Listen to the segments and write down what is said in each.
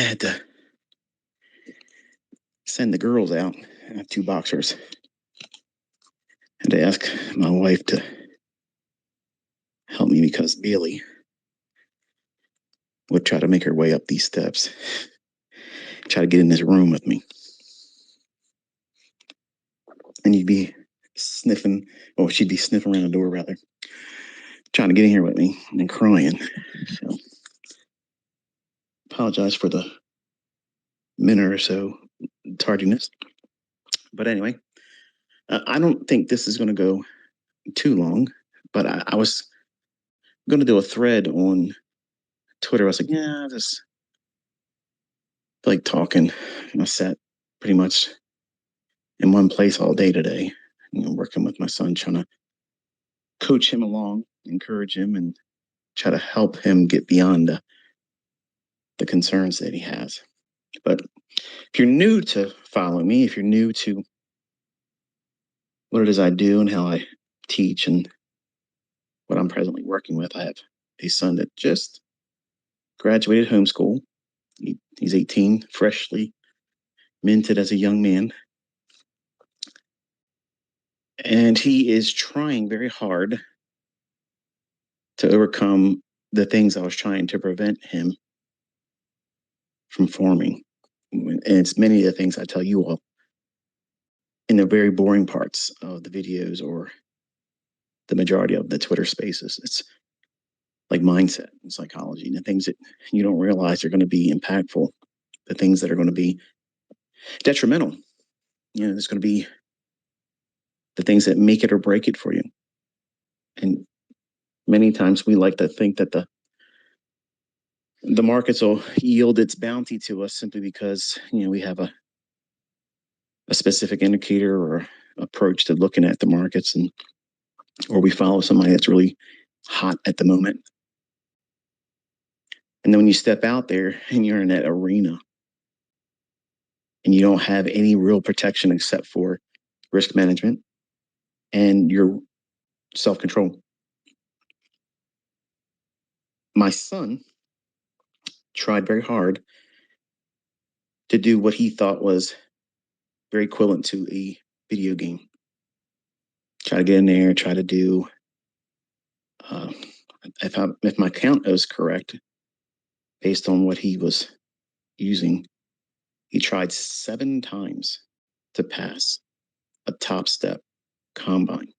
had to send the girls out. I have two boxers. Had to ask my wife to help me because Bailey would try to make her way up these steps, try to get in this room with me. And you'd be sniffing, or she'd be sniffing around the door rather, trying to get in here with me and crying. So, apologize for the minute or so tardiness. But anyway, I don't think this is going to go too long, but I was going to do a thread on Twitter. I was like, yeah, I just like talking. And I sat pretty much in one place all day today, working with my son, trying to coach him along, encourage him, and try to help him get beyond the concerns that he has. But if you're new to following me, if you're new to what it is I do and how I teach and what I'm presently working with, I have a son that just graduated homeschool. He's 18, freshly minted as a young man. And he is trying very hard to overcome the things I was trying to prevent him from forming. And it's many of the things I tell you all in the very boring parts of the videos or the majority of the Twitter spaces. It's like mindset and psychology and the things that you don't realize are going to be impactful, the things that are going to be detrimental. There's going to be the things that make it or break it for you. And many times we like to think that the markets will yield its bounty to us simply because we have a specific indicator or approach to looking at the markets, or we follow somebody that's really hot at the moment. And then when you step out there and you're in that arena and you don't have any real protection except for risk management and your self-control. My son tried very hard to do what he thought was very equivalent to a video game. Try to get in there, try to do, if my count is correct, based on what he was using, he tried 7 times to pass a top step combine.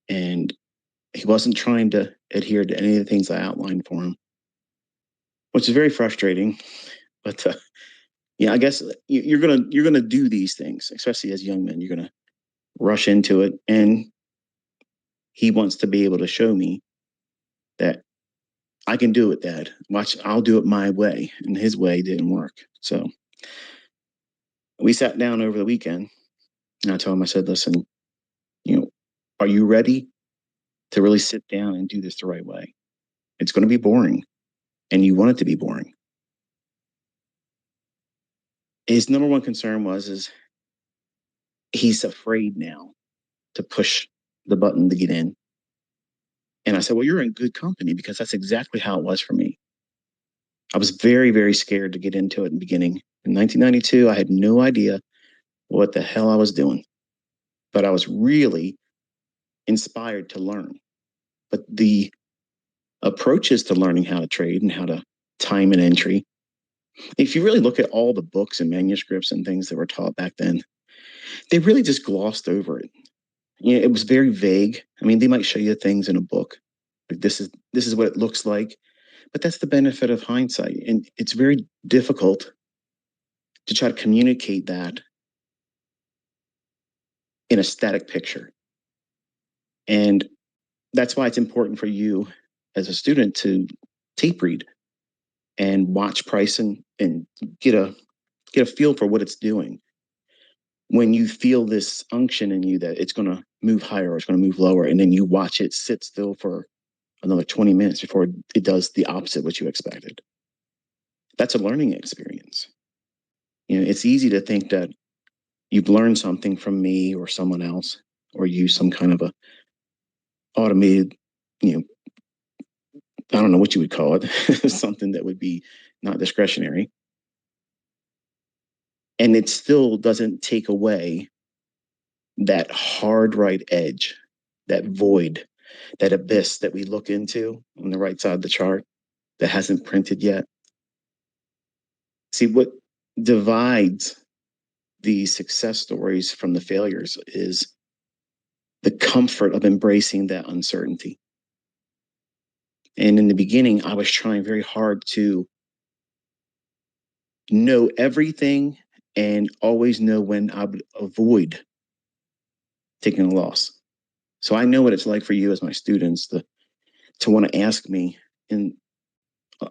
And he wasn't trying to adhere to any of the things I outlined for him, which is very frustrating. But I guess you're gonna do these things, especially as young men. You're gonna rush into it, and he wants to be able to show me that I can do it, Dad. Watch, I'll do it my way, and his way didn't work. So we sat down over the weekend, and I told him, I said, "Listen, are you ready to really sit down and do this the right way? It's going to be boring, and you want it to be boring." His number one concern is he's afraid now to push the button to get in. And I said, well, you're in good company, because that's exactly how it was for me. I was very, very scared to get into it in the beginning. In 1992, I had no idea what the hell I was doing, but I was really inspired to learn. But the approaches to learning how to trade and how to time an entry, if you really look at all the books and manuscripts and things that were taught back then, they really just glossed over it. It was very vague. I mean, they might show you things in a book, like this is what it looks like, but that's the benefit of hindsight. And it's very difficult to try to communicate that in a static picture. And that's why it's important for you as a student to tape read and watch price and get a feel for what it's doing. When you feel this unction in you that it's going to move higher or it's going to move lower, and then you watch it sit still for another 20 minutes before it does the opposite what you expected. That's a learning experience. It's easy to think that you've learned something from me or someone else, or use some kind of a automated, I don't know what you would call it, something that would be not discretionary. And it still doesn't take away that hard right edge, that void, that abyss that we look into on the right side of the chart that hasn't printed yet. See, what divides the success stories from the failures is the comfort of embracing that uncertainty. And in the beginning, I was trying very hard to know everything and always know when I would avoid taking a loss. So I know what it's like for you as my students to want to ask me in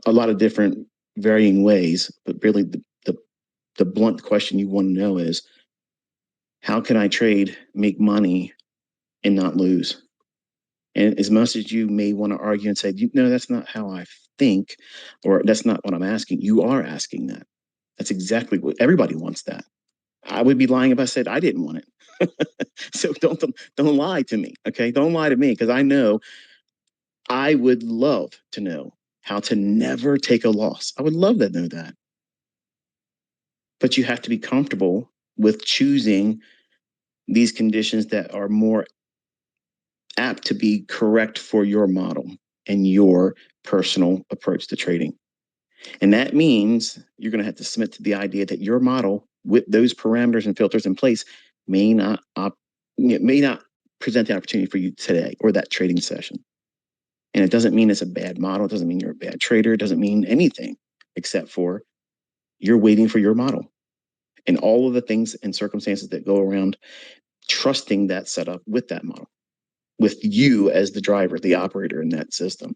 a lot of different varying ways, but really the blunt question you want to know is how can I trade, make money, and not lose? And as much as you may want to argue and say, no, that's not how I think, or that's not what I'm asking, you are asking that. That's exactly what everybody wants that. I would be lying if I said I didn't want it. So don't lie to me, okay? Don't lie to me because I know I would love to know how to never take a loss. I would love to know that. But you have to be comfortable with choosing these conditions that are more apt to be correct for your model and your personal approach to trading. And that means you're going to have to submit to the idea that your model with those parameters and filters in place may not may not present the opportunity for you today or that trading session. And it doesn't mean it's a bad model. It doesn't mean you're a bad trader. It doesn't mean anything except for you're waiting for your model and all of the things and circumstances that go around trusting that setup with that model, with you as the driver, the operator in that system.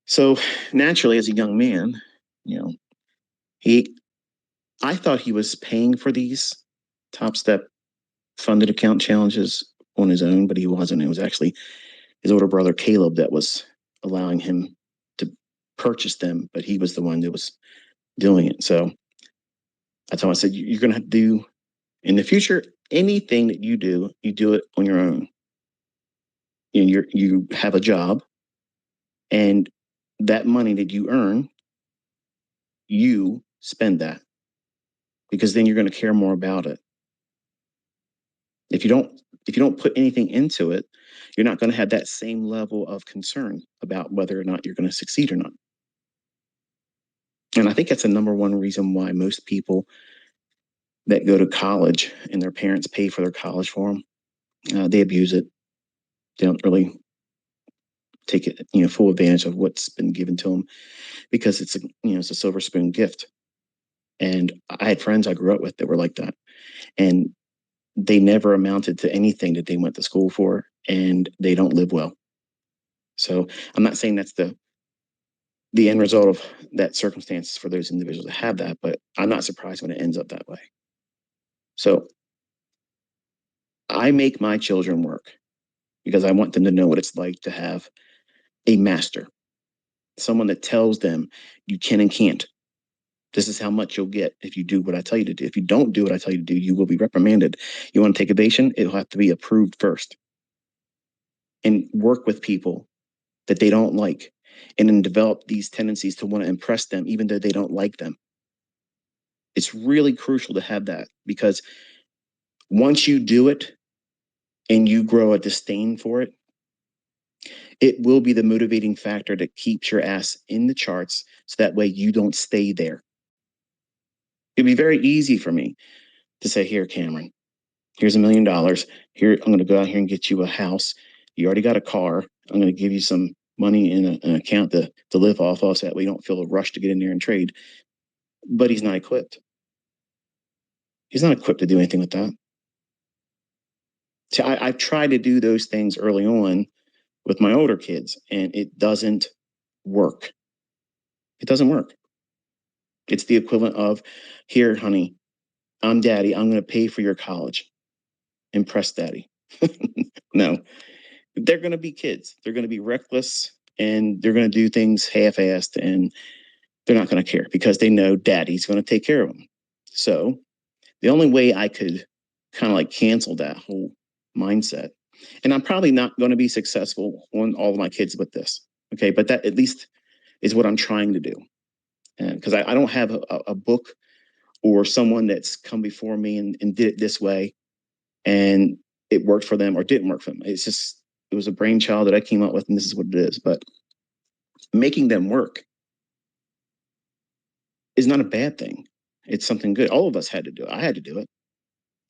So naturally, as a young man, you know, he I thought he was paying for these Top Step funded account challenges on his own, but he wasn't. It was actually his older brother Caleb that was allowing him to purchase them, but he was the one that was doing it. So I told him, I said, you're going to have to do in the future anything that you do it on your own. You have a job, and that money that you earn, you spend that because then you're going to care more about it. If you don't if you don't put anything into it, you're not going to have that same level of concern about whether or not you're going to succeed or not. And I think that's the number one reason why most people that go to college and their parents pay for their college for them, they abuse it. They don't really take it, full advantage of what's been given to them because it's a silver spoon gift. And I had friends I grew up with that were like that, and they never amounted to anything that they went to school for, and they don't live well. So I'm not saying that's the end result of that circumstance for those individuals to have that, but I'm not surprised when it ends up that way. So I make my children work because I want them to know what it's like to have a master, someone that tells them you can and can't. This is how much you'll get if you do what I tell you to do. If you don't do what I tell you to do, you will be reprimanded. You want to take evasion, it'll have to be approved first. And work with people that they don't like and then develop these tendencies to want to impress them, even though they don't like them. It's really crucial to have that because once you do it and you grow a disdain for it, it will be the motivating factor that keeps your ass in the charts so that way you don't stay there. It'd be very easy for me to say, here, Cameron, here's $1 million. Here, I'm going to go out here and get you a house. You already got a car. I'm going to give you some money in an account to live off of so that way you don't feel a rush to get in there and trade. But he's not equipped. He's not equipped to do anything with that. So I've tried to do those things early on with my older kids, and it doesn't work. It doesn't work. It's the equivalent of, here, honey, I'm daddy. I'm going to pay for your college. Impress daddy. No, they're going to be kids. They're going to be reckless and they're going to do things half assed and they're not going to care because they know daddy's going to take care of them. So the only way I could kind of like cancel that whole mindset And I'm probably not going to be successful on all of my kids with this. Okay. But that at least is what I'm trying to do. Because I don't have a book or someone that's come before me and did it this way and it worked for them or didn't work for them. It was a brainchild that I came up with, and this is what it is. But making them work is not a bad thing. It's something good. All of us had to do it. I had to do it.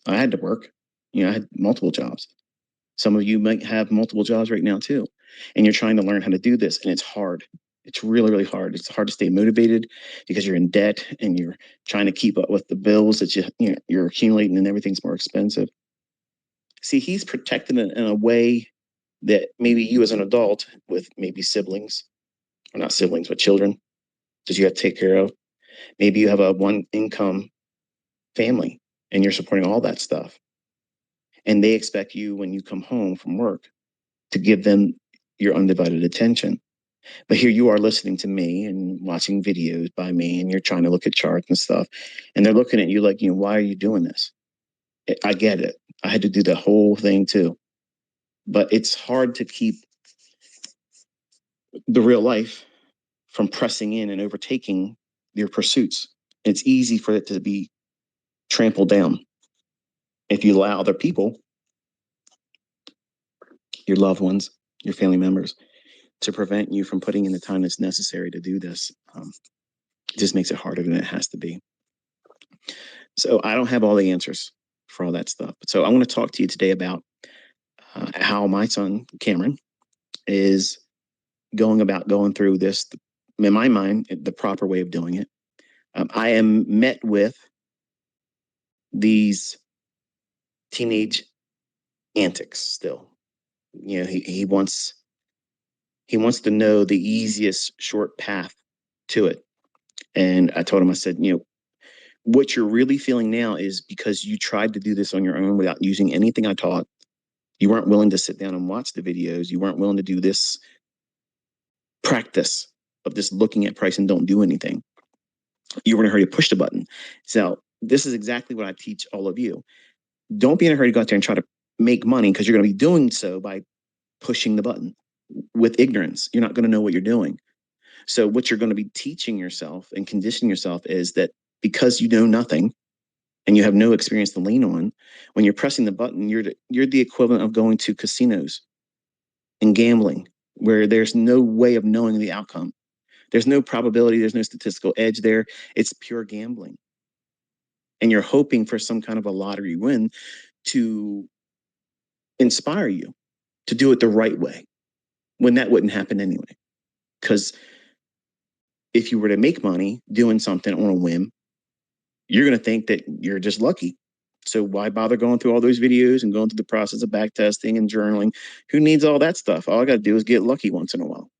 I had to work. I had multiple jobs. Some of you might have multiple jobs right now too, and you're trying to learn how to do this, and it's hard. It's really, really hard. It's hard to stay motivated because you're in debt and you're trying to keep up with the bills that you're accumulating, and everything's more expensive. See, he's protected in a way that maybe you as an adult with maybe siblings, or not siblings, but children that you have to take care of. Maybe you have a one income family and you're supporting all that stuff. And they expect you when you come home from work to give them your undivided attention. But here you are listening to me and watching videos by me, and you're trying to look at charts and stuff. And they're looking at you like, why are you doing this? I get it. I had to do the whole thing too. But it's hard to keep the real life from pressing in and overtaking your pursuits. It's easy for it to be trampled down if you allow other people, your loved ones, your family members, to prevent you from putting in the time that's necessary to do this. It just makes it harder than it has to be. So I don't have all the answers for all that stuff. So I want to talk to you today about how my son, Cameron, is going through this, in my mind, the proper way of doing it. I am met with these teenage antics still. He wants to know the easiest short path to it. And I told him, I said, what you're really feeling now is because you tried to do this on your own without using anything I taught. You weren't willing to sit down and watch the videos. You weren't willing to do this practice of just looking at price and don't do anything. You were in a hurry to push the button. So this is exactly what I teach all of you. Don't be in a hurry to go out there and try to make money, because you're going to be doing so by pushing the button with ignorance. You're not going to know what you're doing. So what you're going to be teaching yourself and conditioning yourself is that because you know nothing and you have no experience to lean on, when you're pressing the button, you're the equivalent of going to casinos and gambling, where there's no way of knowing the outcome. There's no probability, there's no statistical edge there. It's pure gambling. And you're hoping for some kind of a lottery win to inspire you to do it the right way, when that wouldn't happen anyway. Because if you were to make money doing something on a whim, you're going to think that you're just lucky. So why bother going through all those videos and going through the process of back testing and journaling? Who needs all that stuff? All I got to do is get lucky once in a while.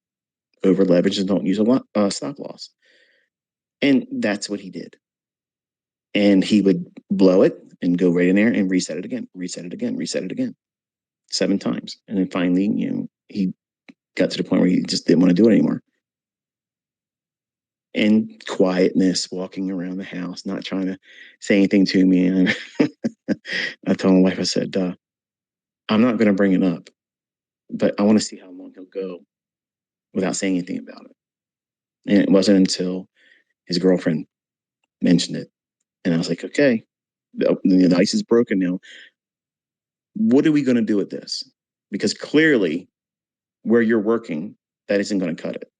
Over leverage and don't use a stop loss. And that's what he did. And he would blow it and go right in there and reset it again, reset it again, reset it again, 7 times. And then finally, he got to the point where he just didn't want to do it anymore. And quietness, walking around the house, not trying to say anything to me. And I told my wife, I said, I'm not going to bring it up, but I want to see how long he'll go without saying anything about it. And it wasn't until his girlfriend mentioned it. And I was like, okay, the ice is broken now. What are we going to do with this? Because clearly, where you're working, that isn't going to cut it.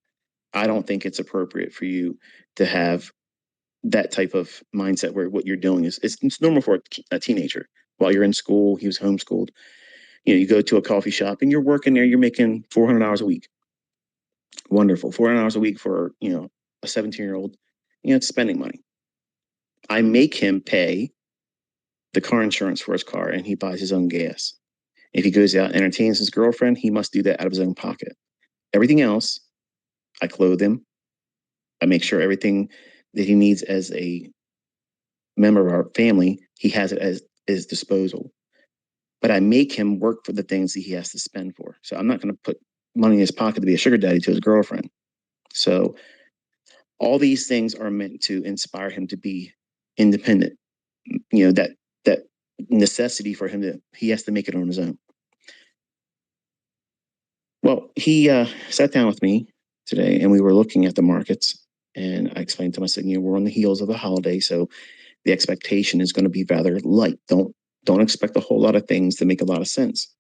I don't think it's appropriate for you to have that type of mindset where what you're doing is it's normal for a teenager. While you're in school, he was homeschooled. You go to a coffee shop and you're working there. You're making $400 a week. Wonderful, $400 a week for a 17-year-old. It's spending money. I make him pay the car insurance for his car, and he buys his own gas. If he goes out and entertains his girlfriend, he must do that out of his own pocket. Everything else, I clothe him. I make sure everything that he needs as a member of our family, he has it at his disposal. But I make him work for the things that he has to spend for. So I'm not going to put money in his pocket to be a sugar daddy to his girlfriend. So all these things are meant to inspire him to be independent. That necessity for him he has to make it on his own. Well, he sat down with me today and we were looking at the markets. And I explained to him, I said, we're on the heels of the holiday. So the expectation is going to be rather light. Don't expect a whole lot of things to make a lot of sense.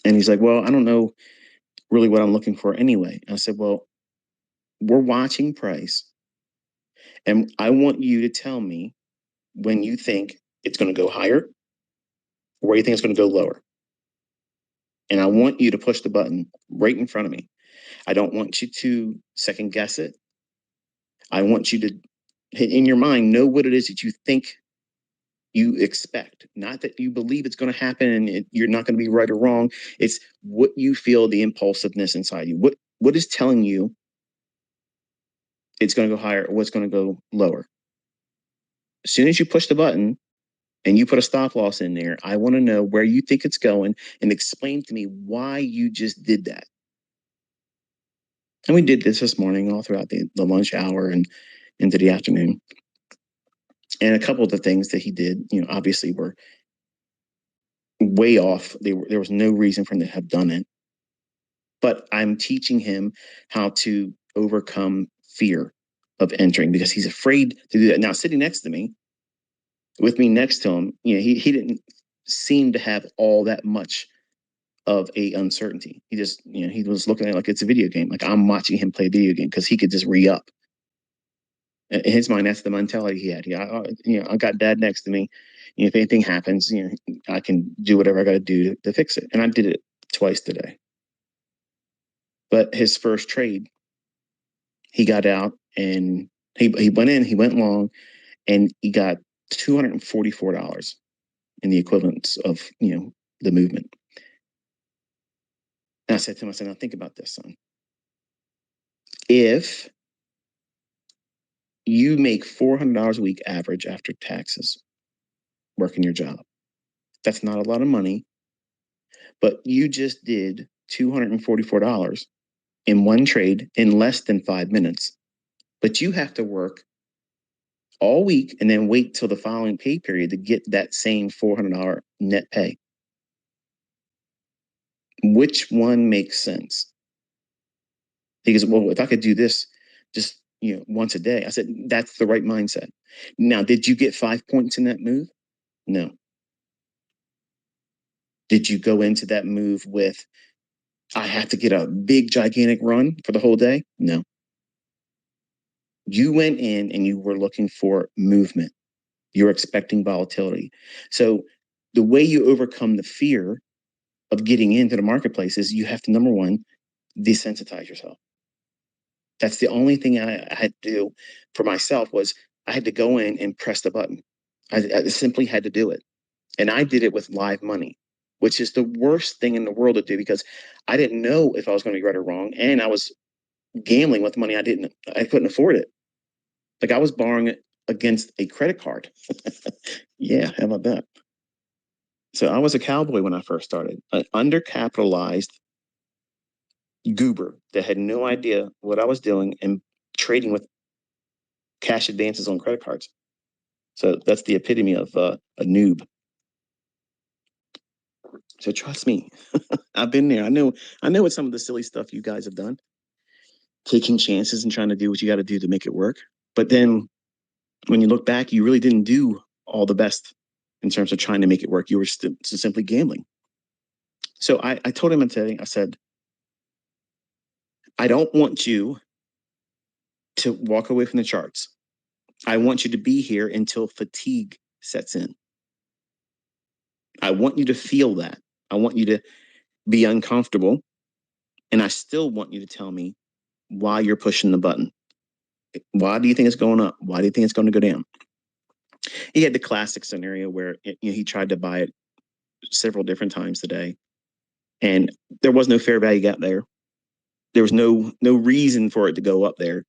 And he's like, well, I don't know really what I'm looking for anyway. And I said, well, we're watching price. And I want you to tell me when you think it's going to go higher or where you think it's going to go lower. And I want you to push the button right in front of me. I don't want you to second guess it. I want you to, in your mind, know what it is that you think you expect. Not that you believe it's going to happen and you're not going to be right or wrong. It's what you feel, the impulsiveness inside you. What is telling you it's going to go higher or what's going to go lower? As soon as you push the button and you put a stop loss in there, I want to know where you think it's going and explain to me why you just did that. And we did this morning all throughout the lunch hour and into the afternoon. And a couple of the things that he did, obviously were way off. There was no reason for him to have done it. But I'm teaching him how to overcome fear of entering because he's afraid to do that. Now, sitting next to me, with me next to him, he didn't seem to have all that much of a uncertainty. He just, he was looking at it like it's a video game. Like I'm watching him play a video game because he could just re-up. In his mind, that's the mentality he had. I got dad next to me. If anything happens, I can do whatever I got to do to fix it. And I did it twice today. But his first trade, he got out and he went in, he went long, and he got $244 in the equivalence of the movement. And I said to him, I said, now think about this, son. If you make $400 a week average after taxes working your job, that's not a lot of money, but you just did $244 in one trade in less than 5 minutes. But you have to work all week and then wait till the following pay period to get that same $400 net pay. Which one makes sense? He goes, well, if I could do this just once a day, I said, that's the right mindset. Now, did you get 5 points in that move? No. Did you go into that move with, I have to get a big, gigantic run for the whole day? No. You went in and you were looking for movement. You're expecting volatility. So the way you overcome the fear of getting into the marketplace is you have to, number one, desensitize yourself. That's the only thing I had to do for myself was I had to go in and press the button. I simply had to do it. And I did it with live money, which is the worst thing in the world to do because I didn't know if I was going to be right or wrong. And I was gambling with money I couldn't afford it. Like I was borrowing it against a credit card. Yeah, how about that? So I was a cowboy when I first started, an undercapitalized goober that had no idea what I was doing and trading with cash advances on credit cards. So that's the epitome of a noob. So trust me, I've been there. I know what some of the silly stuff you guys have done, taking chances and trying to do what you got to do to make it work. But then when you look back, you really didn't do all the best in terms of trying to make it work. You were simply gambling. So I told him today, I said, I don't want you to walk away from the charts. I want you to be here until fatigue sets in. I want you to feel that. I want you to be uncomfortable. And I still want you to tell me why you're pushing the button. Why do you think it's going up? Why do you think it's going to go down? He had the classic scenario where he tried to buy it several different times today, and there was no fair value gap there. There was no reason for it to go up there,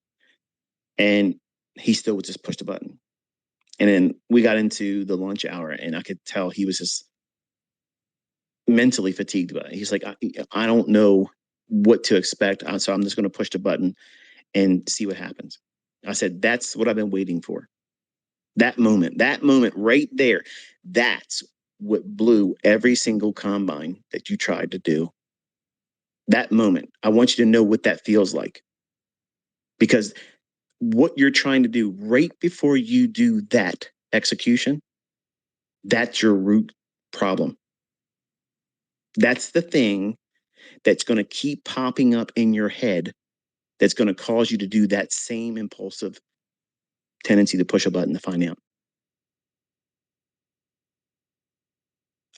and he still would just push the button. And then we got into the lunch hour, and I could tell he was just mentally fatigued by it. He's like, I don't know what to expect, so I'm just going to push the button and see what happens. I said, that's what I've been waiting for. That moment right there, that's what blew every single combine that you tried to do. That moment, I want you to know what that feels like, because what you're trying to do right before you do that execution, that's your root problem. That's the thing that's going to keep popping up in your head, that's going to cause you to do that same impulsive tendency to push a button to find out.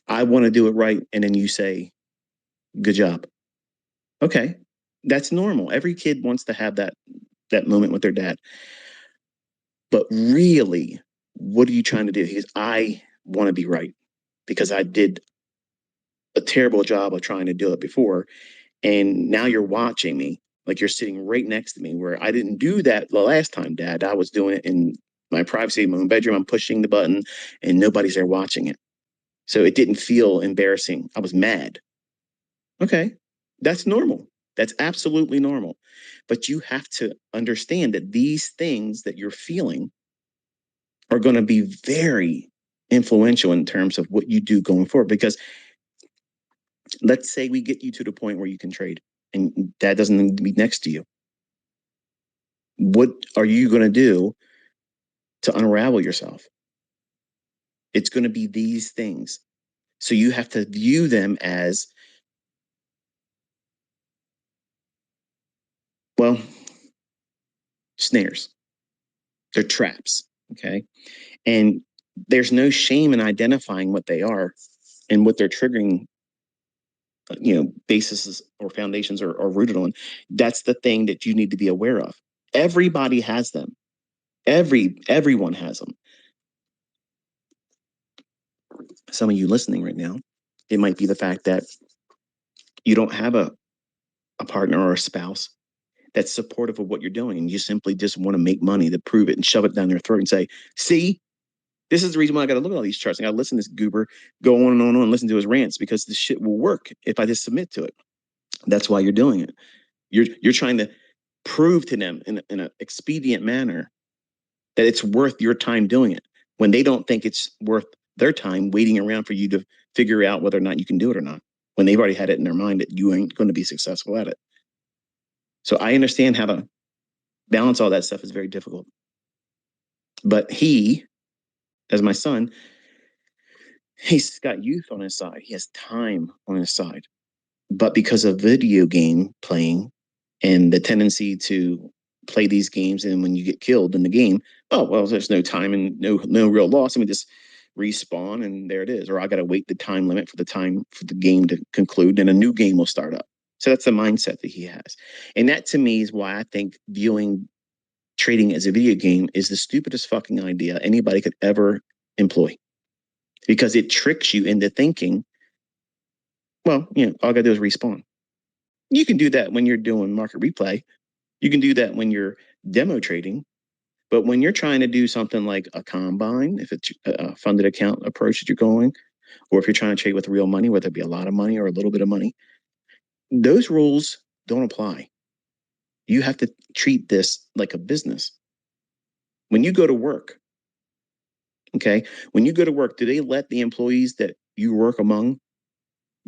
I want to do it right. And then you say, good job. Okay. That's normal. Every kid wants to have that moment with their dad. But really, what are you trying to do? Because I want to be right, because I did a terrible job of trying to do it before. And now you're watching me, like you're sitting right next to me, where I didn't do that the last time, Dad. I was doing it in my privacy, in my own bedroom. I'm pushing the button and nobody's there watching it. So it didn't feel embarrassing. I was mad. Okay, that's normal. That's absolutely normal. But you have to understand that these things that you're feeling are going to be very influential in terms of what you do going forward. Because let's say we get you to the point where you can trade and Dad doesn't need to be next to you. What are you going to do to unravel yourself? It's going to be these things. So you have to view them as, well, snares. They're traps. Okay. And there's no shame in identifying what they are and what they're triggering, bases or foundations are rooted on. That's the thing that you need to be aware of. Everybody has them. Everyone has them. Some of you listening right now, it might be the fact that you don't have a partner or a spouse that's supportive of what you're doing, and you simply just want to make money to prove it and shove it down their throat and say, see, this is the reason why I got to look at all these charts. I got to listen to this goober go on and on and on and listen to his rants, because this shit will work if I just submit to it. That's why you're doing it. You're trying to prove to them in an expedient manner that it's worth your time doing it, when they don't think it's worth their time waiting around for you to figure out whether or not you can do it or not, when they've already had it in their mind that you ain't going to be successful at it. So I understand how to balance all that stuff is very difficult. But he, as my son, he's got youth on his side. He has time on his side. But because of video game playing and the tendency to play these games, and when you get killed in the game, oh well, there's no time and no real loss. Let me just respawn and there it is. Or I got to wait the time limit for the game to conclude, and a new game will start up. So that's the mindset that he has, and that to me is why I think viewing trading as a video game is the stupidest fucking idea anybody could ever employ, because it tricks you into thinking, well, all I got to do is respawn. You can do that when you're doing market replay. You can do that when you're demo trading. But when you're trying to do something like a combine, if it's a funded account approach that you're going, or if you're trying to trade with real money, whether it be a lot of money or a little bit of money, those rules don't apply. You have to treat this like a business. When you go to work, okay, when you go to work, do they let the employees that you work among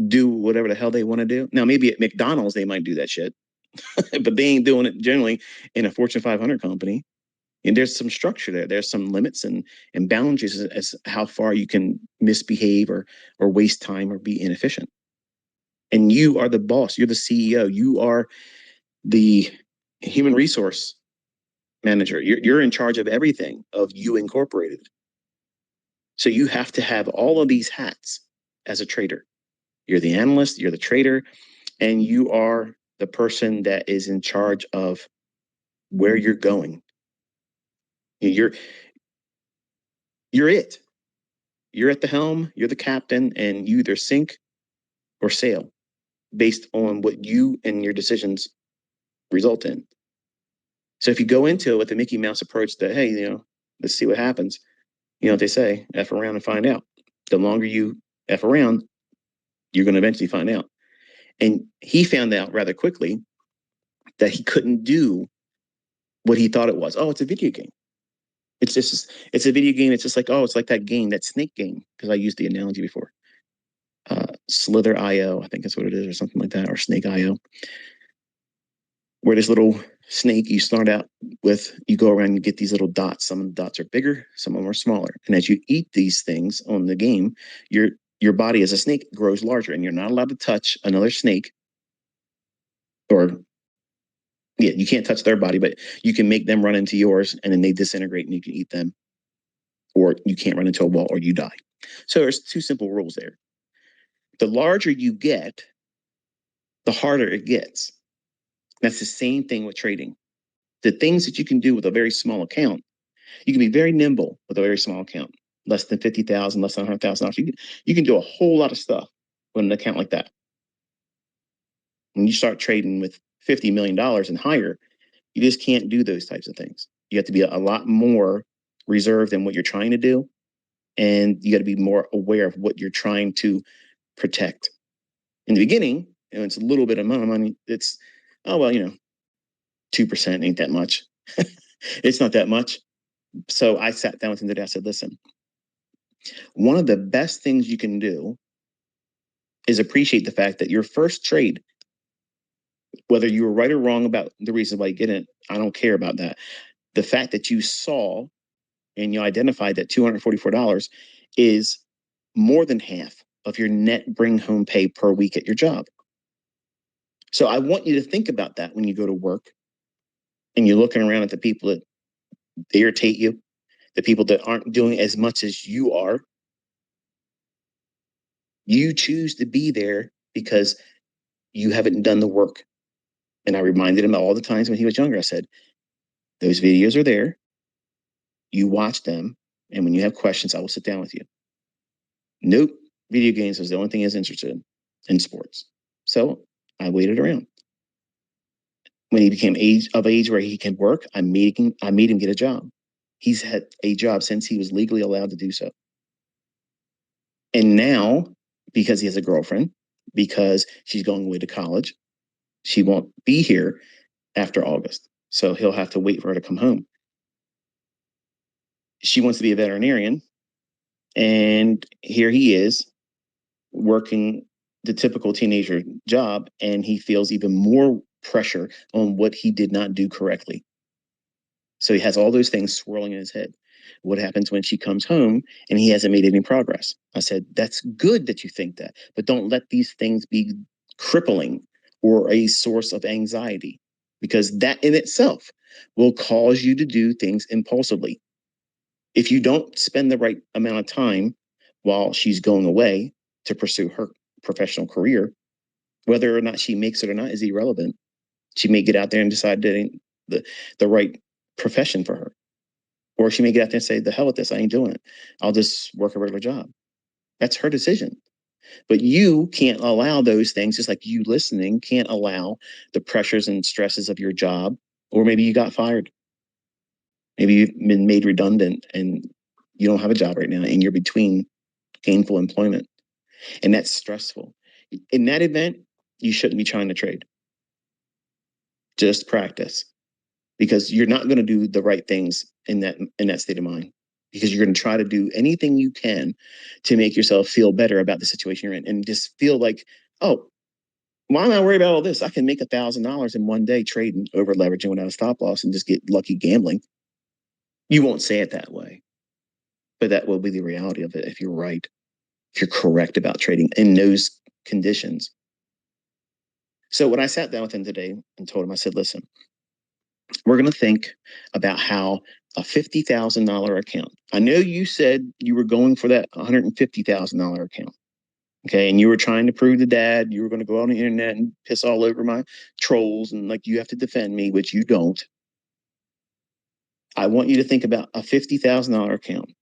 do whatever the hell they want to do? Now, maybe at McDonald's, they might do that shit, but they ain't doing it generally in a Fortune 500 company. And there's some structure there. There's some limits and boundaries as how far you can misbehave or waste time or be inefficient. And you are the boss. You're the CEO. You are the human resource manager. You're in charge of everything of you incorporated. So you have to have all of these hats as a trader. You're the analyst, you're the trader, and you are the person that is in charge of where you're going. You're you're it. You're at the helm, you're the captain, and you either sink or sail based on what you and your decisions result in. So if you go into it with the Mickey Mouse approach that, hey, let's see what happens, what they say, F around and find out. The longer you F around, you're going to eventually find out. And he found out rather quickly that he couldn't do what he thought it was. Oh, it's a video game. It's a video game. It's just like, oh, it's like that game, that snake game, because I used the analogy before. Slither IO, I think that's what it is, or something like that, or Snake IO, where this little snake you start out with, you go around and you get these little dots. Some of the dots are bigger, some of them are smaller. And as you eat these things on the game, your body as a snake grows larger, and you're not allowed to touch another snake, or yeah, you can't touch their body, but you can make them run into yours, and then they disintegrate and you can eat them, or you can't run into a wall or you die. So there's two simple rules there. The larger you get, the harder it gets. That's the same thing with trading. The things that you can do with a very small account, you can be very nimble with a very small account, less than 50,000, less than $100,000. You can do a whole lot of stuff with an account like that. When you start trading with $50 million and higher, you just can't do those types of things. You have to be a lot more reserved in what you're trying to do, and you got to be more aware of what you're trying to protect. In the beginning, it's a little bit of money. It's, oh, well, 2% ain't that much. It's not that much. So I sat down with him today. I said, listen, one of the best things you can do is appreciate the fact that your first trade, whether you were right or wrong about the reason why you get it, I don't care about that. The fact that you saw and you identified that $244 is more than half of your net bring home pay per week at your job. So I want you to think about that when you go to work and you're looking around at the people that irritate you, the people that aren't doing as much as you are. You choose to be there because you haven't done the work. And I reminded him all the times when he was younger. I said, those videos are there. You watch them. And when you have questions, I will sit down with you. Nope. Video games was the only thing he was interested in sports. So I waited around. When he became of age where he can work, I made him get a job. He's had a job since he was legally allowed to do so. And now, because he has a girlfriend, because she's going away to college, she won't be here after August. So he'll have to wait for her to come home. She wants to be a veterinarian. And here he is working the typical teenager job. And he feels even more pressure on what he did not do correctly. So he has all those things swirling in his head. What happens when she comes home and he hasn't made any progress? I said, that's good that you think that, but don't let these things be crippling or a source of anxiety, because that in itself will cause you to do things impulsively. If you don't spend the right amount of time while she's going away to pursue her professional career, whether or not she makes it or not is irrelevant. She may get out there and decide that ain't the right profession for her. Or she may get out there and say, the hell with this, I ain't doing it. I'll just work a regular job. That's her decision. But you can't allow those things, just like you listening can't allow the pressures and stresses of your job. Or maybe you got fired. Maybe you've been made redundant and you don't have a job right now and you're between gainful employment. And that's stressful. In that event, you shouldn't be trying to trade. Just practice, because you're not going to do the right things in that state of mind, because you're going to try to do anything you can to make yourself feel better about the situation you're in and just feel like, oh, why am I worried about all this? I can make $1,000 in one day trading, over leveraging without a stop loss, and just get lucky gambling. You won't say it that way, but that will be the reality of it if you're right, if you're correct about trading in those conditions. So when I sat down with him today and told him, I said, listen, we're going to think about how a $50,000 account. I know you said you were going for that $150,000 account. Okay. And you were trying to prove to dad you were going to go on the internet and piss all over my trolls and like you have to defend me, which you don't. I want you to think about a $50,000 account.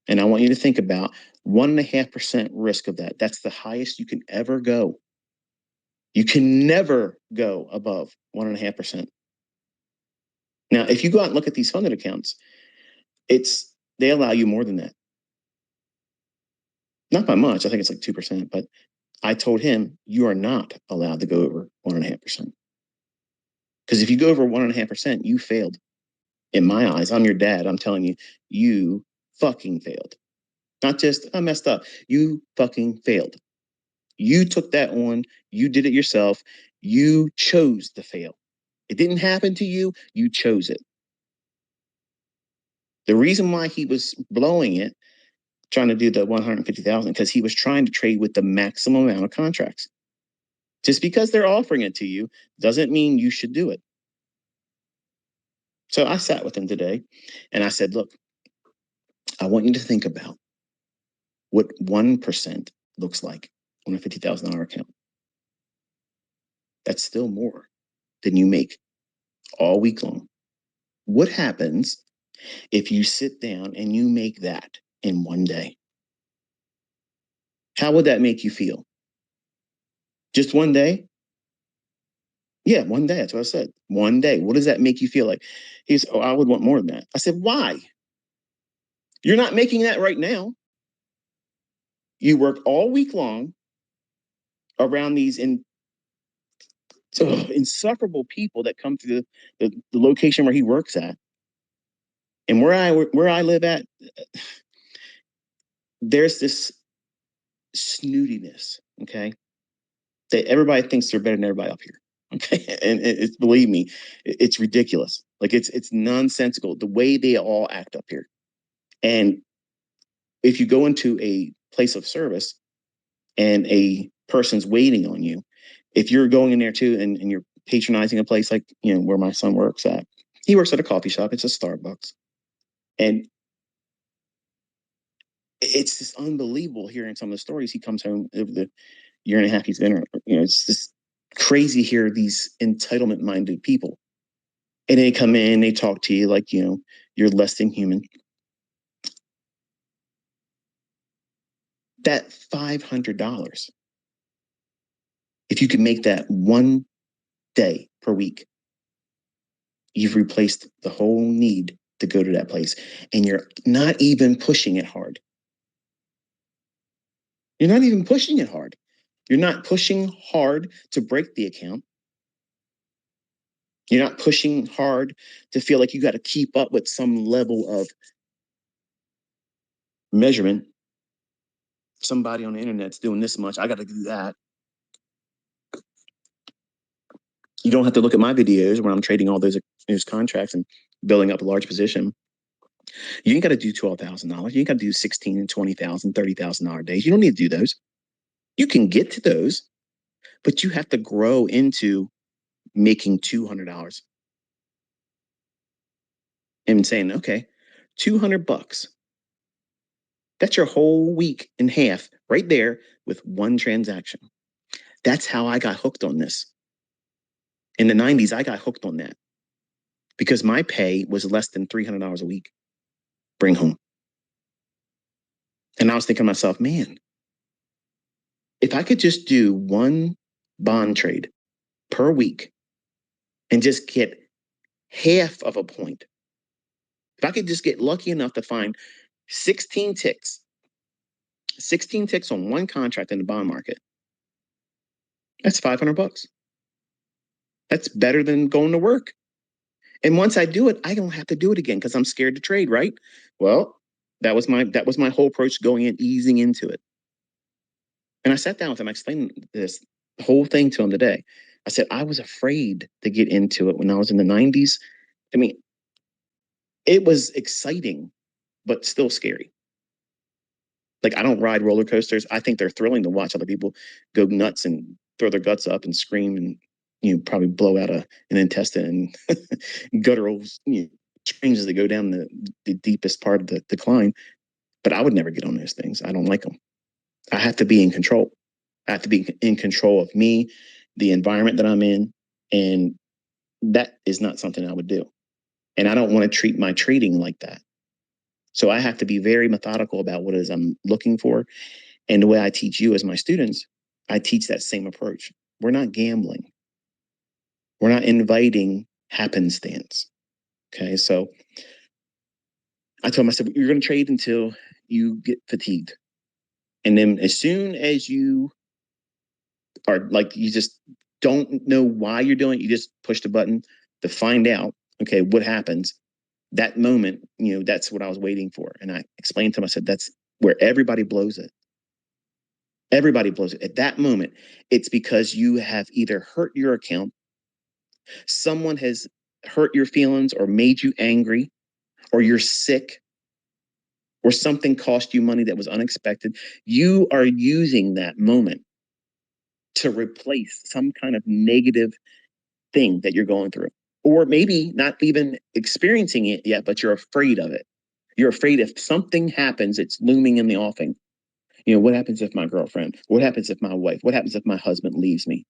And I want you to think about 1.5% risk of that. That's the highest you can ever go. You can never go above 1.5%. Now, if you go out and look at these funded accounts, they allow you more than that. Not by much. I think it's like 2%. But I told him, you are not allowed to go over 1.5%. Because if you go over 1.5%, you failed. In my eyes, I'm your dad. I'm telling you, you fucking failed. Not just, I messed up. You fucking failed. You took that on. You did it yourself. You chose to fail. It didn't happen to you. You chose it. The reason why he was blowing it, trying to do the 150,000, because he was trying to trade with the maximum amount of contracts. Just because they're offering it to you doesn't mean you should do it. So I sat with him today and I said, look, I want you to think about what 1% looks like on a $50,000 account. That's still more than you make all week long. What happens if you sit down and you make that in one day? How would that make you feel? Just one day? Yeah, one day. That's what I said. One day. What does that make you feel like? He's, oh, I would want more than that. I said, why? You're not making that right now. You work all week long around these insufferable people that come to the location where he works at. And where I live at, there's this snootiness, okay? That everybody thinks they're better than everybody up here. Okay. And it's, believe me, it's ridiculous. Like it's nonsensical the way they all act up here. And if you go into a place of service and a person's waiting on you, if you're going in there too and you're patronizing a place like, where my son works at, he works at a coffee shop, it's a Starbucks. And it's just unbelievable hearing some of the stories. He comes home over the year and a half he's been, it's just crazy to hear these entitlement minded people. And they come in, they talk to you like, you're less than human. That $500, if you could make that one day per week, you've replaced the whole need to go to that place. And you're not even pushing it hard. You're not even pushing it hard. You're not pushing hard to break the account. You're not pushing hard to feel like you got to keep up with some level of measurement. Somebody on the internet's doing this much, I got to do that. You don't have to look at my videos where I'm trading all those contracts and building up a large position. You ain't got to do $12,000. You ain't got to do 16 and 20,000, $30,000 days. You don't need to do those. You can get to those, but you have to grow into making $200 and saying, okay, $200. That's your whole week in half right there with one transaction. That's how I got hooked on this. In the 90s, I got hooked on that because my pay was less than $300 a week. Bring home. And I was thinking to myself, man, if I could just do one bond trade per week and just get half of a point, if I could just get lucky enough to find 16 ticks, 16 ticks on one contract in the bond market, that's $500. That's better than going to work. And once I do it, I don't have to do it again because I'm scared to trade, right? Well, that was my whole approach going in, easing into it. And I sat down with him, I explained this whole thing to him today. I said, I was afraid to get into it when I was in the 90s. I mean, it was exciting, but still scary. Like, I don't ride roller coasters. I think they're thrilling to watch other people go nuts and throw their guts up and scream and, probably blow out an intestine and guttural, screams as they go down the deepest part of the decline. But I would never get on those things. I don't like them. I have to be in control. I have to be in control of me, the environment that I'm in. And that is not something I would do. And I don't want to treat my trading like that. So I have to be very methodical about what it is I'm looking for. And the way I teach you as my students, I teach that same approach. We're not gambling. We're not inviting happenstance. Okay. So I told him, I said, you're going to trade until you get fatigued. And then as soon as you are like, you just don't know why you're doing it, you just push the button to find out, okay, what happens. That moment, that's what I was waiting for. And I explained to him, I said, where everybody blows it. Everybody blows it. At that moment, it's because you have either hurt your account, someone has hurt your feelings or made you angry, or you're sick, or something cost you money that was unexpected. You are using that moment to replace some kind of negative thing that you're going through. Or maybe not even experiencing it yet, but you're afraid of it. You're afraid if something happens, it's looming in the offing. You know, what happens if my girlfriend? What happens if my wife? What happens if my husband leaves me?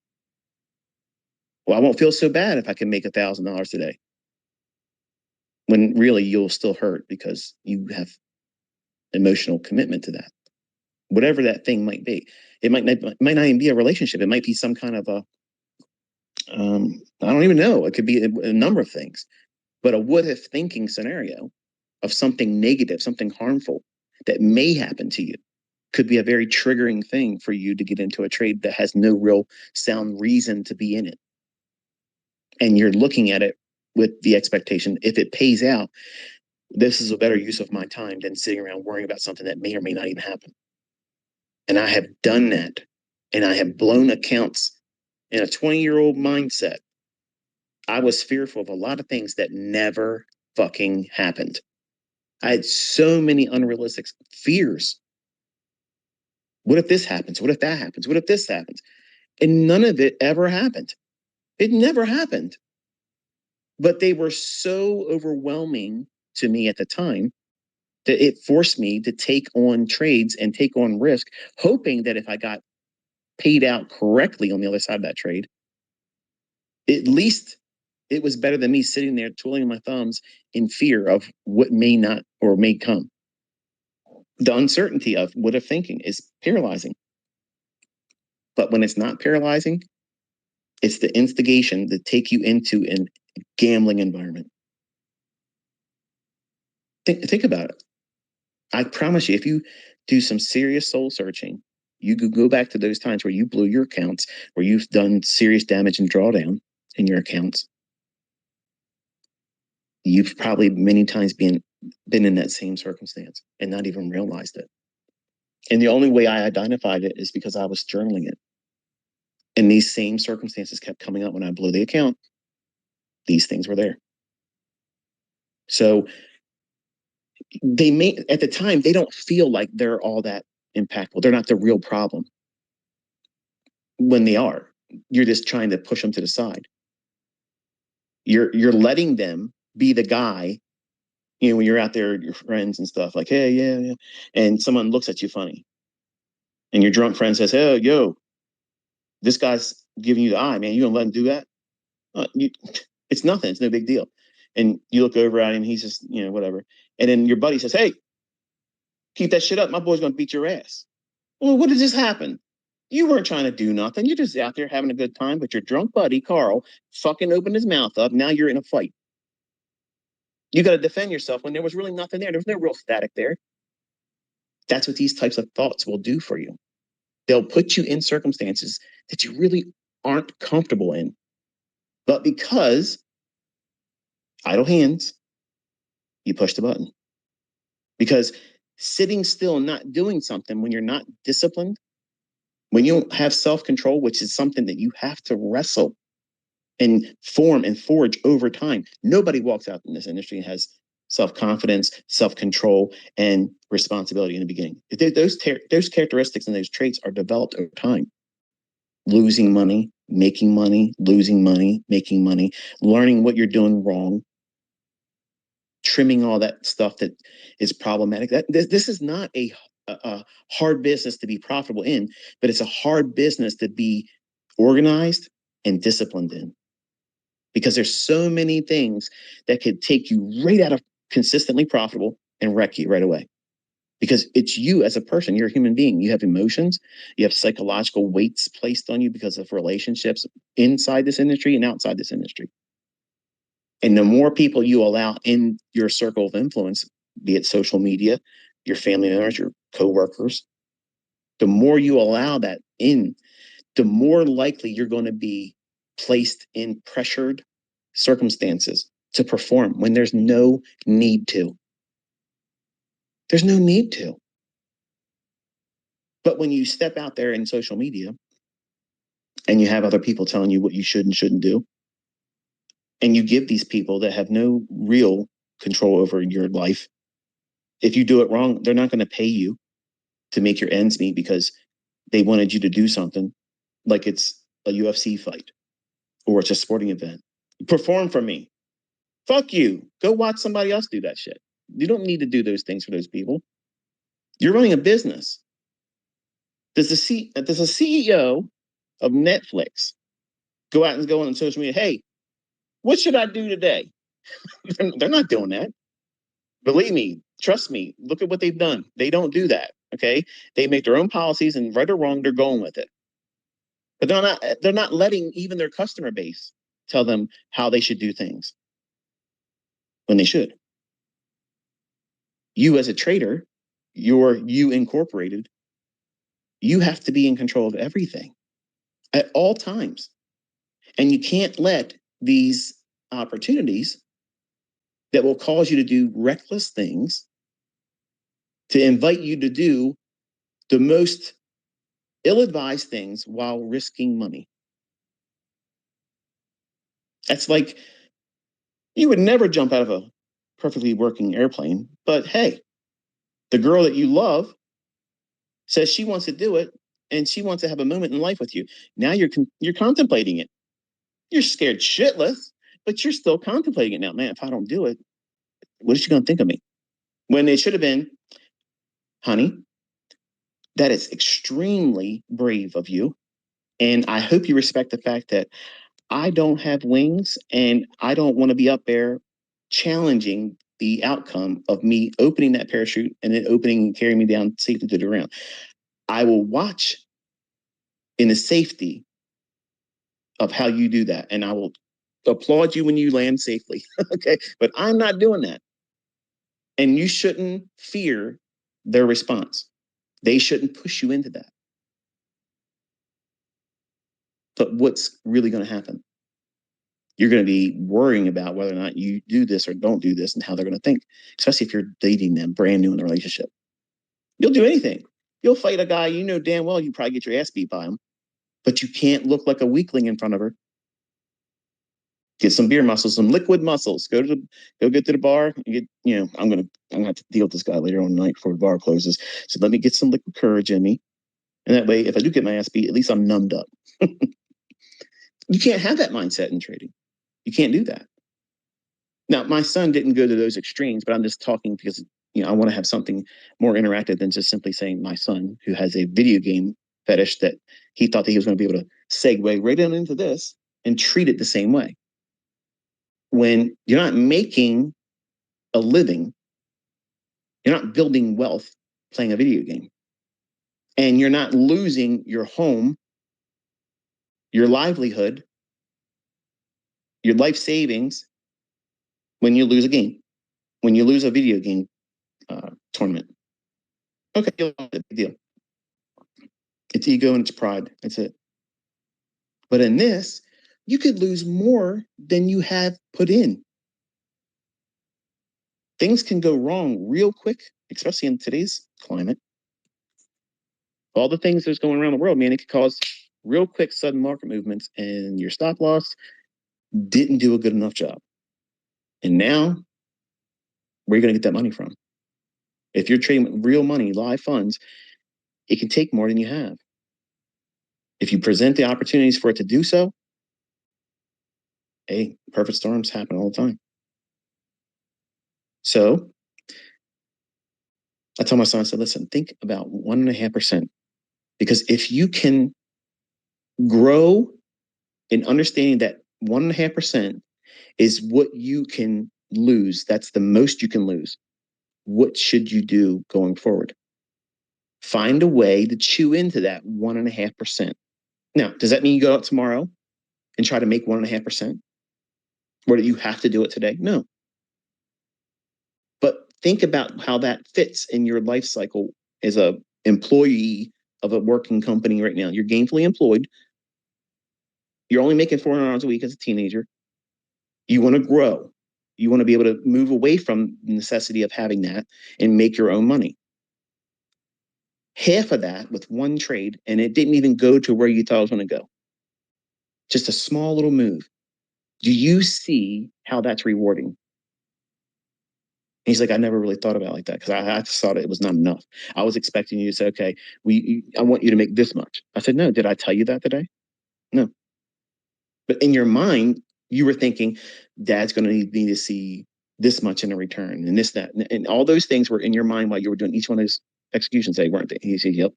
Well, I won't feel so bad if I can make $1,000 today. When really you'll still hurt because you have emotional commitment to that. Whatever that thing might be. It might not even be a relationship. It might be some kind of a I don't even know. It could be a number of things. But a what if thinking scenario of something negative, something harmful that may happen to you could be a very triggering thing for you to get into a trade that has no real sound reason to be in it. And you're looking at it with the expectation, if it pays out, this is a better use of my time than sitting around worrying about something that may or may not even happen. And I have done that. And I have blown accounts in a 20-year-old mindset. I was fearful of a lot of things that never fucking happened. I had so many unrealistic fears. What if this happens? What if that happens? What if this happens? And none of it ever happened. It never happened. But they were so overwhelming to me at the time that it forced me to take on trades and take on risk, hoping that if I got paid out correctly on the other side of that trade, at least it was better than me sitting there twiddling my thumbs in fear of what may not or may come. The uncertainty of what if thinking is paralyzing. But when it's not paralyzing, it's the instigation to take you into a gambling environment. Think about it. I promise you, if you do some serious soul searching, you could go back to those times where you blew your accounts, where you've done serious damage and drawdown in your accounts. You've probably many times been in that same circumstance and not even realized it. And the only way I identified it is because I was journaling it. And these same circumstances kept coming up when I blew the account. These things were there. So they may, at the time, they don't feel like they're all that impactful. They're not the real problem. When they are, you're just trying to push them to the side. You're letting them be the guy, you know, when you're out there with your friends and stuff, like, hey, yeah, yeah. And someone looks at you funny. And your drunk friend says, hey, yo, this guy's giving you the eye, man. You gonna let him do that? It's nothing. It's no big deal. And you look over at him, he's just, you know, whatever. And then your buddy says, hey, keep that shit up. My boy's gonna beat your ass. Well, what did this happen? You weren't trying to do nothing. You're just out there having a good time, but your drunk buddy, Carl, fucking opened his mouth up. Now you're in a fight. You got to defend yourself when there was really nothing there. There was no real static there. That's what these types of thoughts will do for you. They'll put you in circumstances that you really aren't comfortable in. But because idle hands, you push the button. Because sitting still and not doing something when you're not disciplined, when you don't have self-control, which is something that you have to wrestle and form and forge over time. Nobody walks out in this industry and has self-confidence, self-control, and responsibility in the beginning. Those characteristics and those traits are developed over time. Losing money, making money, losing money, making money, learning what you're doing wrong, trimming all that stuff that is problematic. This is not a hard business to be profitable in, but it's a hard business to be organized and disciplined in. Because there's so many things that could take you right out of consistently profitable and wreck you right away. Because it's you as a person, you're a human being. You have emotions, you have psychological weights placed on you because of relationships inside this industry and outside this industry. And the more people you allow in your circle of influence, be it social media, your family members, your coworkers, the more you allow that in, the more likely you're going to be placed in pressured circumstances to perform when there's no need to. There's no need to. But when you step out there in social media and you have other people telling you what you should and shouldn't do, and you give these people that have no real control over your life, if you do it wrong, they're not going to pay you to make your ends meet because they wanted you to do something like it's a UFC fight or it's a sporting event. Perform for me. Fuck you. Go watch somebody else do that shit. You don't need to do those things for those people. You're running a business. Does a CEO of Netflix go out and go on social media? Hey, what should I do today? They're not doing that. Believe me, trust me. Look at what they've done. They don't do that. Okay, they make their own policies, and right or wrong, they're going with it. But they're not letting even their customer base tell them how they should do things when they should. You as a trader, you incorporated, you have to be in control of everything at all times. And you can't let these opportunities that will cause you to do reckless things, to invite you to do the most ill-advised things while risking money. That's like you would never jump out of a perfectly working airplane, but hey, the girl that you love says she wants to do it and she wants to have a moment in life with you. Now you're contemplating it. You're scared shitless, but you're still contemplating it now. Man, if I don't do it, what is she going to think of me? When it should have been, honey, that is extremely brave of you. And I hope you respect the fact that I don't have wings and I don't want to be up there challenging the outcome of me opening that parachute and then opening and carrying me down safely to the ground. I will watch in the safety of how you do that. And I will applaud you when you land safely. Okay. But I'm not doing that. And you shouldn't fear their response. They shouldn't push you into that. But what's really going to happen? You're going to be worrying about whether or not you do this or don't do this and how they're going to think, especially if you're dating them brand new in the relationship. You'll do anything. You'll fight a guy you know damn well you probably get your ass beat by him, but you can't look like a weakling in front of her. Get some beer muscles, some liquid muscles. Go get to the bar. And get, I'm gonna have to deal with this guy later on the night before the bar closes. So let me get some liquid courage in me, and that way, if I do get my ass beat, at least I'm numbed up. You can't have that mindset in trading. You can't do that. Now, my son didn't go to those extremes, but I'm just talking because I want to have something more interactive than just simply saying my son, who has a video game fetish, that he thought that he was going to be able to segue right on into this and treat it the same way. When you're not making a living, you're not building wealth playing a video game, and you're not losing your home, your livelihood, your life savings when you lose a game, when you lose a video game tournament. Okay, big deal. It's ego and it's pride. That's it. But in this, you could lose more than you have put in. Things can go wrong real quick, especially in today's climate. All the things that's going around the world, man, it could cause real quick, sudden market movements, and your stop loss didn't do a good enough job. And now, where are you going to get that money from? If you're trading with real money, live funds, it can take more than you have. If you present the opportunities for it to do so, hey, perfect storms happen all the time. So I told my son, I said, listen, think about 1.5%. Because if you can grow in understanding that 1.5% is what you can lose, that's the most you can lose. What should you do going forward? Find a way to chew into that 1.5%. Now, does that mean you go out tomorrow and try to make 1.5%? Or do you have to do it today? No. But think about how that fits in your life cycle as a employee of a working company right now. You're gainfully employed. You're only making $400 a week as a teenager. You want to grow. You want to be able to move away from the necessity of having that and make your own money. half of that with one trade, and it didn't even go to where you thought it was going to go. Just a small little move. Do you see how that's rewarding? He's like, I never really thought about it like that because I just thought it was not enough. I was expecting you to say, okay, I want you to make this much. I said, no, did I tell you that today? No. But in your mind, you were thinking, Dad's going to need to see this much in a return, and this, that, and all those things were in your mind while you were doing each one of those executions. They weren't they? He said, yep.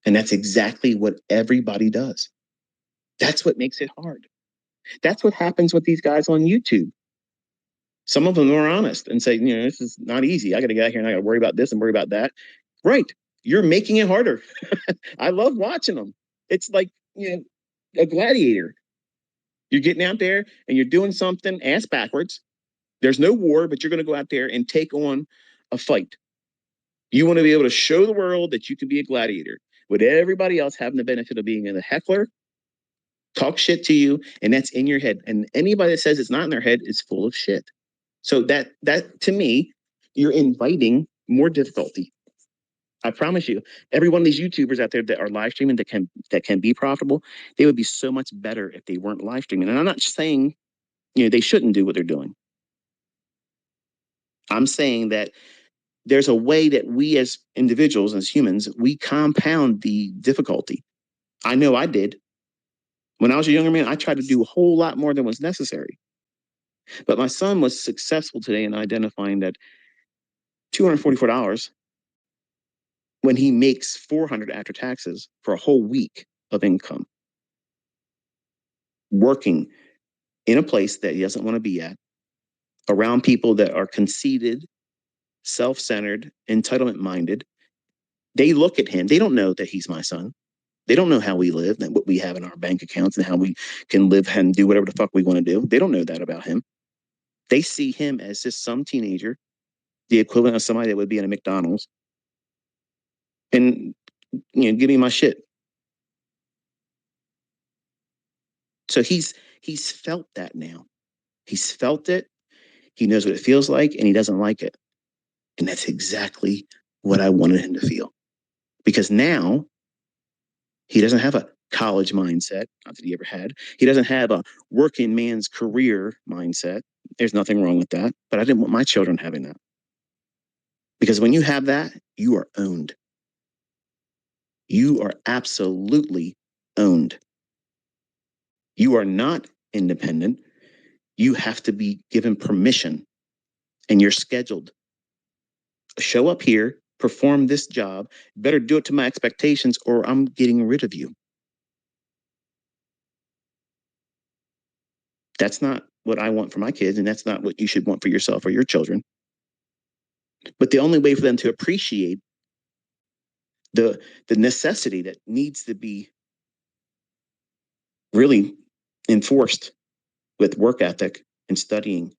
And that's exactly what everybody does. That's what makes it hard. That's what happens with these guys on YouTube. Some of them are honest and say, this is not easy. I got to get out here and I got to worry about this and worry about that. Right. You're making it harder. I love watching them. It's like, a gladiator. You're getting out there and you're doing something ass backwards. There's no war, but you're going to go out there and take on a fight. You want to be able to show the world that you can be a gladiator with everybody else having the benefit of being a heckler, talk shit to you, and that's in your head. And anybody that says it's not in their head is full of shit. So that to me, you're inviting more difficulty. I promise you, every one of these YouTubers out there that are live streaming that can be profitable, they would be so much better if they weren't live streaming. And I'm not saying they shouldn't do what they're doing. I'm saying that there's a way that we as individuals, as humans, we compound the difficulty. I know I did. When I was a younger man, I tried to do a whole lot more than was necessary. But my son was successful today in identifying that $244 when he makes $400 after taxes for a whole week of income, working in a place that he doesn't want to be at, around people that are conceited, self-centered, entitlement-minded. They look at him. They don't know that he's my son. They don't know how we live and what we have in our bank accounts and how we can live and do whatever the fuck we want to do. They don't know that about him. They see him as just some teenager, the equivalent of somebody that would be in a McDonald's, and give me my shit. So he's felt that now. He's felt it. He knows what it feels like, and he doesn't like it. And that's exactly what I wanted him to feel. Because now he doesn't have a college mindset, not that he ever had. He doesn't have a working man's career mindset. There's nothing wrong with that. But I didn't want my children having that. Because when you have that, you are owned. You are absolutely owned. You are not independent. You have to be given permission, and you're scheduled. Show up here, perform this job, better do it to my expectations, or I'm getting rid of you. That's not what I want for my kids, and that's not what you should want for yourself or your children. But the only way for them to appreciate the necessity that needs to be really enforced with work ethic and studying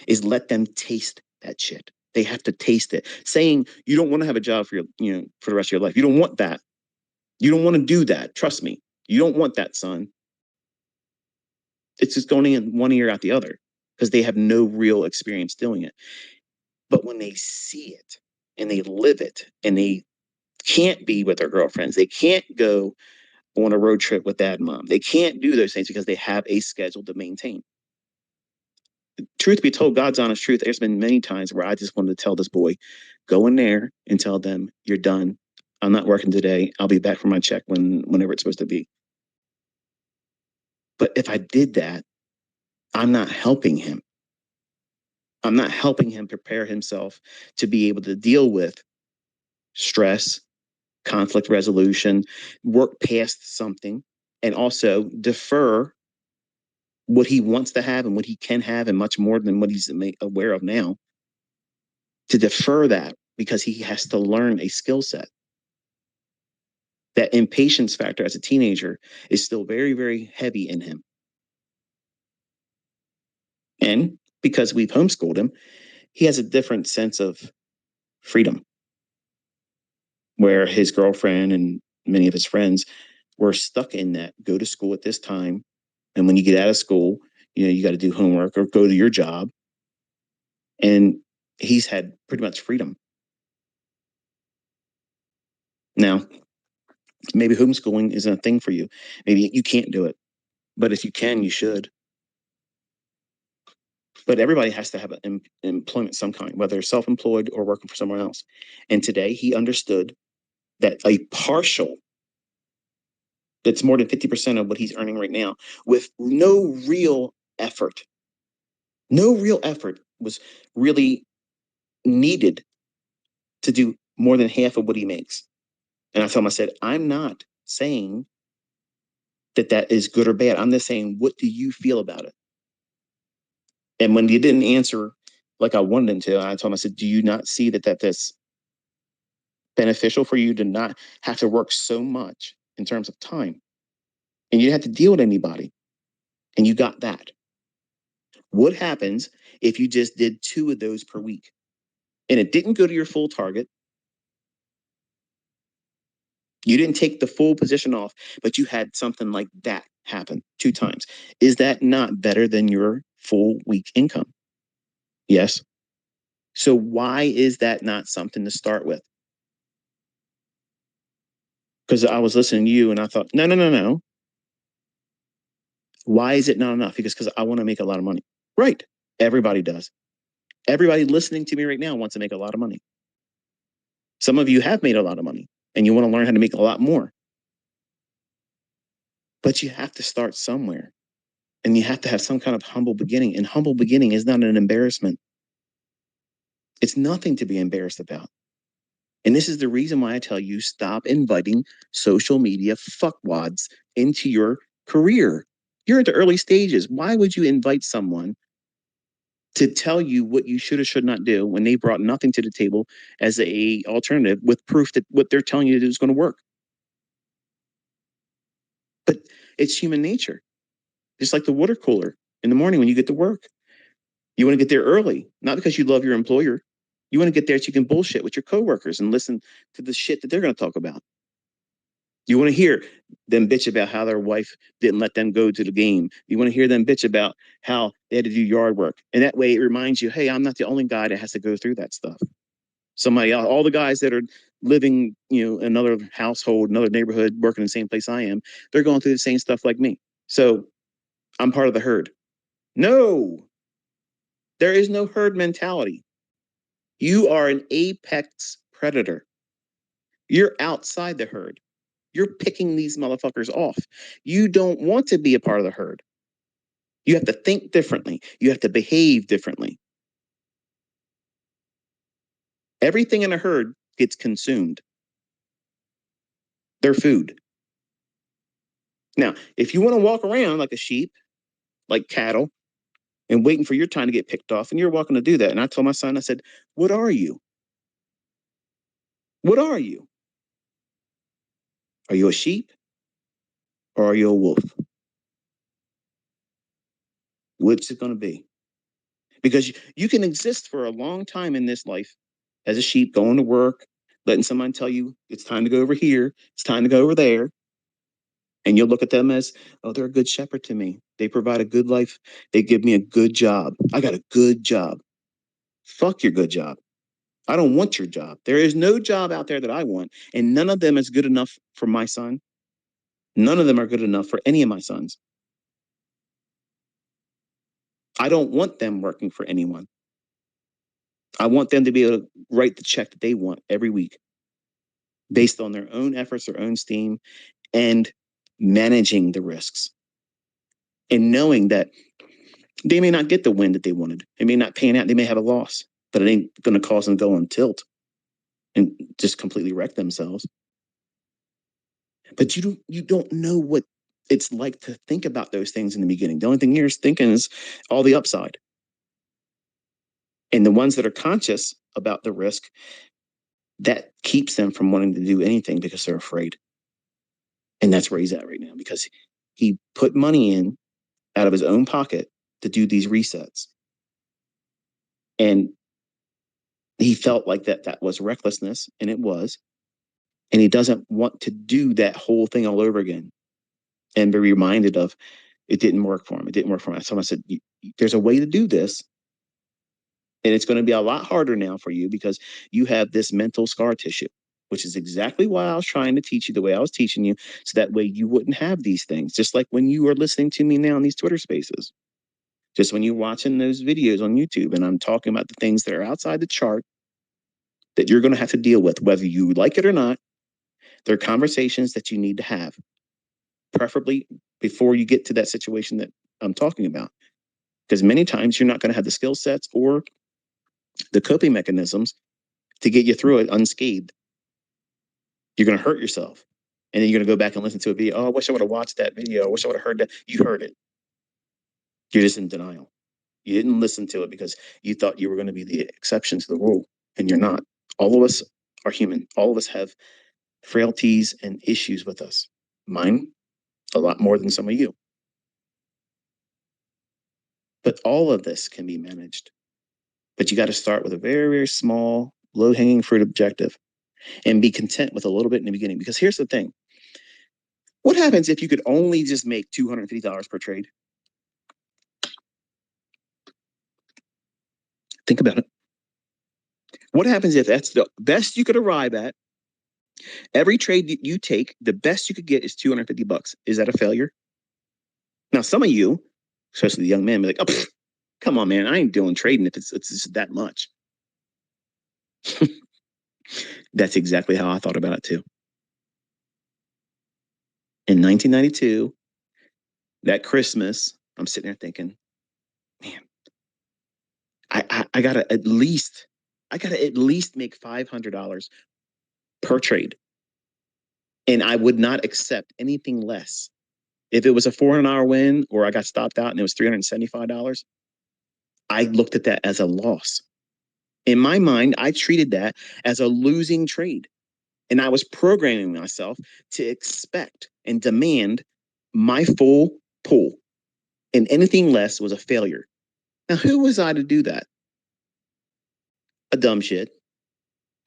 is let them taste that shit. They have to taste it. Saying you don't want to have a job for for the rest of your life. You don't want that. You don't want to do that. Trust me. You don't want that, son. It's just going in one ear out the other because they have no real experience doing it. But when they see it and they live it and they can't be with their girlfriends, they can't go on a road trip with dad and mom. They can't do those things because they have a schedule to maintain. Truth be told, God's honest truth, there's been many times where I just wanted to tell this boy, go in there and tell them you're done. I'm not working today. I'll be back for my check whenever it's supposed to be. But if I did that, I'm not helping him. I'm not helping him prepare himself to be able to deal with stress, conflict resolution, work past something, and also defer what he wants to have and what he can have and much more than what he's aware of now, to defer that because he has to learn a skill set. That impatience factor as a teenager is still very, very heavy in him. And because we've homeschooled him, he has a different sense of freedom, where his girlfriend and many of his friends were stuck in that go to school at this time. And when you get out of school, you got to do homework or go to your job. And he's had pretty much freedom. Now, maybe homeschooling isn't a thing for you. Maybe you can't do it. But if you can, you should. But everybody has to have an employment some kind, whether self-employed or working for someone else. And today he understood that a partial, that's more than 50% of what he's earning right now, with no real effort was really needed to do more than half of what he makes. And I told him, I said, I'm not saying that that is good or bad. I'm just saying, what do you feel about it? And when he didn't answer like I wanted him to, I told him, I said, do you not see that's beneficial for you to not have to work so much in terms of time? And you didn't have to deal with anybody. And you got that. What happens if you just did 2 of those per week? And it didn't go to your full target. You didn't take the full position off, but you had something like that happen 2 times. Is that not better than your full week income? Yes. So why is that not something to start with? Because I was listening to you and I thought, no, no, no, no. Why is it not enough? Because I want to make a lot of money. Right. Everybody does. Everybody listening to me right now wants to make a lot of money. Some of you have made a lot of money and you want to learn how to make a lot more. But you have to start somewhere and you have to have some kind of humble beginning. And humble beginning is not an embarrassment. It's nothing to be embarrassed about. And this is the reason why I tell you stop inviting social media fuckwads into your career. You're at the early stages. Why would you invite someone to tell you what you should or should not do when they brought nothing to the table as a alternative with proof that what they're telling you to do is going to work? But it's human nature. Just like the water cooler in the morning when you get to work. You want to get there early, not because you love your employer. You want to get there so you can bullshit with your coworkers and listen to the shit that they're going to talk about. You want to hear them bitch about how their wife didn't let them go to the game. You want to hear them bitch about how they had to do yard work. And that way it reminds you, hey, I'm not the only guy that has to go through that stuff. Somebody else, all the guys that are living, in another household, another neighborhood, working in the same place I am, they're going through the same stuff like me. So I'm part of the herd. No, there is no herd mentality. You are an apex predator. You're outside the herd. You're picking these motherfuckers off. You don't want to be a part of the herd. You have to think differently. You have to behave differently. Everything in a herd gets consumed. They're food. Now, if you want to walk around like a sheep, like cattle, and waiting for your time to get picked off, and you're welcome to do that. And I told my son, I said, what are you? What are you? Are you a sheep or are you a wolf? Which is it going to be? Because you can exist for a long time in this life as a sheep, going to work, letting someone tell you it's time to go over here, it's time to go over there. And you'll look at them as, oh, they're a good shepherd to me. They provide a good life. They give me a good job. I got a good job. Fuck your good job. I don't want your job. There is no job out there that I want. And none of them is good enough for my son. None of them are good enough for any of my sons. I don't want them working for anyone. I want them to be able to write the check that they want every week based on their own efforts, their own steam, and managing the risks and knowing that they may not get the win that they wanted. It may not pan out. They may have a loss, but it ain't going to cause them to go on tilt and just completely wreck themselves. But you don't know what it's like to think about those things in the beginning. The only thing you're thinking is all the upside. And the ones that are conscious about the risk, that keeps them from wanting to do anything because they're afraid. And that's where he's at right now because he put money in out of his own pocket to do these resets. And he felt like that was recklessness, and it was. And he doesn't want to do that whole thing all over again and be reminded of it didn't work for him. It didn't work for him. So I said, there's a way to do this. And it's going to be a lot harder now for you because you have this mental scar tissue. which is exactly why I was trying to teach you the way I was teaching you, so that way you wouldn't have these things. Just like when you are listening to me now in these Twitter spaces, just when you're watching those videos on YouTube, and I'm talking about the things that are outside the chart that you're going to have to deal with, whether you like it or not. They're conversations that you need to have, preferably before you get to that situation that I'm talking about. Because many times you're not going to have the skill sets or the coping mechanisms to get you through it unscathed. You're going to hurt yourself. And then you're going to go back and listen to a video. Oh, I wish I would have watched that video. I wish I would have heard that. You heard it. You're just in denial. You didn't listen to it because you thought you were going to be the exception to the rule, and you're not. All of us are human. All of us have frailties and issues with us. Mine, a lot more than some of you. But all of this can be managed. But you got to start with a very, very small, low hanging fruit objective and be content with a little bit in the beginning. Because here's the thing: what happens if you could only just make $250 per trade? Think about it. What happens if that's the best you could arrive at? Every trade that you take, the best you could get is $250. Is that a failure? Now, some of you, especially the young men, be like, "Oh, pfft, come on, man, I ain't doing trading if it's just that much." That's exactly how I thought about it too. In 1992, that Christmas, I'm sitting there thinking, man, I gotta at least, make $500 per trade, and I would not accept anything less. If it was a 400-hour win or I got stopped out and it was $375, I looked at that as a loss. In my mind, I treated that as a losing trade. And I was programming myself to expect and demand my full pull. And anything less was a failure. Now, who was I to do that? A dumb shit.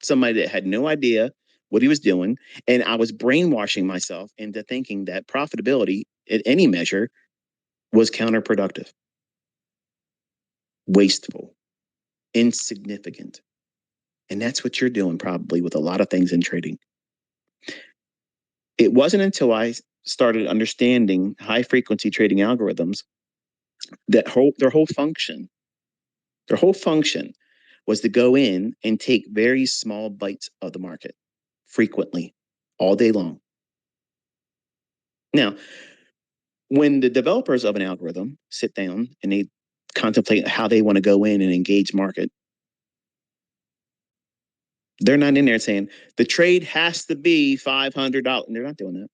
Somebody that had no idea what he was doing. And I was brainwashing myself into thinking that profitability at any measure was counterproductive, wasteful, insignificant. And that's what you're doing probably with a lot of things in trading. It wasn't until I started understanding high frequency trading algorithms that their whole function was to go in and take very small bites of the market frequently all day long. Now, when the developers of an algorithm sit down and they contemplate how they want to go in and engage market, they're not in there saying the trade has to be $500. They're not doing that.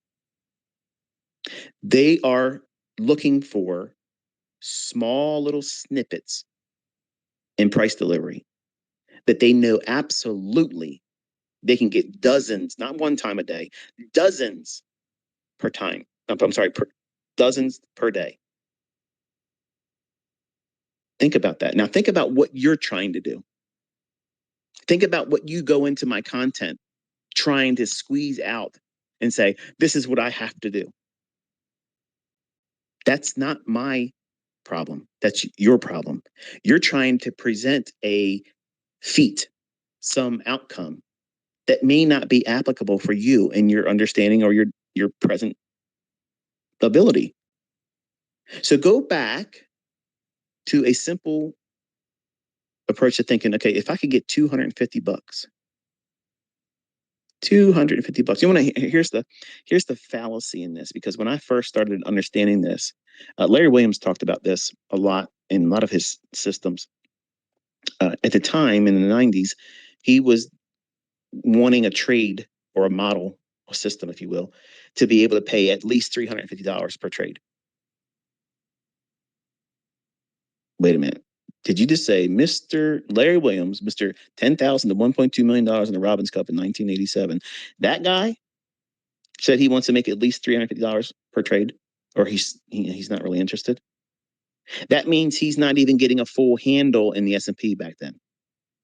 They are looking for small little snippets in price delivery that they know absolutely they can get dozens, not one time a day, dozens per time. I'm sorry, dozens per day. Think about that. Now, think about what you're trying to do. Think about what you go into my content trying to squeeze out and say, this is what I have to do. That's not my problem. That's your problem. You're trying to present a feat, some outcome that may not be applicable for you in your understanding or your present ability. So go back to a simple approach to thinking, okay, if I could get $250, $250. You want to here's the fallacy in this, because when I first started understanding this, Larry Williams talked about this a lot in a lot of his systems. At the time in the 90s, he was wanting a trade or a model, a system, if you will, to be able to pay at least $350 per trade. Wait a minute. Did you just say Mr. Larry Williams, Mr. 10,000 to $1.2 million in the Robbins Cup in 1987? That guy said he wants to make at least $350 per trade, or he's not really interested. That means he's not even getting a full handle in the S&P back then,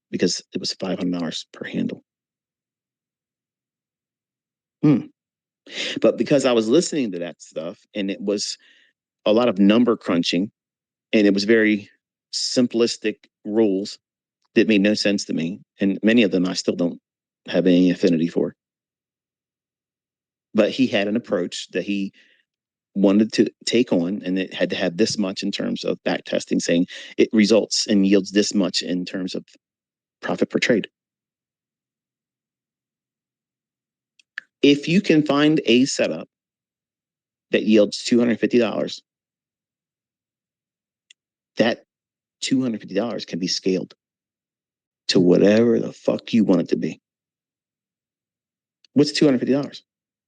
because it was $500 per handle. But because I was listening to that stuff and it was a lot of number crunching and it was very simplistic rules that made no sense to me, and many of them I still don't have any affinity for. But he had an approach that he wanted to take on, and it had to have this much in terms of back testing, saying it results and yields this much in terms of profit per trade. If you can find a setup that yields $250, that $250 can be scaled to whatever the fuck you want it to be. What's $250?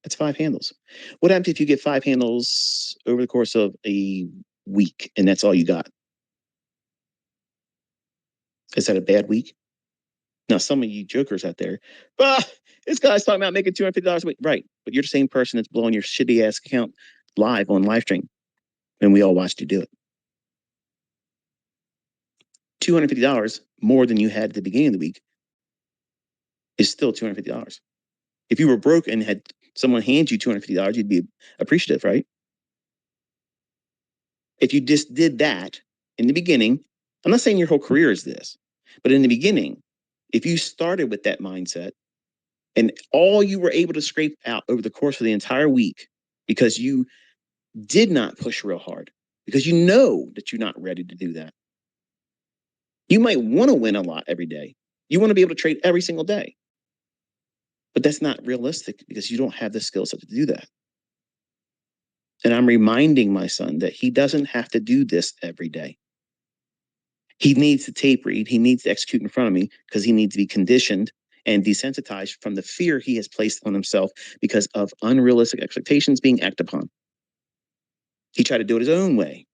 That's 5 handles. What happens if you get 5 handles over the course of a week and that's all you got? Is that a bad week? Now, some of you jokers out there, this guy's talking about making $250 a week. Right. But you're the same person that's blowing your shitty ass account live on live stream. And we all watched you do it. $250 more than you had at the beginning of the week is still $250. If you were broke and had someone hand you $250, you'd be appreciative, right? If you just did that in the beginning, I'm not saying your whole career is this, but in the beginning, if you started with that mindset and all you were able to scrape out over the course of the entire week because you did not push real hard, because you know that you're not ready to do that. You might want to win a lot every day. You want to be able to trade every single day. But that's not realistic because you don't have the skill set to do that. And I'm reminding my son that he doesn't have to do this every day. He needs to tape read. He needs to execute in front of me because he needs to be conditioned and desensitized from the fear he has placed on himself because of unrealistic expectations being acted upon. He tried to do it his own way.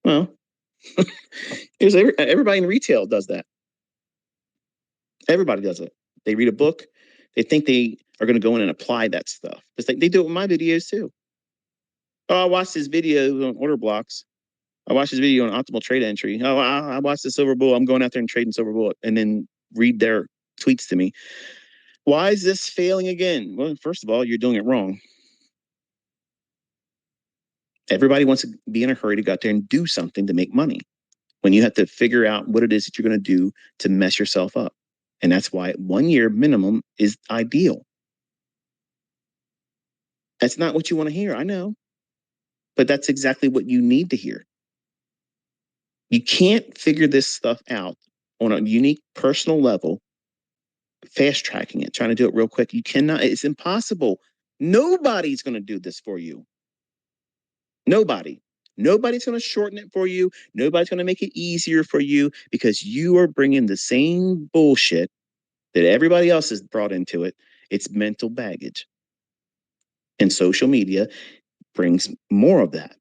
Well, everybody in retail does that. Everybody does it. They read a book. They think they are going to go in and apply that stuff. It's like they do it with my videos too. Oh, I watched this video on order blocks. I watched this video on optimal trade entry. Oh, I watched the Silver Bull. I'm going out there and trading Silver Bull, and then read their tweets to me. Why is this failing again? Well, first of all, you're doing it wrong. Everybody wants to be in a hurry to go out there and do something to make money when you have to figure out what it is that you're going to do to mess yourself up. And that's why 1 year minimum is ideal. That's not what you want to hear. I know. But that's exactly what you need to hear. You can't figure this stuff out on a unique personal level, fast tracking it, trying to do it real quick. You cannot, it's impossible. Nobody's going to do this for you. Nobody. Nobody's going to shorten it for you. Nobody's going to make it easier for you because you are bringing the same bullshit that everybody else has brought into it. It's mental baggage. And social media brings more of that.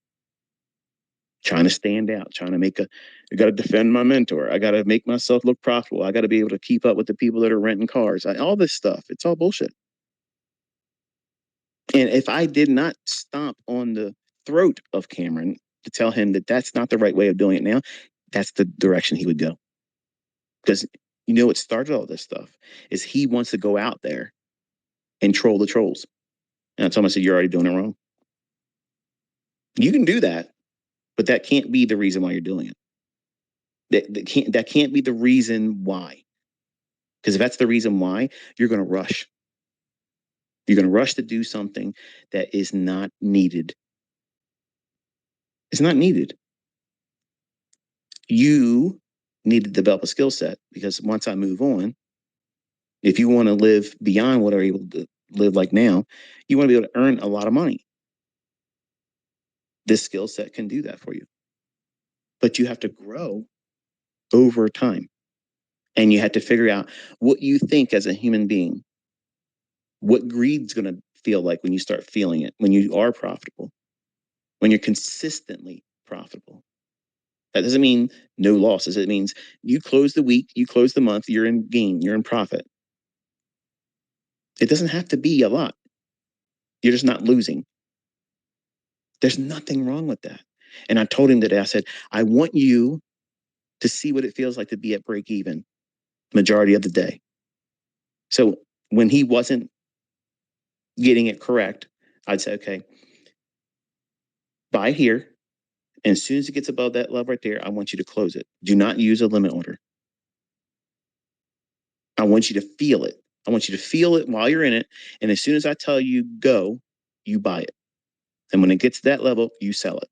Trying to stand out, trying to I got to defend my mentor. I got to make myself look profitable. I got to be able to keep up with the people that are renting cars. All this stuff, it's all bullshit. And if I did not stomp on the throat of Cameron to tell him that that's not the right way of doing it now, that's the direction he would go. Because you know what started all this stuff is he wants to go out there and troll the trolls. And I told him, I said, you're already doing it wrong. You can do that, but that can't be the reason why you're doing it. That can't be the reason why. Because if that's the reason why, you're going to rush. You're going to rush to do something that is not needed. It's not needed. You need to develop a skill set because once I move on, if you want to live beyond what are able to live like now, you want to be able to earn a lot of money. This skill set can do that for you. But you have to grow over time. And you have to figure out what you think as a human being. What greed's going to feel like when you start feeling it, when you are profitable, when you're consistently profitable. That doesn't mean no losses. It means you close the week, you close the month, you're in gain, you're in profit. It doesn't have to be a lot. You're just not losing. There's nothing wrong with that. And I told him that I said, I want you to see what it feels like to be at break even majority of the day. So when he wasn't getting it correct, I'd say, okay, buy here. And as soon as it gets above that level right there, I want you to close it. Do not use a limit order. I want you to feel it. I want you to feel it while you're in it. And as soon as I tell you go, you buy it. And when it gets to that level, you sell it.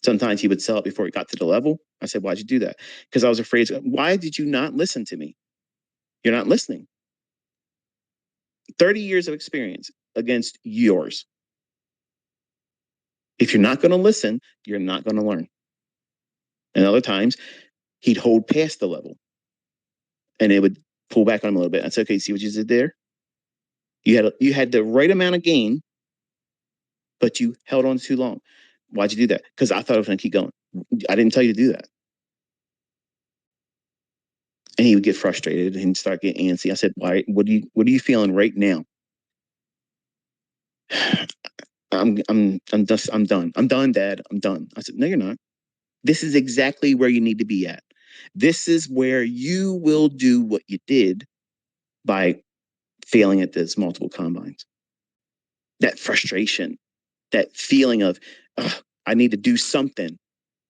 Sometimes he would sell it before it got to the level. I said, why'd you do that? Because I was afraid. Why did you not listen to me? You're not listening. 30 years of experience against yours. If you're not going to listen, you're not going to learn. And other times, he'd hold past the level and it would pull back on him a little bit. I said, okay, see what you did there? You had the right amount of gain, but you held on too long. Why'd you do that? Because I thought I was going to keep going. I didn't tell you to do that. And he would get frustrated and start getting antsy. I said, why? What are you feeling right now? I'm done. I'm done, Dad. I'm done. I said, no, you're not. This is exactly where you need to be at. This is where you will do what you did by failing at this multiple combines. That frustration, that feeling of, I need to do something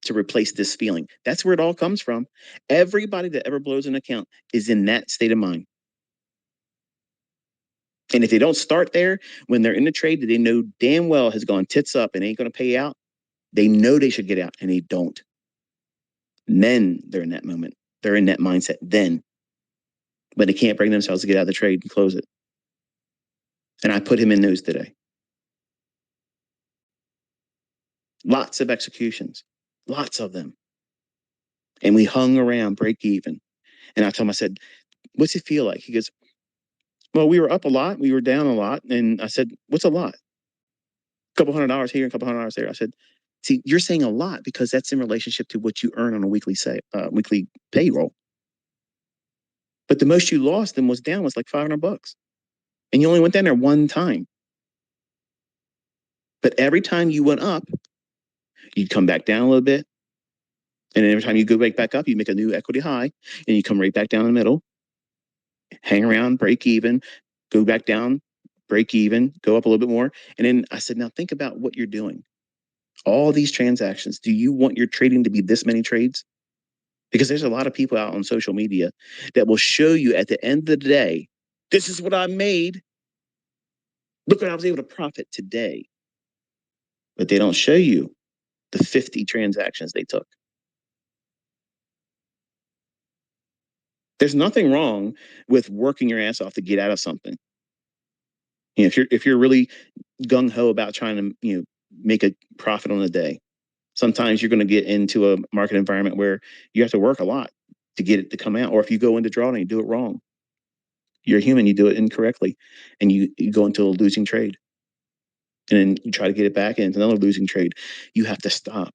to replace this feeling. That's where it all comes from. Everybody that ever blows an account is in that state of mind. And if they don't start there when they're in the trade that they know damn well has gone tits up and ain't going to pay out, they know they should get out and they don't. And then they're in that moment. They're in that mindset then. But they can't bring themselves to get out of the trade and close it. And I put him in those today. Lots of executions, lots of them. And we hung around break even. And I told him, I said, what's it feel like? He goes, well, we were up a lot. We were down a lot. And I said, what's a lot? A couple $100 here, a couple $100 there. I said, see, you're saying a lot because that's in relationship to what you earn on a weekly payroll. But the most you lost and was down was like $500. And you only went down there one time. But every time you went up, you'd come back down a little bit. And every time you go back up, you make a new equity high and you come right back down in the middle, hang around, break even, go back down, break even, go up a little bit more. And then I said, now think about what you're doing. All these transactions, do you want your trading to be this many trades? Because there's a lot of people out on social media that will show you at the end of the day, this is what I made. Look what I was able to profit today. But they don't show you the 50 transactions they took. There's nothing wrong with working your ass off to get out of something. You know, if you're really gung ho about trying to make a profit on a day, sometimes you're going to get into a market environment where you have to work a lot to get it to come out. Or if you go into draw and you do it wrong, you're human, you do it incorrectly, and you go into a losing trade, and then you try to get it back, and it's another losing trade. You have to stop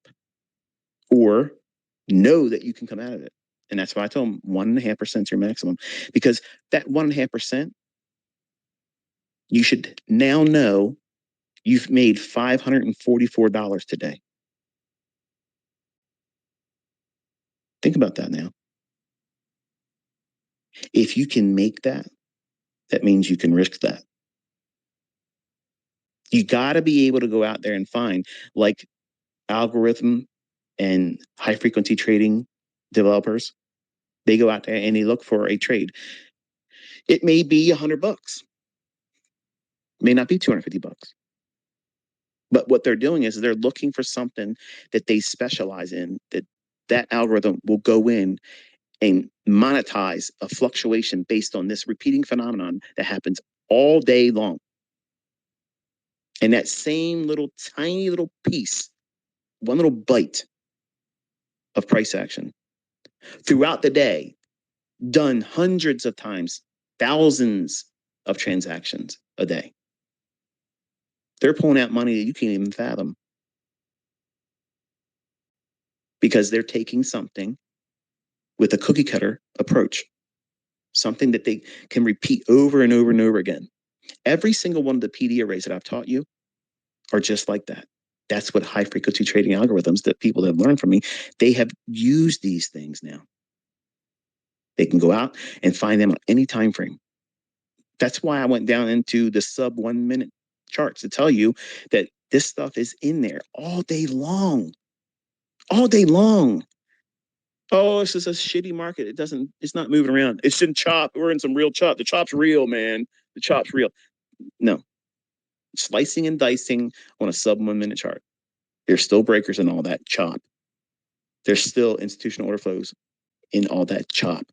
or know that you can come out of it. And that's why I told them 1.5% is your maximum, because that 1.5%, you should now know you've made $544 today. Think about that now. If you can make that, that means you can risk that. You got to be able to go out there and find, like, algorithm and high frequency trading developers. They go out there and they look for a trade. It may be $100, may not be $250. But what they're doing is they're looking for something that they specialize in, that algorithm will go in and monetize a fluctuation based on this repeating phenomenon that happens all day long. And that same little tiny little piece, one little bite of price action throughout the day, done hundreds of times, thousands of transactions a day. They're pulling out money that you can't even fathom because they're taking something with a cookie cutter approach, something that they can repeat over and over and over again. Every single one of the PD arrays that I've taught you are just like that. That's what high frequency trading algorithms that people have learned from me, they have used these things now. They can go out and find them on any time frame. That's why I went down into the sub 1 minute charts to tell you that this stuff is in there all day long. All day long. Oh, it's just a shitty market. It's not moving around. It's in chop. We're in some real chop. The chop's real, man. The chop's real. No, slicing and dicing on a sub 1 minute chart. There's still breakers and all that chop. There's still institutional order flows in all that chop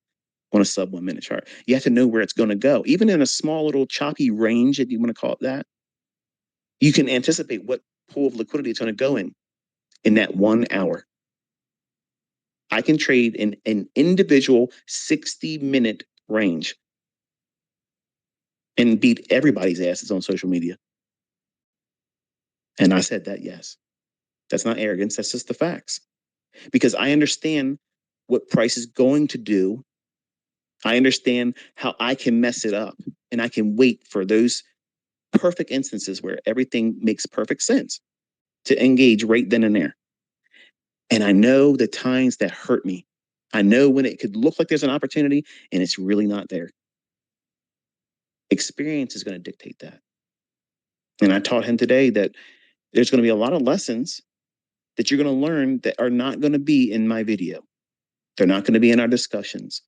on a sub 1 minute chart. You have to know where it's going to go. Even in a small little choppy range, if you want to call it that, you can anticipate what pool of liquidity it's going to go in that 1 hour. I can trade in an individual 60-minute range and beat everybody's asses on social media. And I said that, yes. That's not arrogance. That's just the facts. Because I understand what price is going to do. I understand how I can mess it up. And I can wait for those perfect instances where everything makes perfect sense to engage right then and there. And I know the times that hurt me. I know when it could look like there's an opportunity and it's really not there. Experience is going to dictate that. And I taught him today that there's going to be a lot of lessons that you're going to learn that are not going to be in my video. They're not going to be in our discussions.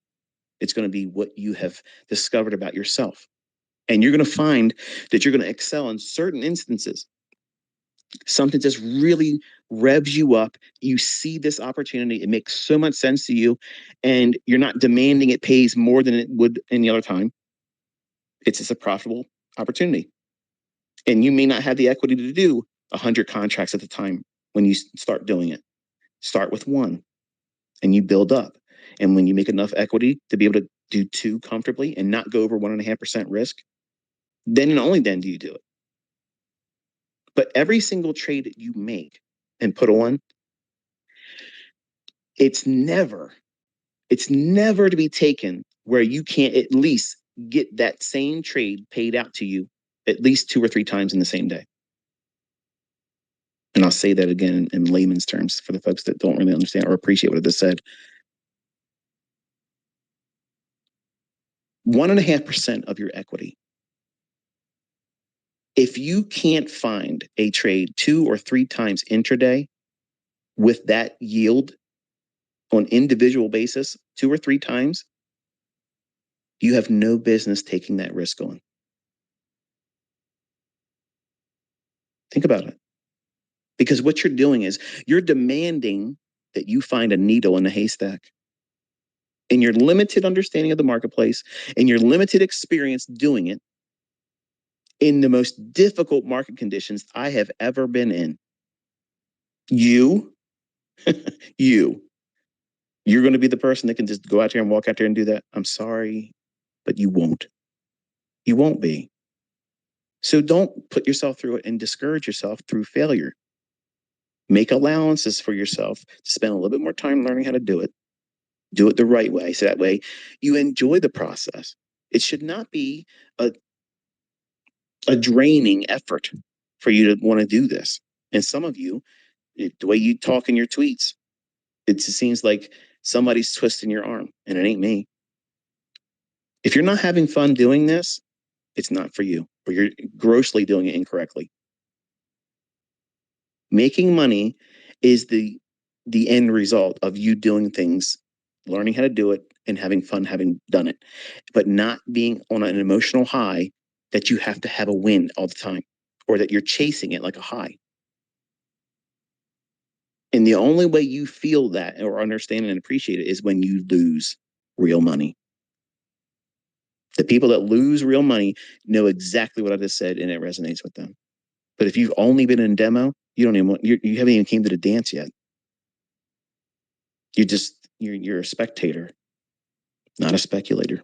It's going to be what you have discovered about yourself. And you're going to find that you're going to excel in certain instances. Something just really revs you up. You see this opportunity. It makes so much sense to you. And you're not demanding it pays more than it would any other time. It's just a profitable opportunity. And you may not have the equity to do 100 contracts at the time when you start doing it. Start with one and you build up. And when you make enough equity to be able to do two comfortably and not go over 1.5% risk, then and only then do you do it. But every single trade that you make and put on, it's never to be taken where you can't at least get that same trade paid out to you at least 2 or 3 times in the same day. And I'll say that again in layman's terms for the folks that don't really understand or appreciate what I just said. 1.5% of your equity. If you can't find a trade 2 or 3 times intraday with that yield on individual basis 2 or 3 times, you have no business taking that risk on. Think about it. Because what you're doing is you're demanding that you find a needle in a haystack. In your limited understanding of the marketplace and your limited experience doing it in the most difficult market conditions I have ever been in, you, you, you're going to be the person that can just go out there and walk out there and do that. I'm sorry, but you won't. You won't be. So don't put yourself through it and discourage yourself through failure. Make allowances for yourself to spend a little bit more time learning how to do it. Do it the right way. So that way you enjoy the process. It should not be a draining effort for you to want to do this. And some of you, the way you talk in your tweets, it seems like somebody's twisting your arm, and it ain't me. If you're not having fun doing this, it's not for you, or you're grossly doing it incorrectly. Making money is the end result of you doing things, learning how to do it, and having fun having done it, but not being on an emotional high that you have to have a win all the time, or that you're chasing it like a high. And the only way you feel that or understand and appreciate it is when you lose real money. The people that lose real money know exactly what I just said, and it resonates with them. But if you've only been in demo, you don't even you haven't even came to the dance yet. You're a spectator, not a speculator.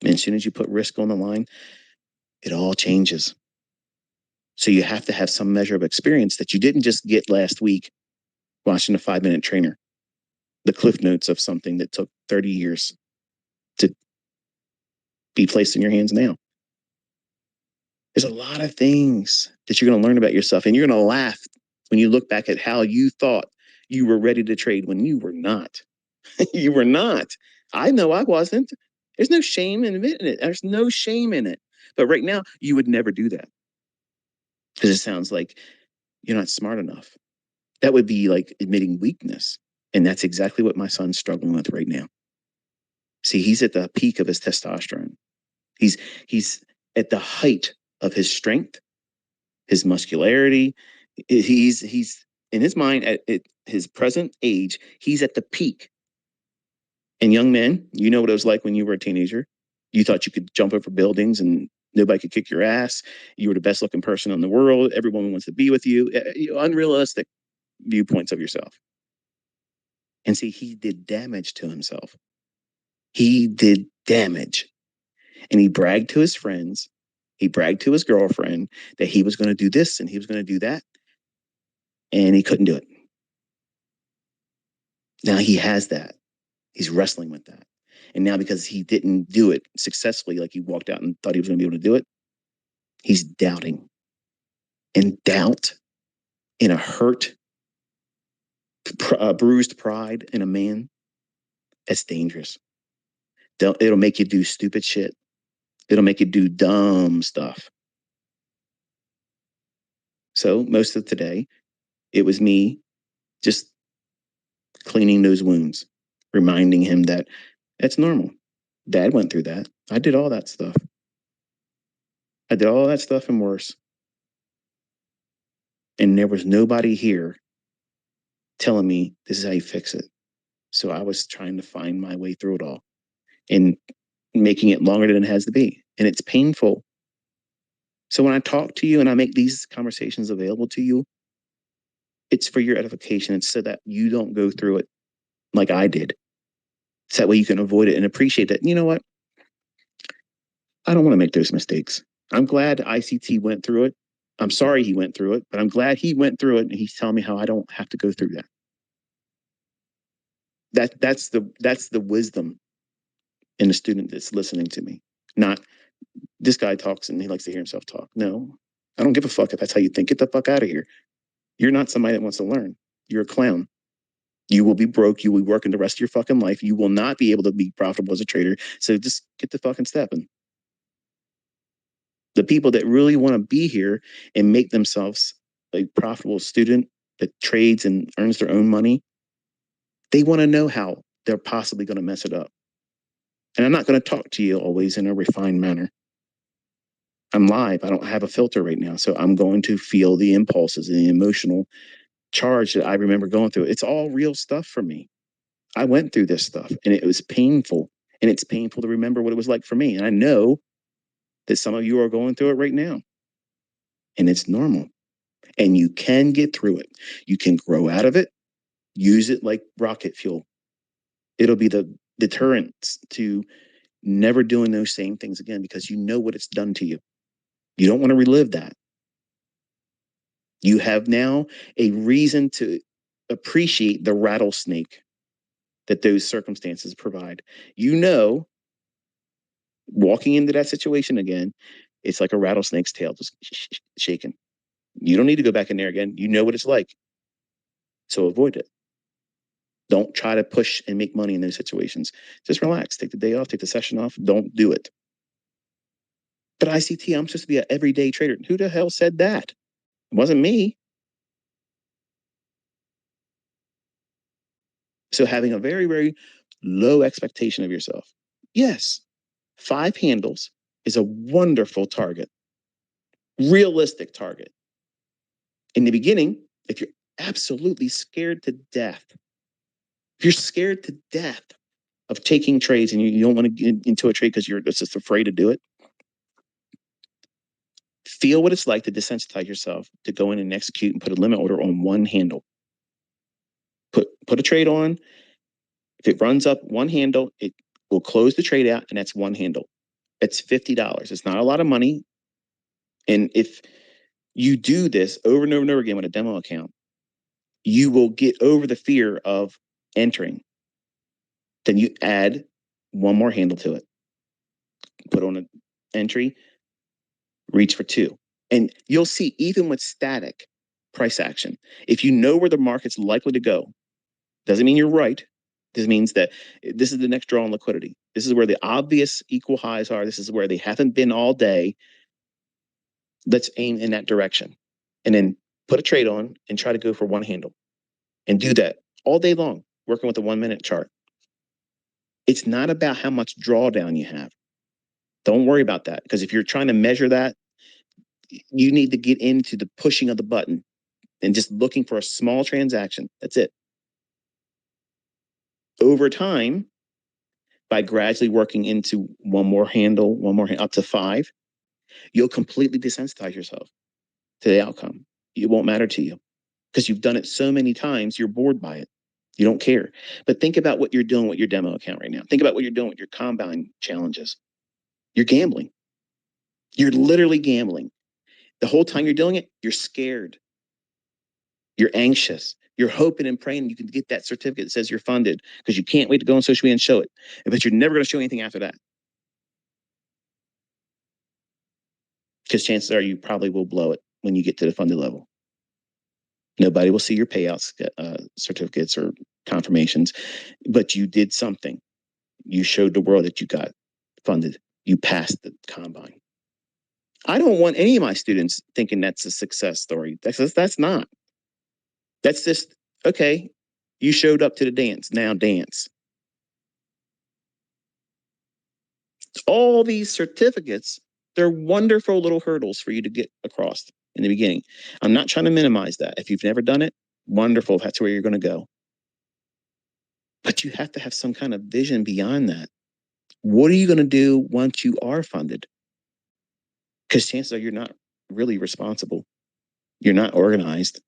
And as soon as you put risk on the line, it all changes. So you have to have some measure of experience that you didn't just get last week watching a 5-minute trainer, the cliff notes of something that took 30 years to be placed in your hands now. There's a lot of things that you're going to learn about yourself, and you're going to laugh when you look back at how you thought you were ready to trade when you were not. You were not. I know I wasn't. There's no shame in admitting it. There's no shame in it. But right now, you would never do that because it sounds like you're not smart enough. That would be like admitting weakness. And that's exactly what my son's struggling with right now. See, he's at the peak of his testosterone. He's he's at the height of his strength, his muscularity. He's in his mind at his present age, he's at the peak. And young men, you know what it was like when you were a teenager. You thought you could jump over buildings and nobody could kick your ass. You were the best looking person in the world. Everyone wants to be with you. Unrealistic viewpoints of yourself. And see, he did damage to himself. He did damage. And he bragged to his friends, he bragged to his girlfriend that he was going to do this and he was going to do that. And he couldn't do it. Now he has that. He's wrestling with that. And now because he didn't do it successfully, like he walked out and thought he was going to be able to do it, he's doubting. And doubt in a hurt, bruised pride in a man, that's dangerous. It'll make you do stupid shit. It'll make you do dumb stuff. So most of today, it was me just cleaning those wounds, reminding him that it's normal. Dad went through that. I did all that stuff. I did all that stuff and worse. And there was nobody here telling me this is how you fix it. So I was trying to find my way through it all and making it longer than it has to be. And it's painful. So when I talk to you and I make these conversations available to you, it's for your edification. It's so that you don't go through it like I did. So that way you can avoid it and appreciate that. You know what? I don't want to make those mistakes. I'm glad ICT went through it. I'm sorry he went through it, but I'm glad he went through it and he's telling me how I don't have to go through that. That's the wisdom in the student that's listening to me. Not this guy talks and he likes to hear himself talk. No, I don't give a fuck if that's how you think. Get the fuck out of here. You're not somebody that wants to learn. You're a clown. You will be broke. You will be working the rest of your fucking life. You will not be able to be profitable as a trader. So just get the fucking stepping. The people that really want to be here and make themselves a profitable student that trades and earns their own money, they want to know how they're possibly going to mess it up. And I'm not going to talk to you always in a refined manner. I'm live. I don't have a filter right now. So I'm going to feel the impulses and the emotional charge that I remember going through. It's all real stuff for me. I went through this stuff and it was painful. And it's painful to remember what it was like for me. And I know that some of you are going through it right now. And it's normal. And you can get through it. You can grow out of it, use it like rocket fuel. It'll be the deterrent to never doing those same things again because you know what it's done to you. You don't want to relive that. You have now a reason to appreciate the rattlesnake that those circumstances provide. You know, walking into that situation again, it's like a rattlesnake's tail just shaking. You don't need to go back in there again. You know what it's like. So avoid it. Don't try to push and make money in those situations. Just relax. Take the day off, take the session off. Don't do it. But ICT, I'm supposed to be an everyday trader. Who the hell said that? It wasn't me. So having a very, very low expectation of yourself. Yes, 5 handles is a wonderful target, realistic target. In the beginning, if you're absolutely scared to death, if you're scared to death of taking trades and you don't want to get into a trade because you're just afraid to do it, feel what it's like to desensitize yourself to go in and execute and put a limit order on one handle. Put a trade on. If it runs up one handle, it will close the trade out, and that's one handle. It's $50. It's not a lot of money. And if you do this over and over and over again with a demo account, you will get over the fear of entering. Then you add one more handle to it. Put on an entry, reach for 2. And you'll see, even with static price action, if you know where the market's likely to go, doesn't mean you're right. This means that this is the next draw on liquidity. This is where the obvious equal highs are. This is where they haven't been all day. Let's aim in that direction. And then put a trade on and try to go for one handle. And do that all day long. working with a 1 minute chart. It's not about how much drawdown you have. Don't worry about that, because if you're trying to measure that, you need to get into the pushing of the button and just looking for a small transaction. That's it. Over time, by gradually working into one more handle, up to 5, you'll completely desensitize yourself to the outcome. It won't matter to you because you've done it so many times, you're bored by it. You don't care. But think about what you're doing with your demo account right now. Think about what you're doing with your combine challenges. You're gambling. You're literally gambling. The whole time you're doing it, you're scared. You're anxious. You're hoping and praying you can get that certificate that says you're funded because you can't wait to go on social media and show it. But you're never going to show anything after that. Because chances are you probably will blow it when you get to the funded level. Nobody will see your payouts, certificates or confirmations, but you did something. You showed the world that you got funded. You passed the combine. I don't want any of my students thinking that's a success story. That's not. That's just, okay, you showed up to the dance, now dance. All these certificates, they're wonderful little hurdles for you to get across in the beginning. I'm not trying to minimize that. If you've never done it, wonderful. That's where you're going to go. But you have to have some kind of vision beyond that. What are you going to do once you are funded? Because chances are you're not really responsible. You're not organized.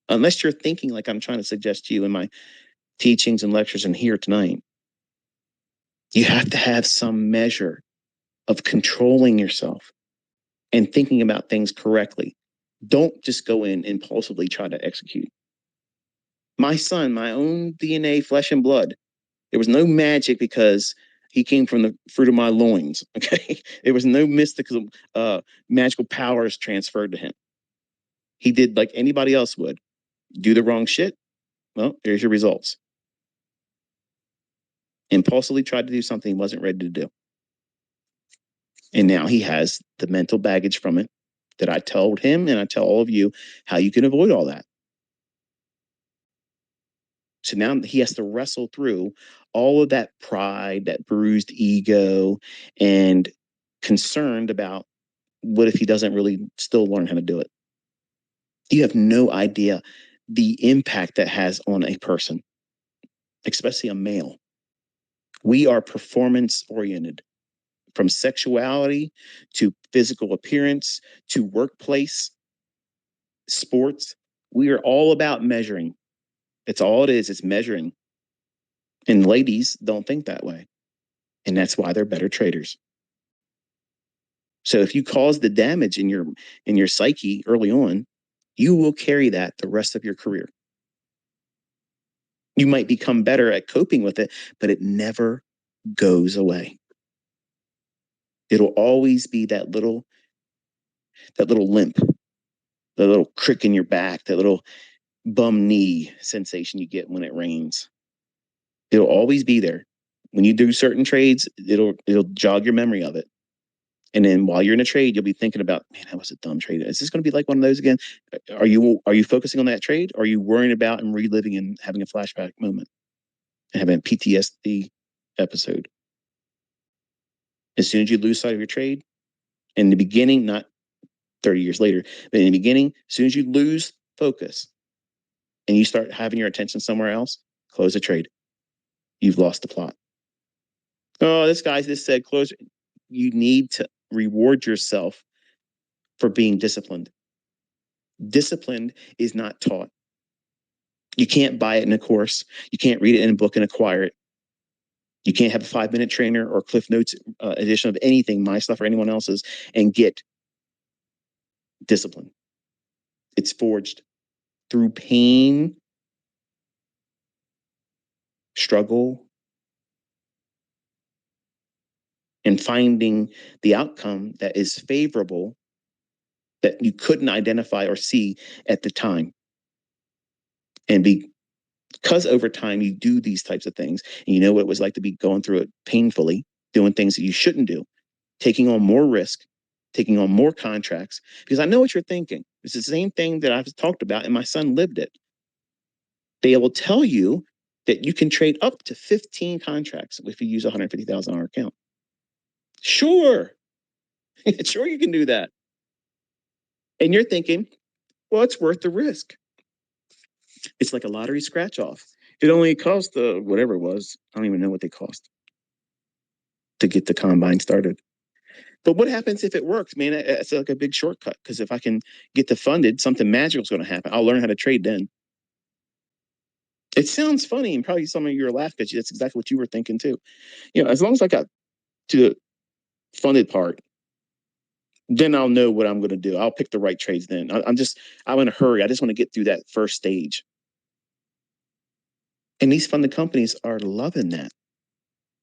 Unless you're thinking like I'm trying to suggest to you in my teachings and lectures and here tonight. You have to have some measure of controlling yourself and thinking about things correctly. Don't just go in impulsively try to execute. My son, my own DNA, flesh and blood, there was no magic because he came from the fruit of my loins. Okay. There was no mystical, magical powers transferred to him. He did like anybody else would. Do the wrong shit. Well, here's your results. Impulsively tried to do something he wasn't ready to do. And now he has the mental baggage from it that I told him, and I tell all of you how you can avoid all that. So now he has to wrestle through all of that pride, that bruised ego, and concerned about what if he doesn't really still learn how to do it. You have no idea the impact that has on a person, especially a male. We are performance oriented, from sexuality to physical appearance to workplace, sports. We are all about measuring. It's all it is. It's measuring. And ladies don't think that way. And that's why they're better traders. So if you cause the damage in your psyche early on, you will carry that the rest of your career. You might become better at coping with it, but it never goes away. It'll always be that little limp, that little crick in your back, that little bum knee sensation you get when it rains. It'll always be there. When you do certain trades, it'll jog your memory of it. And then while you're in a trade, you'll be thinking about, man, that was a dumb trade. Is this going to be like one of those again? Are you focusing on that trade? Or are you worrying about and reliving and having a flashback moment and having a PTSD episode? As soon as you lose sight of your trade, in the beginning, not 30 years later, but in the beginning, as soon as you lose focus and you start having your attention somewhere else, close the trade. You've lost the plot. Oh, this guy just said close. You need to reward yourself for being disciplined. Discipline is not taught. You can't buy it in a course. You can't read it in a book and acquire it. You can't have a 5-minute trainer or Cliff Notes edition of anything, my stuff or anyone else's, and get discipline. It's forged through pain, struggle, and finding the outcome that is favorable that you couldn't identify or see at the time. And because over time you do these types of things, and you know what it was like to be going through it painfully, doing things that you shouldn't do, taking on more risk, taking on more contracts, because I know what you're thinking. It's the same thing that I've talked about, and my son lived it. They will tell you that you can trade up to 15 contracts if you use a $150,000 account. Sure. Sure, you can do that. And you're thinking, well, it's worth the risk. It's like a lottery scratch off. It only cost whatever it was. I don't even know what they cost to get the combine started. But what happens if it works, man? It's like a big shortcut because if I can get the funded, something magical is going to happen. I'll learn how to trade then. It sounds funny, and probably some of you are laughing at you. That's exactly what you were thinking too. As long as I got to the funded part, then I'll know what I'm going to do. I'll pick the right trades then. I'm in a hurry. I just want to get through that first stage. And these funded companies are loving that.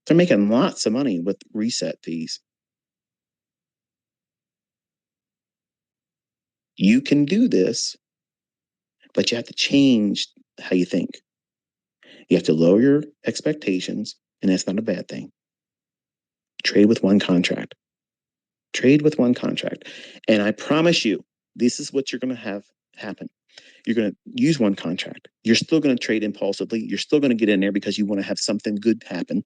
They're making lots of money with reset fees. You can do this, but you have to change how you think. You have to lower your expectations, and that's not a bad thing. Trade with one contract. Trade with one contract. And I promise you, this is what you're going to have happen. You're going to use one contract. You're still going to trade impulsively. You're still going to get in there because you want to have something good happen.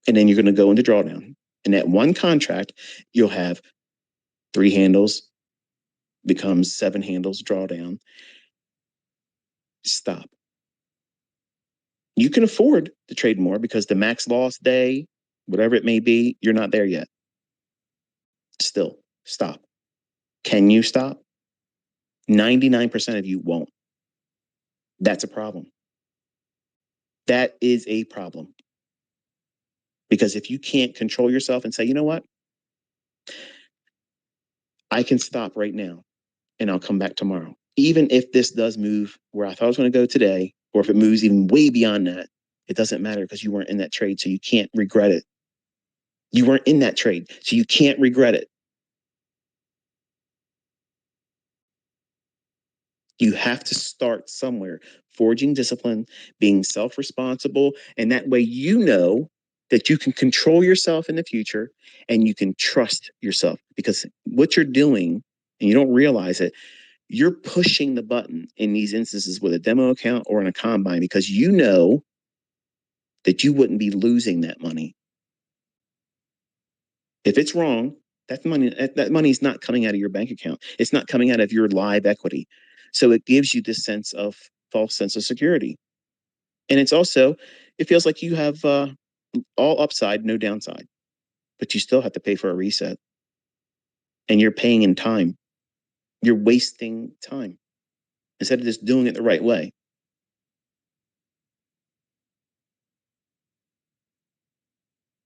And then you're going to go into drawdown. And that one contract, you'll have 3 handles, becomes 7 handles, drawdown. Stop. You can afford to trade more because the max loss day, whatever it may be, you're not there yet. Still, stop. Can you stop? 99% of you won't. That's a problem. That is a problem. Because if you can't control yourself and say, you know what? I can stop right now and I'll come back tomorrow. Even if this does move where I thought I was going to go today, or if it moves even way beyond that, it doesn't matter because you weren't in that trade, so you can't regret it. You weren't in that trade, so you can't regret it. You have to start somewhere, forging discipline, being self-responsible, and that way you know that you can control yourself in the future and you can trust yourself because what you're doing, and you don't realize it, you're pushing the button in these instances with a demo account or in a combine because you know that you wouldn't be losing that money. If it's wrong, that money is not coming out of your bank account. It's not coming out of your live equity. So it gives you this false sense of security. And it's also, it feels like you have all upside, no downside, but you still have to pay for a reset. And you're paying in time. You're wasting time instead of just doing it the right way.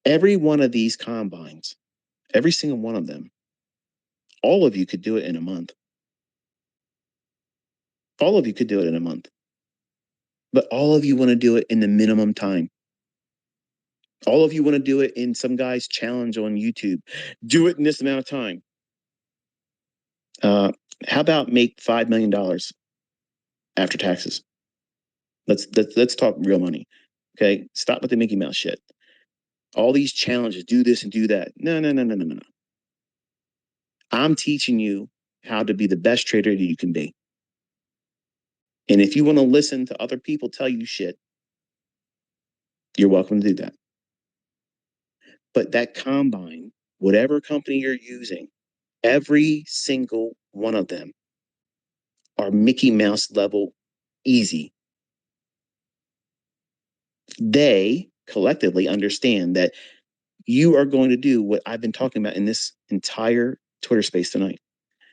Every one of these combines, every single one of them, all of you could do it in a month. All of you could do it in a month. But all of you want to do it in the minimum time. All of you want to do it in some guy's challenge on YouTube. Do it in this amount of time. How about make $5 million after taxes? Let's talk real money. Okay, stop with the Mickey Mouse shit. All these challenges, do this and do that. No. I'm teaching you how to be the best trader that you can be. And if you want to listen to other people tell you shit, you're welcome to do that. But that combine, whatever company you're using, every single one of them are Mickey Mouse level easy. They collectively understand that you are going to do what I've been talking about in this entire Twitter space tonight.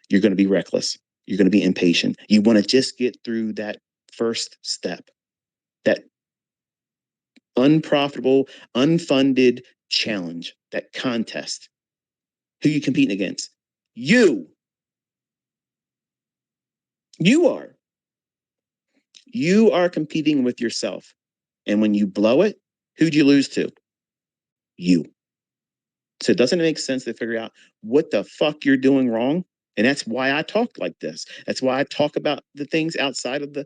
You're going to be reckless. You're going to be impatient. You want to just get through that first step, that unprofitable, unfunded challenge, that contest. Who are you competing against? You. You are. You are competing with yourself. And when you blow it, who'd you lose to? You. So it doesn't make sense to figure out what the fuck you're doing wrong. And that's why I talk like this. That's why I talk about the things outside of the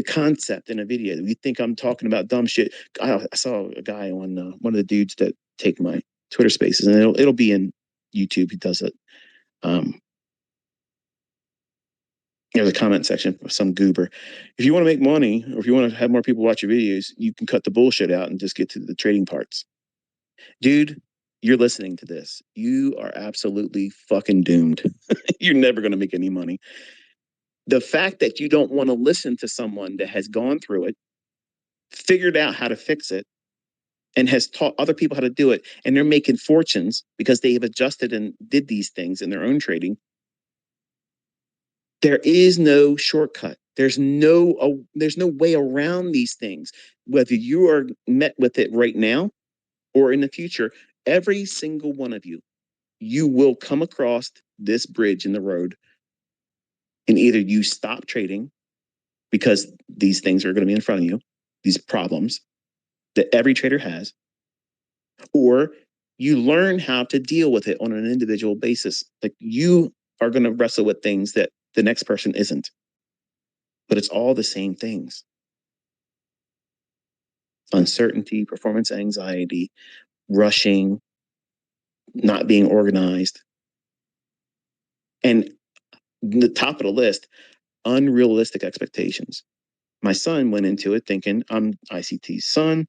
concept in a video. You think I'm talking about dumb shit. I saw a guy on one of the dudes that take my Twitter spaces, and it'll be in YouTube. He does it. There's a comment section of some goober. If you want to make money, or if you want to have more people watch your videos, you can cut the bullshit out and just get to the trading parts. Dude, you're listening to this. You are absolutely fucking doomed. You're never going to make any money. The fact that you don't want to listen to someone that has gone through it, figured out how to fix it, and has taught other people how to do it, and they're making fortunes because they have adjusted and did these things in their own trading. There is no shortcut. There's no way around these things. Whether you are met with it right now or in the future, every single one of you will come across this bridge in the road, and either you stop trading because these things are going to be in front of you, these problems that every trader has, or you learn how to deal with it on an individual basis. Like, you are going to wrestle with things that the next person isn't, but it's all the same things: uncertainty, performance anxiety, rushing, not being organized. And the top of the list, unrealistic expectations. My son went into it thinking, I'm ICT's son.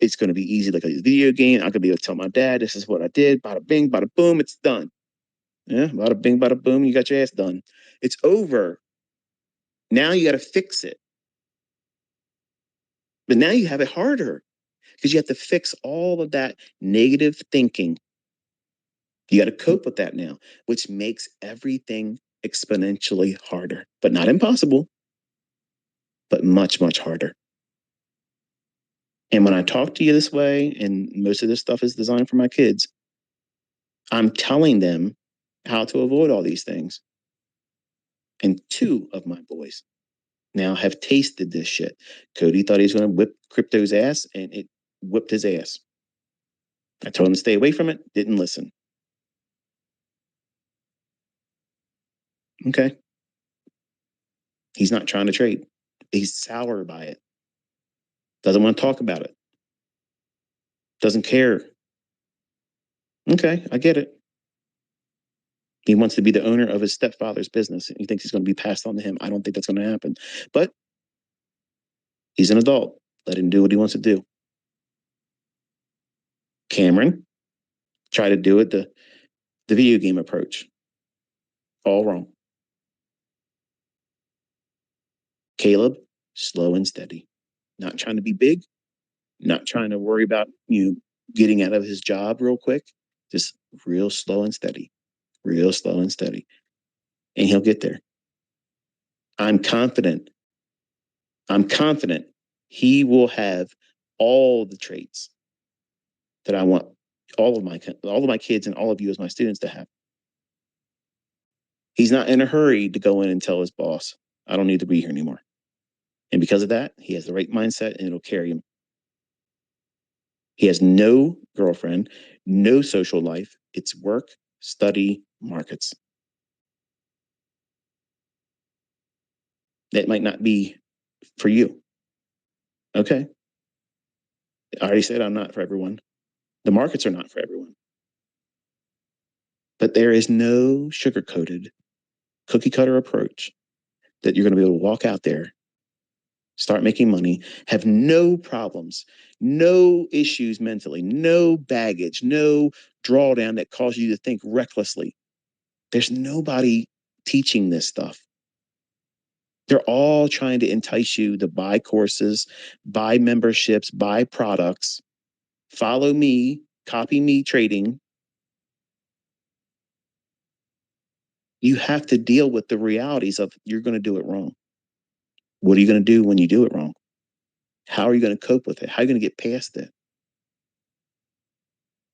It's going to be easy like a video game. I'm going to be able to tell my dad, this is what I did. Bada bing, bada boom, it's done. Yeah, bada bing, bada boom, you got your ass done. It's over. Now you got to fix it. But now you have it harder because you have to fix all of that negative thinking. You got to cope with that now, which makes everything exponentially harder, but not impossible, but much, much harder. And when I talk to you this way, and most of this stuff is designed for my kids, I'm telling them how to avoid all these things. And two of my boys now have tasted this shit. Cody thought he was going to whip crypto's ass, and it whipped his ass. I told him to stay away from it, didn't listen. Okay. He's not trying to trade. He's sour by it. Doesn't want to talk about it. Doesn't care. Okay, I get it. He wants to be the owner of his stepfather's business. He thinks he's going to be passed on to him. I don't think that's going to happen. But he's an adult. Let him do what he wants to do. Cameron tried to do it the video game approach. All wrong. Caleb, slow and steady. Not trying to be big, not trying to worry about getting out of his job real quick. Just real slow and steady. Real slow and steady. And he'll get there. I'm confident. I'm confident he will have all the traits that I want all of my kids and all of you as my students to have. He's not in a hurry to go in and tell his boss, I don't need to be here anymore. And because of that, he has the right mindset, and it'll carry him. He has no girlfriend, no social life. It's work, study, markets. That might not be for you. Okay. I already said I'm not for everyone. The markets are not for everyone. But there is no sugar-coated, cookie-cutter approach that you're going to be able to walk out there, start making money, have no problems, no issues mentally, no baggage, no drawdown that causes you to think recklessly. There's nobody teaching this stuff. They're all trying to entice you to buy courses, buy memberships, buy products, follow me, copy me trading. You have to deal with the realities of you're going to do it wrong. What are you going to do when you do it wrong? How are you going to cope with it? How are you going to get past it?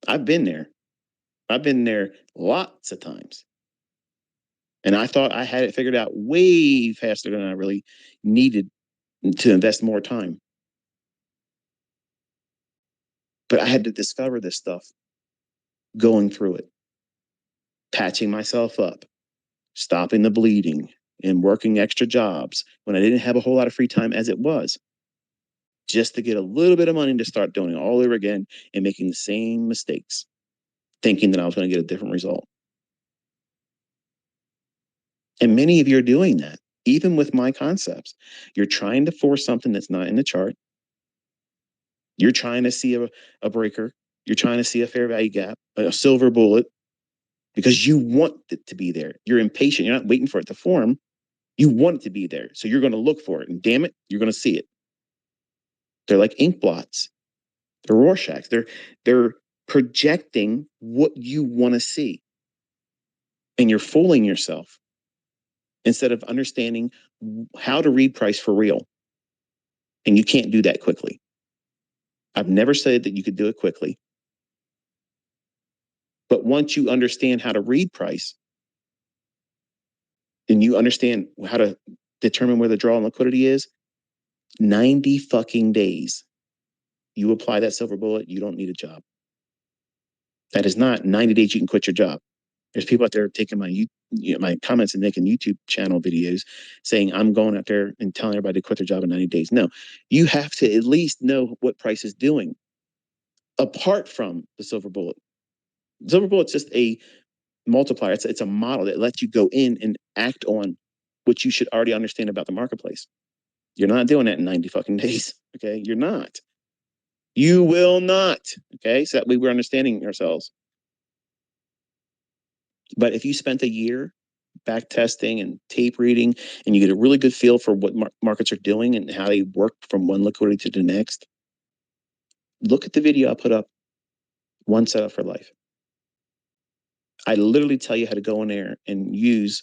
I've been there. I've been there lots of times. And I thought I had it figured out way faster than I really needed to invest more time. But I had to discover this stuff going through it, patching myself up, stopping the bleeding, and working extra jobs when I didn't have a whole lot of free time as it was, just to get a little bit of money to start doing it all over again and making the same mistakes, thinking that I was going to get a different result. And many of you are doing that. Even with my concepts, you're trying to force something that's not in the chart. You're trying to see a breaker. You're trying to see a fair value gap, a silver bullet, because you want it to be there. You're impatient. You're not waiting for it to form. You want it to be there. So you're going to look for it. And damn it, you're going to see it. They're like ink blots. They're Rorschachs. They're projecting what you want to see. And you're fooling yourself instead of understanding how to read price for real. And you can't do that quickly. I've never said that you could do it quickly. But once you understand how to read price and you understand how to determine where the draw and liquidity is, 90 fucking days, you apply that silver bullet, you don't need a job. That is not 90 days you can quit your job. There's people out there taking my comments and making YouTube channel videos saying I'm going out there and telling everybody to quit their job in 90 days. No, you have to at least know what price is doing apart from the silver bullet. Silver bullet's just a multiplier. It's a model that lets you go in and act on what you should already understand about the marketplace. You're not doing that in 90 fucking days. Okay. You're not. You will not. Okay. So that way we're understanding ourselves. But if you spent a year back testing and tape reading and you get a really good feel for what markets are doing and how they work from one liquidity to the next, look at the video I put up, One Setup for Life. I literally tell you how to go in there and use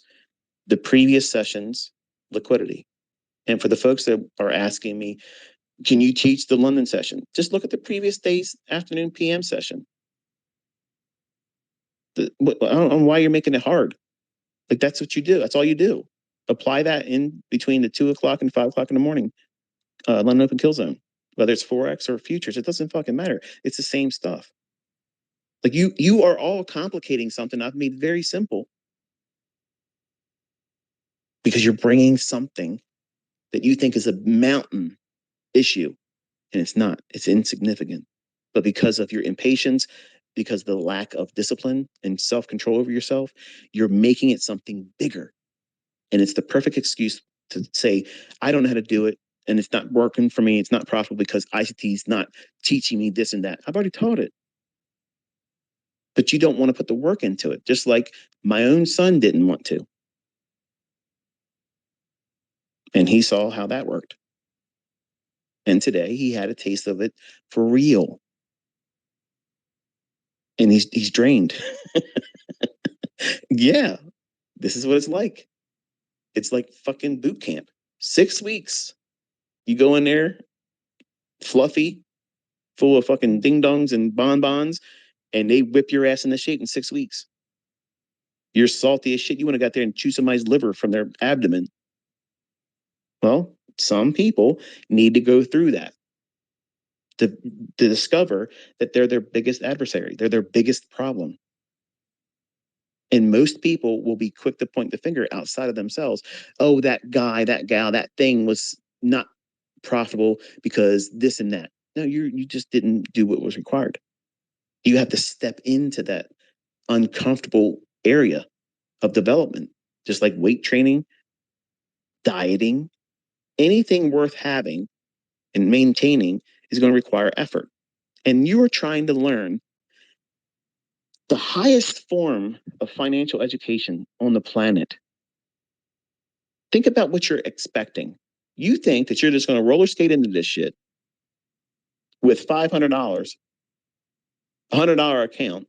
the previous session's liquidity. And for the folks that are asking me, can you teach the London session? Just look at the previous day's afternoon PM session. I don't know why you're making it hard. Like that's what you do. That's all you do. Apply that in between the 2 o'clock and 5 o'clock in the morning, London Open Kill Zone. Whether it's Forex or futures, it doesn't fucking matter. It's the same stuff. Like you are all complicating something I've made very simple because you're bringing something that you think is a mountain issue, and it's not. It's insignificant. But because of your impatience, because of the lack of discipline and self-control over yourself, you're making it something bigger. And it's the perfect excuse to say, I don't know how to do it. And it's not working for me. It's not profitable because ICT is not teaching me this and that. I've already taught it. But you don't want to put the work into it, just like my own son didn't want to. And he saw how that worked. And today he had a taste of it for real. And he's drained. Yeah, this is what it's like. It's like fucking boot camp. 6 weeks. You go in there, fluffy, full of fucking ding dongs and bonbons, and they whip your ass into shape in 6 weeks. You're salty as shit. You want to go out there and chew somebody's liver from their abdomen. Well, some people need to go through that to discover that they're their biggest adversary. They're their biggest problem. And most people will be quick to point the finger outside of themselves. Oh, that guy, that gal, that thing was not profitable because this and that. No, you just didn't do what was required. You have to step into that uncomfortable area of development, just like weight training, dieting, anything worth having and maintaining is going to require effort. And you are trying to learn the highest form of financial education on the planet. Think about what you're expecting. You think that you're just going to roller skate into this shit with $500, $100 account,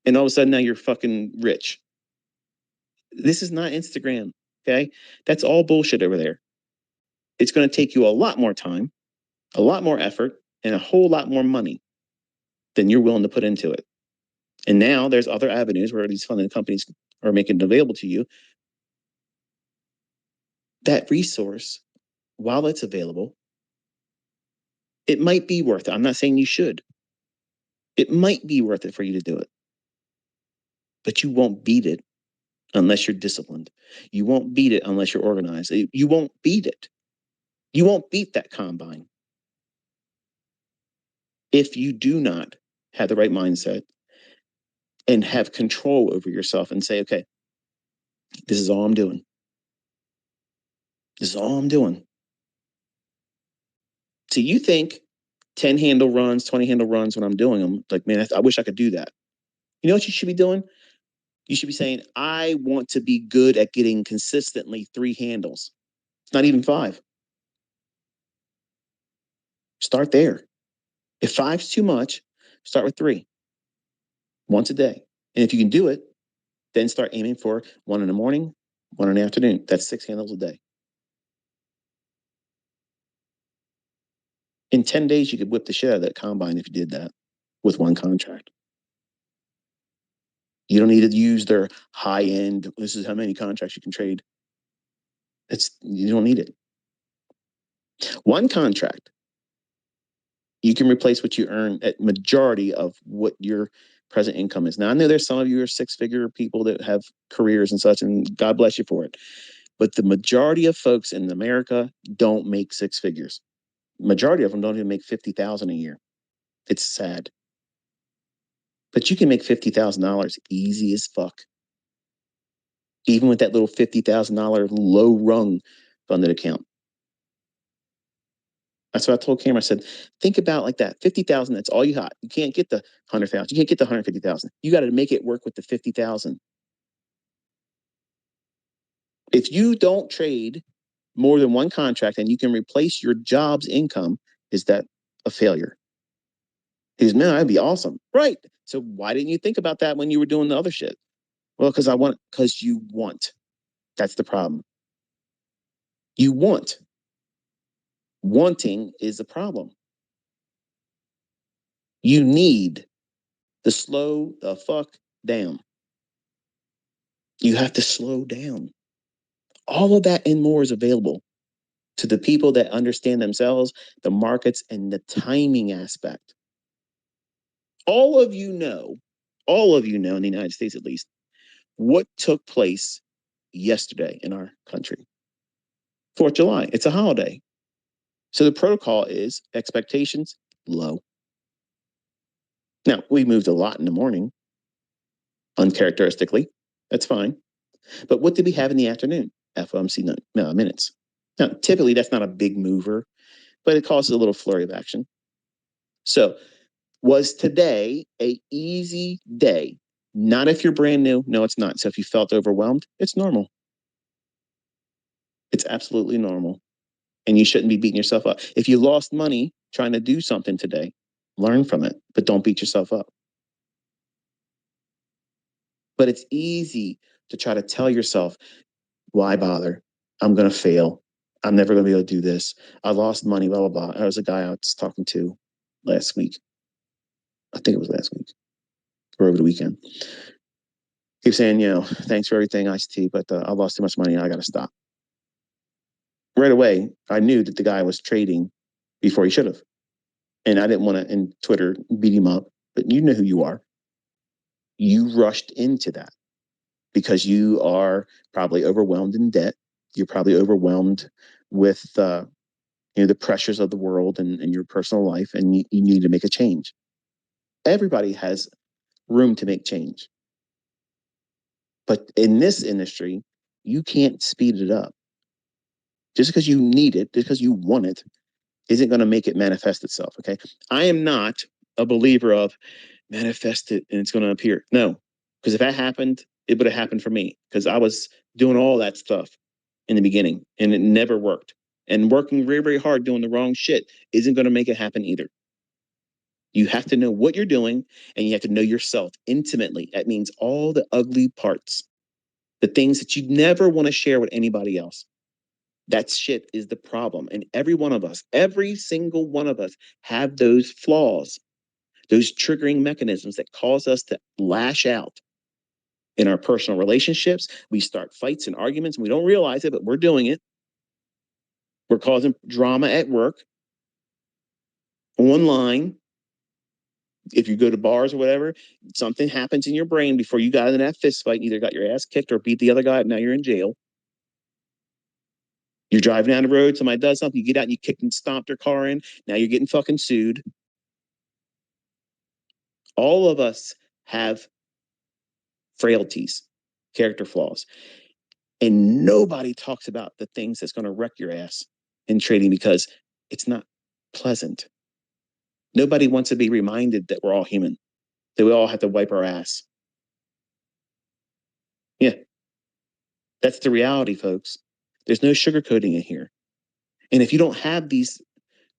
and all of a sudden now you're fucking rich. This is not Instagram, okay? That's all bullshit over there. It's going to take you a lot more time, a lot more effort, and a whole lot more money than you're willing to put into it. And now there's other avenues where these funding companies are making it available to you. That resource, while it's available, it might be worth it. I'm not saying you should. It might be worth it for you to do it. But you won't beat it unless you're disciplined. You won't beat it unless you're organized. You won't beat it. You won't beat that combine if you do not have the right mindset and have control over yourself and say, okay, this is all I'm doing. This is all I'm doing. So you think 10 handle runs, 20 handle runs when I'm doing them, like, man, I wish I could do that. You know what you should be doing? You should be saying, I want to be good at getting consistently 3 handles. It's not even 5. Start there. If 5's too much, start with 3 once a day. And if you can do it, then start aiming for 1 in the morning, 1 in the afternoon. That's 6 handles a day. In 10 days, you could whip the shit out of that combine if you did that with 1 contract. You don't need to use their high end. This is how many contracts you can trade. You don't need it. 1 contract, you can replace what you earn at majority of what your present income is. Now, I know there's some of you are 6-figure people that have careers and such, and God bless you for it. But the majority of folks in America don't make 6 figures. Majority of them don't even make 50,000 a year. It's sad. But you can make $50,000 easy as fuck. Even with that little $50,000 low rung funded account. That's what I told Cameron. I said, think about like that. 50,000, that's all you got. You can't get the 100,000. You can't get the 150,000. You got to make it work with the 50,000. If you don't trade more than 1 contract and you can replace your job's income, is that a failure? He goes, man, that'd be awesome. Right. So why didn't you think about that when you were doing the other shit? Well, because you want. That's the problem. You want. Wanting is the problem. You need to slow the fuck down. You have to slow down. All of that and more is available to the people that understand themselves, the markets, and the timing aspect. All of you know in the United States at least, what took place yesterday in our country. 4th of July, it's a holiday. So the protocol is expectations low. Now, we moved a lot in the morning, uncharacteristically. That's fine. But what did we have in the afternoon? FOMC minutes. Now, typically, that's not a big mover, but it causes a little flurry of action. So, was today a easy day? Not if you're brand new. No, it's not. So, if you felt overwhelmed, it's normal. It's absolutely normal. And you shouldn't be beating yourself up. If you lost money trying to do something today, learn from it, but don't beat yourself up. But it's easy to try to tell yourself, why bother? I'm going to fail. I'm never going to be able to do this. I lost money, blah, blah, blah. There was a guy I was talking to last week. I think it was last week or over the weekend. He was saying, thanks for everything, ICT, but I lost too much money. I got to stop. Right away, I knew that the guy was trading before he should have. And I didn't want to, in Twitter, beat him up, but you know who you are. You rushed into that because you are probably overwhelmed in debt. You're probably overwhelmed with the pressures of the world and your personal life, and you need to make a change. Everybody has room to make change. But in this industry, you can't speed it up. Just because you need it, just because you want it, isn't going to make it manifest itself. Okay. I am not a believer of manifest it and it's going to appear. No, because if that happened, it would have happened for me because I was doing all that stuff in the beginning and it never worked. And working very, very hard doing the wrong shit isn't going to make it happen either. You have to know what you're doing and you have to know yourself intimately. That means all the ugly parts, the things that you never want to share with anybody else. That shit is the problem. And every one of us, every single one of us have those flaws, those triggering mechanisms that cause us to lash out in our personal relationships. We start fights and arguments and we don't realize it, but we're doing it. We're causing drama at work, online. If you go to bars or whatever, something happens in your brain before you got in that fist fight, either got your ass kicked or beat the other guy up. Now you're in jail. You're driving down the road, somebody does something, you get out and you kick and stomp their car in. Now you're getting fucking sued. All of us have frailties, character flaws. And nobody talks about the things that's going to wreck your ass in trading because it's not pleasant. Nobody wants to be reminded that we're all human, that we all have to wipe our ass. Yeah, that's the reality, folks. There's no sugarcoating it here. And if you don't have these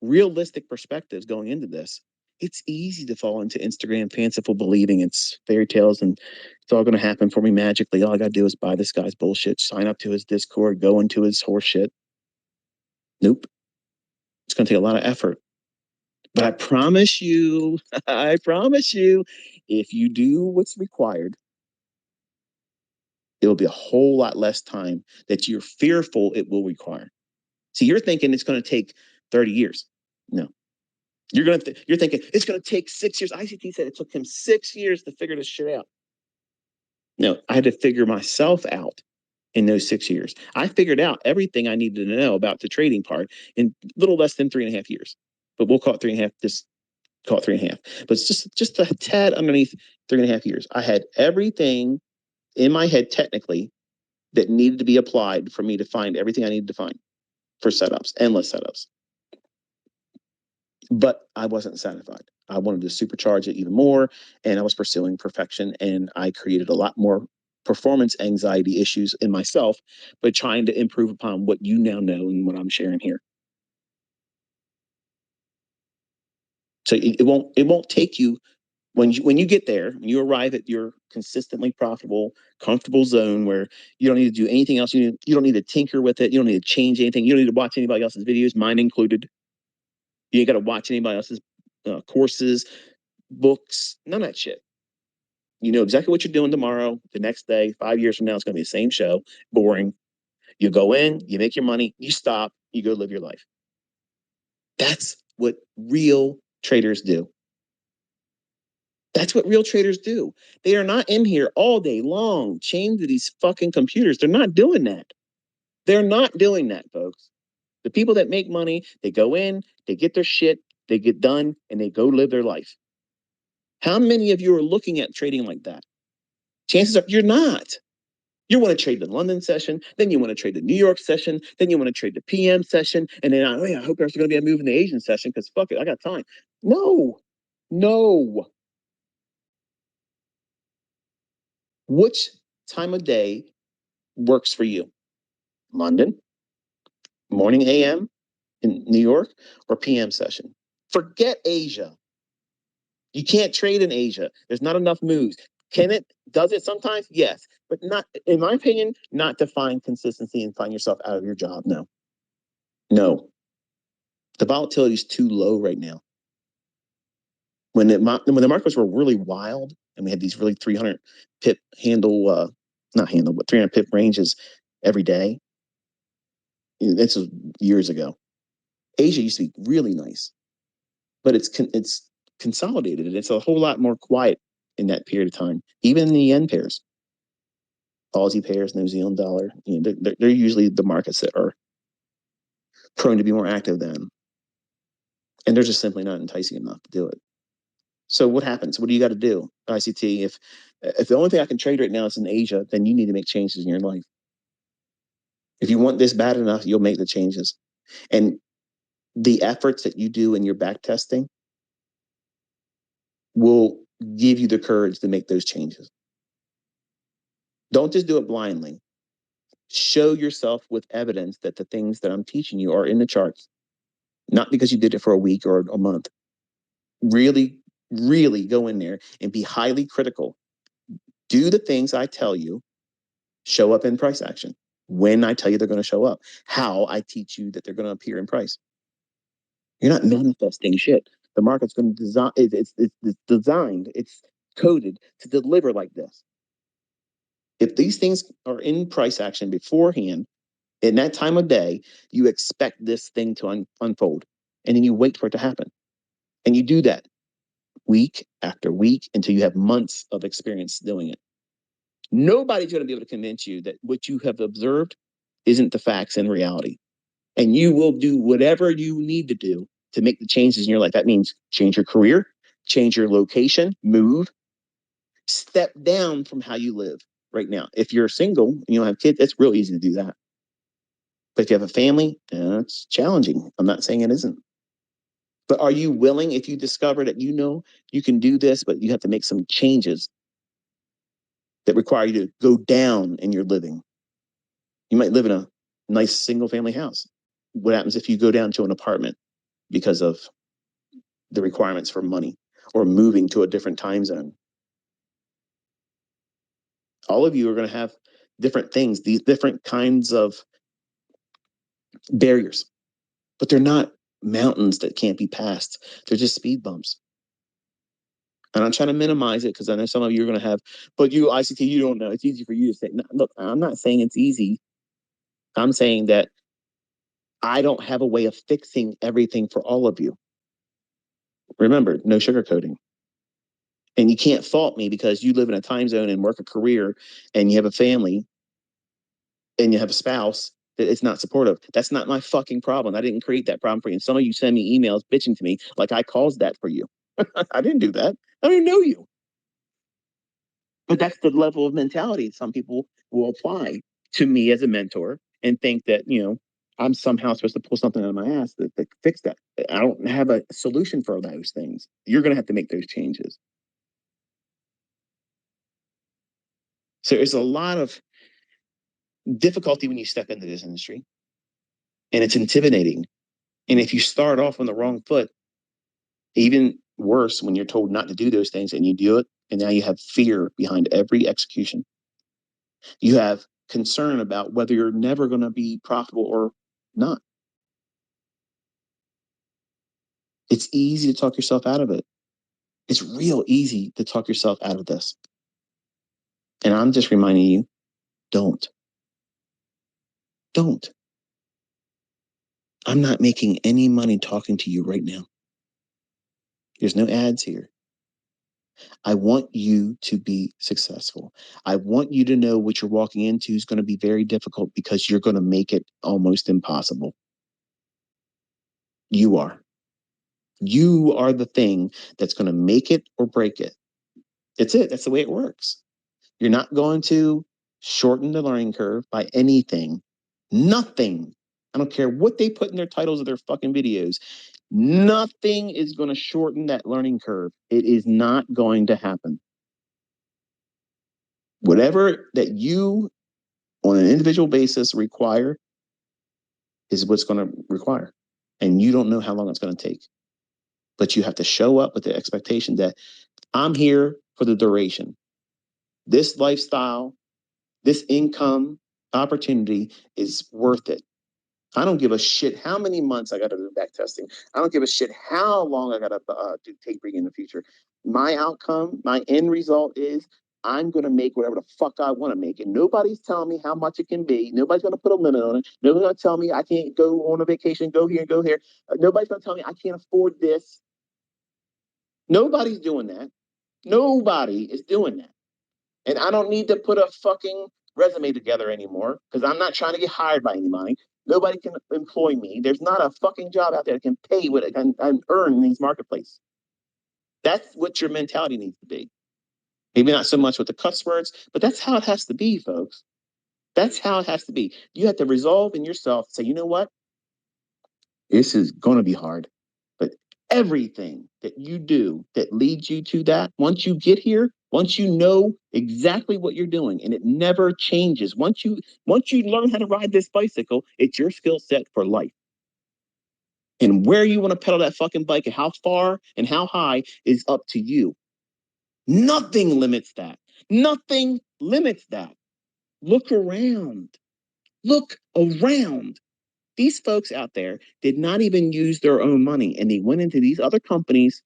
realistic perspectives going into this, it's easy to fall into Instagram fanciful believing it's fairy tales and it's all going to happen for me magically. All I got to do is buy this guy's bullshit, sign up to his Discord, go into his horse shit. Nope. It's going to take a lot of effort. But I promise you, I promise you, if you do what's required, it will be a whole lot less time that you're fearful it will require. See, you're thinking it's going to take 30 years. No. You're thinking it's going to take 6 years. ICT said it took him 6 years to figure this shit out. No, I had to figure myself out in those 6 years. I figured out everything I needed to know about the trading part in a little less than 3.5 years. But we'll call it 3.5, just call it 3.5. But it's just a tad underneath 3.5 years. I had everything in my head technically that needed to be applied for me to find everything I needed to find for setups, endless setups. But I wasn't satisfied. I wanted to supercharge it even more, and I was pursuing perfection, and I created a lot more performance anxiety issues in myself, but trying to improve upon what you now know and what I'm sharing here. So it won't take you when you get there, when you arrive at your consistently profitable, comfortable zone where you don't need to do anything else. You don't need to tinker with it. You don't need to change anything. You don't need to watch anybody else's videos, mine included. You ain't got to watch anybody else's courses, books, none of that shit. You know exactly what you're doing tomorrow, the next day, 5 years from now, it's going to be the same show, boring. You go in, you make your money, you stop, you go live your life. That's what real traders do. That's what real traders do. They are not in here all day long, chained to these fucking computers. They're not doing that. They're not doing that, folks. The people that make money, they go in, they get their shit, they get done, and they go live their life. How many of you are looking at trading like that? Chances are you're not. You want to trade the London session, then you want to trade the New York session, then you want to trade the PM session, and then I hope there's going to be a move in the Asian session because fuck it, I got time. No, no. Which time of day works for you? London, morning AM in New York, or PM session? Forget Asia. You can't trade in Asia. There's not enough moves. Can it? Does it sometimes? Yes. But not, in my opinion, not to find consistency and find yourself out of your job. No. No. The volatility is too low right now. When the markets were really wild and we had these really 300 pip handle, not handle, but 300 pip ranges every day. This was years ago. Asia used to be really nice, but it's consolidated and it's a whole lot more quiet in that period of time. Even in the yen pairs, Aussie pairs, New Zealand dollar, they're usually the markets that are prone to be more active then, and they're just simply not enticing enough to do it. So what happens? What do you got to do, ICT? If the only thing I can trade right now is in Asia, then you need to make changes in your life. If you want this bad enough, you'll make the changes. And the efforts that you do in your back testing will give you the courage to make those changes. Don't just do it blindly. Show yourself with evidence that the things that I'm teaching you are in the charts, not because you did it for a week or a month. Really, really go in there and be highly critical. Do the things I tell you, show up in price action. When I tell you they're going to show up, how I teach you that they're going to appear in price. You're not manifesting shit. The market's going to design, it's designed, it's coded to deliver like this. If these things are in price action beforehand, in that time of day, you expect this thing to unfold. And then you wait for it to happen. And you do that week after week until you have months of experience doing it. Nobody's going to be able to convince you that what you have observed isn't the facts in reality. And you will do whatever you need to do to make the changes in your life. That means change your career, change your location, move, step down from how you live. right now. If you're single and you don't have kids, it's real easy to do that. But if you have a family, it's challenging. I'm not saying it isn't. But are you willing, if you discover that you can do this, but you have to make some changes that require you to go down in your living? You might live in a nice single family house. What happens if you go down to an apartment because of the requirements for money or moving to a different time zone? All of you are going to have different things, these different kinds of barriers, but they're not mountains that can't be passed. They're just speed bumps. And I'm trying to minimize it because I know some of you are going to have, but you, ICT, you don't know. It's easy for you to say. No, look, I'm not saying it's easy. I'm saying that I don't have a way of fixing everything for all of you. Remember, no sugarcoating. And you can't fault me because you live in a time zone and work a career and you have a family and you have a spouse that is not supportive. That's not my fucking problem. I didn't create that problem for you. And some of you send me emails bitching to me like I caused that for you. I didn't do that. I don't even know you. But that's the level of mentality some people will apply to me as a mentor and think that, I'm somehow supposed to pull something out of my ass to fix that. I don't have a solution for those things. You're going to have to make those changes. So there's a lot of difficulty when you step into this industry, and it's intimidating. And if you start off on the wrong foot, even worse when you're told not to do those things and you do it, and now you have fear behind every execution. You have concern about whether you're never going to be profitable or not. It's easy to talk yourself out of it. It's real easy to talk yourself out of this. And I'm just reminding you, don't. Don't. I'm not making any money talking to you right now. There's no ads here. I want you to be successful. I want you to know what you're walking into is going to be very difficult because you're going to make it almost impossible. You are. You are the thing that's going to make it or break it. That's it. That's the way it works. You're not going to shorten the learning curve by anything. Nothing. I don't care what they put in their titles of their fucking videos. Nothing is going to shorten that learning curve. It is not going to happen. Whatever that you on an individual basis require is what's going to require. And you don't know how long it's going to take. But you have to show up with the expectation that I'm here for the duration. This lifestyle, this income opportunity is worth it. I don't give a shit how many months I got to do back testing. I don't give a shit how long I got to do tapering in the future. My outcome, my end result is I'm going to make whatever the fuck I want to make. And nobody's telling me how much it can be. Nobody's going to put a limit on it. Nobody's going to tell me I can't go on a vacation, go here and go here. Nobody's going to tell me I can't afford this. Nobody's doing that. Nobody is doing that. And I don't need to put a fucking resume together anymore because I'm not trying to get hired by anybody. Nobody can employ me. There's not a fucking job out there that can pay what it can earn in these marketplaces. That's what your mentality needs to be. Maybe not so much with the cuss words, but that's how it has to be, folks. That's how it has to be. You have to resolve in yourself, say, you know what? This is going to be hard. But everything that you do that leads you to that, once you get here, once you know exactly what you're doing and it never changes. Once you learn how to ride this bicycle, it's your skill set for life. And where you want to pedal that fucking bike and how far and how high is up to you. Nothing limits that. Nothing limits that. Look around. Look around. These folks out there did not even use their own money and they went into these other companies,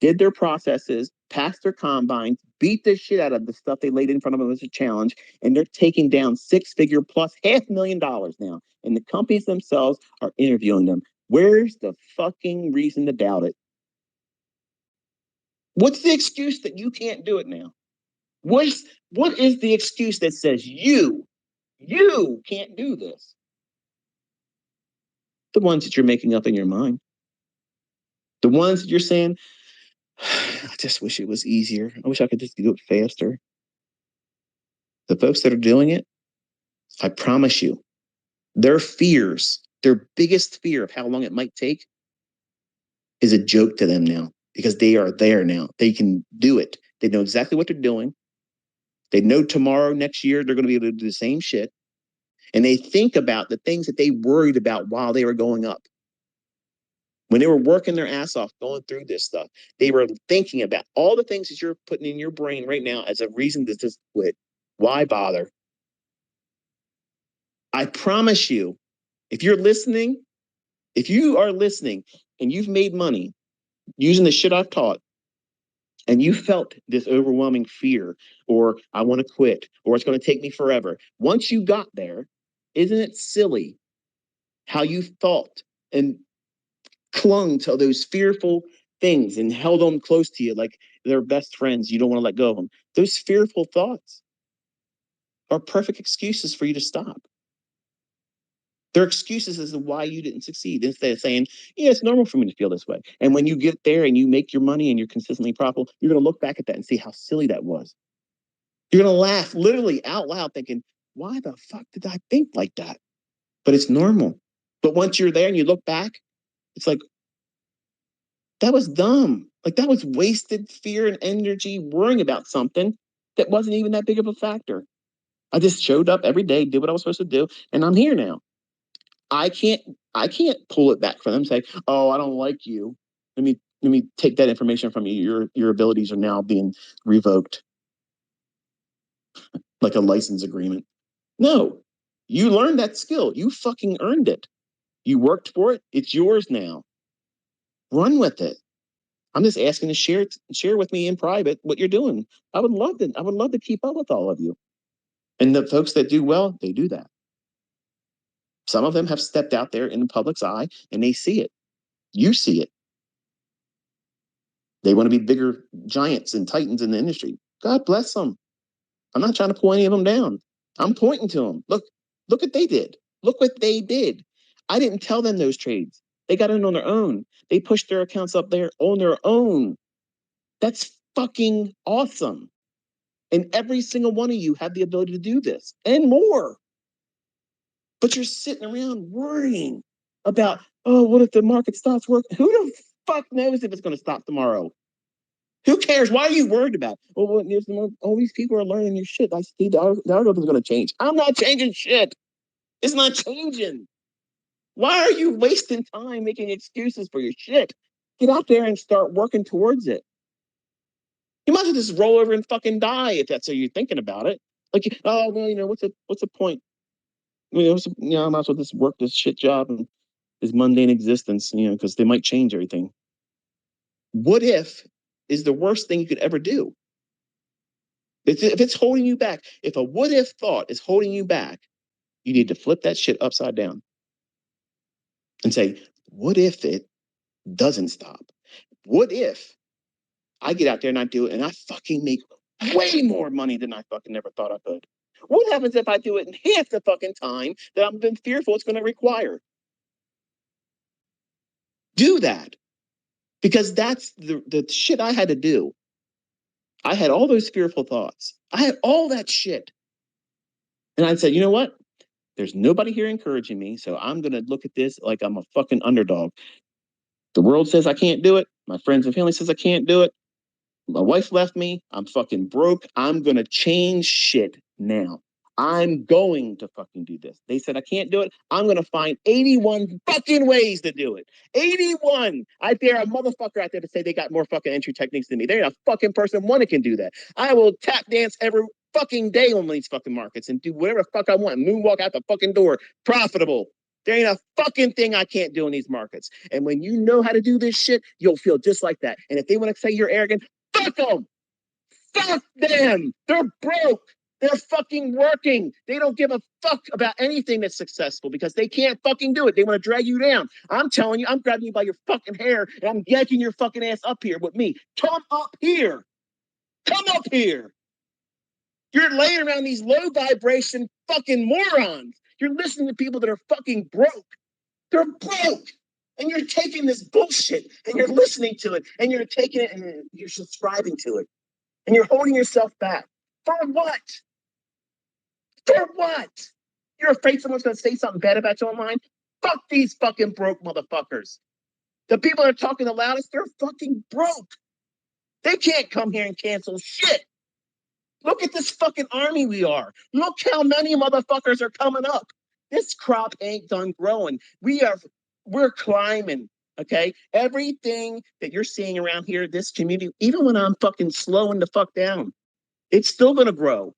did their processes, passed their combines, beat the shit out of the stuff they laid in front of them as a challenge, and they're taking down six-figure plus $500,000 now. And the companies themselves are interviewing them. Where's the fucking reason to doubt it? What's the excuse that you can't do it now? What is the excuse that says you can't do this? The ones that you're making up in your mind. The ones that you're saying, I just wish it was easier. I wish I could just do it faster. The folks that are doing it, I promise you, their fears, their biggest fear of how long it might take is a joke to them now because they are there now. They can do it. They know exactly what they're doing. They know tomorrow, next year, they're going to be able to do the same shit. And they think about the things that they worried about while they were going up. When they were working their ass off going through this stuff, they were thinking about all the things that you're putting in your brain right now as a reason to just quit. Why bother? I promise you, if you're listening, if you are listening and you've made money using the shit I've taught, and you felt this overwhelming fear, or I want to quit, or it's going to take me forever. Once you got there, isn't it silly how you thought and clung to those fearful things and held them close to you like they're best friends? You don't want to let go of them. Those fearful thoughts are perfect excuses for you to stop. They're excuses as to why you didn't succeed instead of saying, yeah, it's normal for me to feel this way. And when you get there and you make your money and you're consistently profitable, you're going to look back at that and see how silly that was. You're going to laugh literally out loud thinking, why the fuck did I think like that? But it's normal. But once you're there and you look back, it's like, that was dumb. Like that was wasted fear and energy worrying about something that wasn't even that big of a factor. I just showed up every day, did what I was supposed to do, and I'm here now. I can't I can't pull it back from them and say, oh, I don't like you. Let me take that information from you. Your abilities are now being revoked, like a license agreement. No, you learned that skill. You fucking earned it. You worked for it. It's yours now. Run with it. I'm just asking to share with me in private what you're doing. I would love to. I would love to keep up with all of you. And the folks that do well, they do that. Some of them have stepped out there in the public's eye and they see it. You see it. They want to be bigger giants and titans in the industry. God bless them. I'm not trying to pull any of them down. I'm pointing to them. Look what they did. Look what they did. I didn't tell them those trades. They got in on their own. They pushed their accounts up there on their own. That's fucking awesome. And every single one of you have the ability to do this and more. But you're sitting around worrying about, oh, what if the market stops working? Who the fuck knows if it's going to stop tomorrow? Who cares? Why are you worried about? Well, all these people are learning your shit. I see the algorithm's going to change. I'm not changing shit. It's not changing. Why are you wasting time making excuses for your shit? Get out there and start working towards it. You might as well just roll over and fucking die if that's how you're thinking about it. Like, oh well, what's the point? I might as well just work this shit job and this mundane existence, because they might change everything. What if is the worst thing you could ever do? If it's holding you back, if a what if thought is holding you back, you need to flip that shit upside down and say, what if it doesn't stop? What if I get out there and I do it and I fucking make way more money than I fucking never thought I could? What happens if I do it in half the fucking time that I've been fearful it's going to require? Do that. Because that's the shit I had to do. I had all those fearful thoughts. I had all that shit. And I said, you know what? There's nobody here encouraging me. So I'm going to look at this like I'm a fucking underdog. The world says I can't do it. My friends and family says I can't do it. My wife left me. I'm fucking broke. I'm going to change shit now. I'm going to fucking do this. They said I can't do it. I'm going to find 81 fucking ways to do it. 81. I dare a motherfucker out there to say they got more fucking entry techniques than me. There ain't a fucking person one that can do that. I will tap dance every fucking day on these fucking markets and do whatever the fuck I want. Moonwalk out the fucking door. Profitable. There ain't a fucking thing I can't do in these markets. And when you know how to do this shit, you'll feel just like that. And if they want to say you're arrogant, fuck them. Fuck them. They're broke. They're fucking working. They don't give a fuck about anything that's successful because they can't fucking do it. They want to drag you down. I'm telling you, I'm grabbing you by your fucking hair and I'm yanking your fucking ass up here with me. Come up here. Come up here. You're laying around these low vibration fucking morons. You're listening to people that are fucking broke. They're broke. And you're taking this bullshit and you're listening to it and you're taking it and you're subscribing to it. And you're holding yourself back. For what? For what? You're afraid someone's going to say something bad about you online? Fuck these fucking broke motherfuckers. The people that are talking the loudest, they're fucking broke. They can't come here and cancel shit. Look at this fucking army we are. Look how many motherfuckers are coming up. This crop ain't done growing. We're climbing. Okay. Everything that you're seeing around here, this community, even when I'm fucking slowing the fuck down, it's still gonna grow.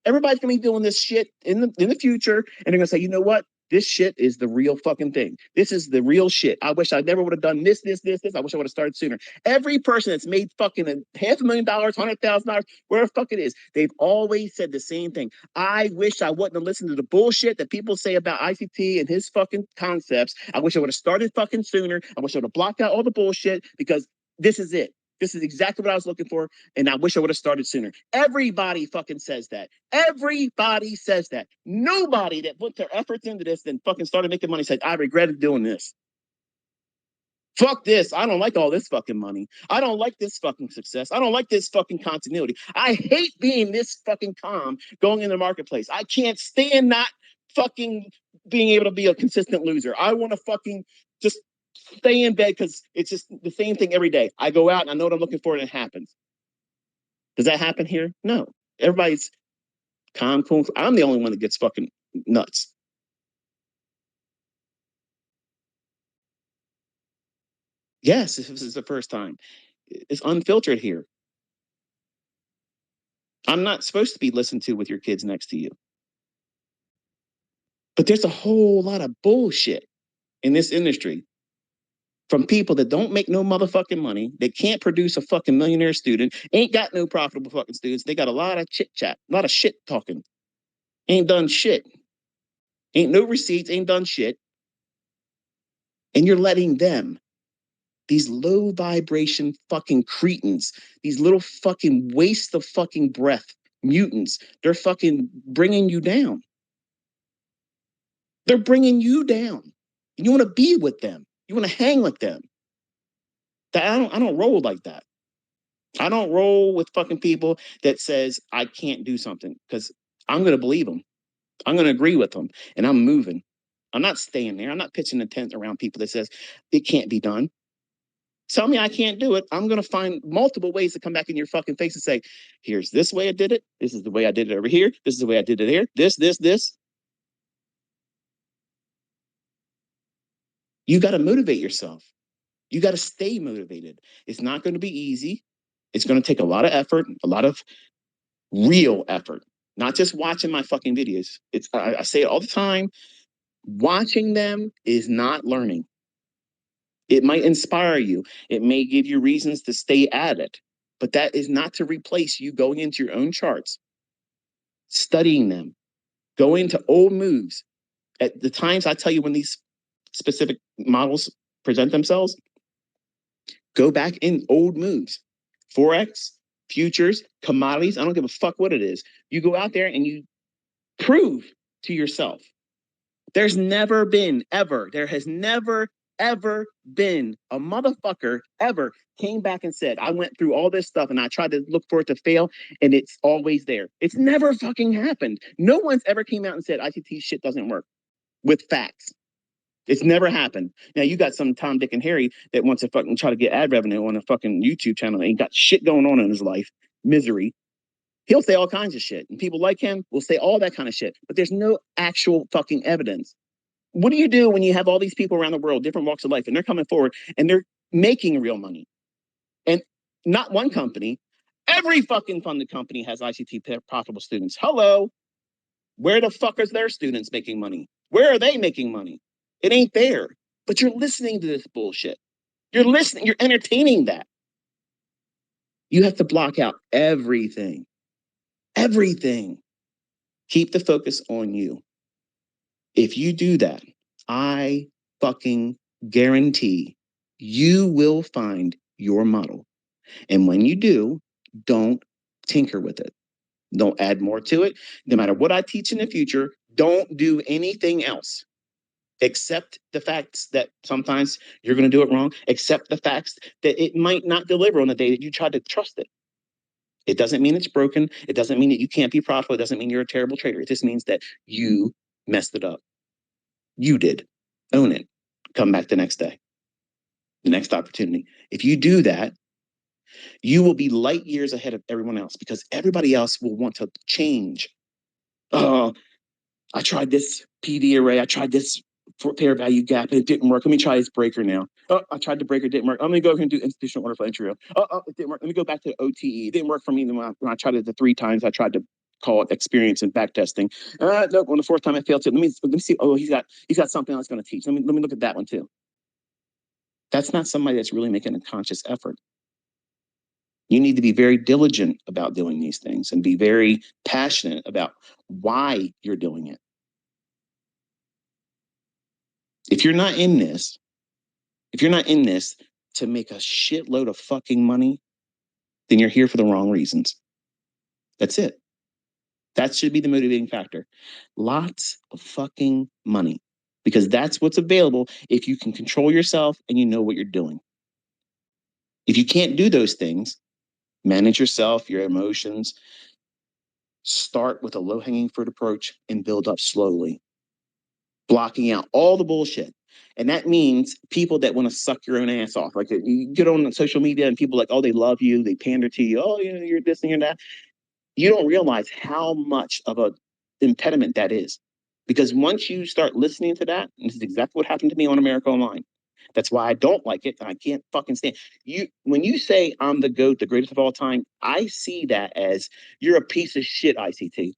Everybody's gonna be doing this shit in the future, and they're gonna say, you know what? This shit is the real fucking thing. This is the real shit. I wish I never would have done this. I wish I would have started sooner. Every person that's made fucking $500,000, $100,000, whatever the fuck it is, they've always said the same thing. I wish I wouldn't have listened to the bullshit that people say about ICT and his fucking concepts. I wish I would have started fucking sooner. I wish I would have blocked out all the bullshit because this is it. This is exactly what I was looking for, and I wish I would have started sooner. Everybody fucking says that. Everybody says that. Nobody that put their efforts into this and fucking started making money said, I regretted doing this. Fuck this. I don't like all this fucking money. I don't like this fucking success. I don't like this fucking continuity. I hate being this fucking calm going in the marketplace. I can't stand not fucking being able to be a consistent loser. I want to fucking just stay in bed because it's just the same thing every day. I go out and I know what I'm looking for and it happens. Does that happen here? No. Everybody's calm, cool. I'm the only one that gets fucking nuts. Yes, this is the first time. It's unfiltered here. I'm not supposed to be listened to with your kids next to you. But there's a whole lot of bullshit in this industry from people that don't make no motherfucking money. They can't produce a fucking millionaire student, ain't got no profitable fucking students. They got a lot of chit chat, a lot of shit talking. Ain't done shit. Ain't no receipts, ain't done shit. And you're letting them, these low vibration fucking cretins, these little fucking waste of fucking breath mutants, they're fucking bringing you down. They're bringing you down. You want to be with them. You want to hang with them. I don't roll like that. I don't roll with fucking people that says I can't do something because I'm going to believe them. I'm going to agree with them and I'm moving. I'm not staying there. I'm not pitching a tent around people that says it can't be done. Tell me I can't do it. I'm going to find multiple ways to come back in your fucking face and say, here's this way I did it. This is the way I did it over here. This is the way I did it here. This. You got to motivate yourself. You got to stay motivated. It's not going to be easy. It's going to take a lot of effort, a lot of real effort, not just watching my fucking videos. I say it all the time. Watching them is not learning. It might inspire you. It may give you reasons to stay at it, but that is not to replace you going into your own charts, studying them, going to old moves. At the times I tell you when these specific models present themselves, go back in old moves, Forex, futures, commodities. I don't give a fuck what it is. You go out there and you prove to yourself. There's never been, ever, there has never, ever been a motherfucker ever came back and said, I went through all this stuff and I tried to look for it to fail and it's always there. It's never fucking happened. No one's ever came out and said ICT shit doesn't work with facts. It's never happened. Now you got some Tom, Dick, and Harry that wants to fucking try to get ad revenue on a fucking YouTube channel and ain't got shit going on in his life. Misery. He'll say all kinds of shit. And people like him will say all that kind of shit. But there's no actual fucking evidence. What do you do when you have all these people around the world, different walks of life, and they're coming forward and they're making real money? And not one company, every fucking funded company has ICT profitable students. Hello. Where the fuck is their students making money? Where are they making money? It ain't there. But you're listening to this bullshit. You're listening, you're entertaining that. You have to block out everything. Everything. Keep the focus on you. If you do that, I fucking guarantee you will find your model. And when you do, don't tinker with it. Don't add more to it. No matter what I teach in the future, don't do anything else. Accept the facts that sometimes you're going to do it wrong. Accept the facts that it might not deliver on the day that you try to trust it. It doesn't mean it's broken. It doesn't mean that you can't be profitable. It doesn't mean you're a terrible trader. It just means that you messed it up. You did. Own it. Come back the next day, the next opportunity. If you do that, you will be light years ahead of everyone else because everybody else will want to change. Oh, I tried this PD array. I tried this fair value gap and it didn't work. Let me try this breaker now. Oh, I tried the breaker, it didn't work. I'm going to go ahead and do institutional order flow entry. Oh, it didn't work. Let me go back to OTE. It didn't work for me when I tried it the 3 times. I tried to call it experience and back testing. No, on the 4th time I failed. Let me see. Oh, he's got something else going to teach. Let me look at that one too. That's not somebody that's really making a conscious effort. You need to be very diligent about doing these things and be very passionate about why you're doing it. If you're not in this, to make a shitload of fucking money, then you're here for the wrong reasons. That's it. That should be the motivating factor. Lots of fucking money, because that's what's available if you can control yourself and you know what you're doing. If you can't do those things, manage yourself, your emotions, start with a low-hanging fruit approach and build up slowly, blocking out all the bullshit. And that means people that want to suck your own ass off. Like you get on social media and people like, oh, they love you, they pander to you, oh, you're this and you're that. You don't realize how much of a impediment that is. Because once you start listening to that, and this is exactly what happened to me on America Online. That's why I don't like it and I can't fucking stand you. When you say I'm the GOAT, the greatest of all time, I see that as you're a piece of shit, ICT.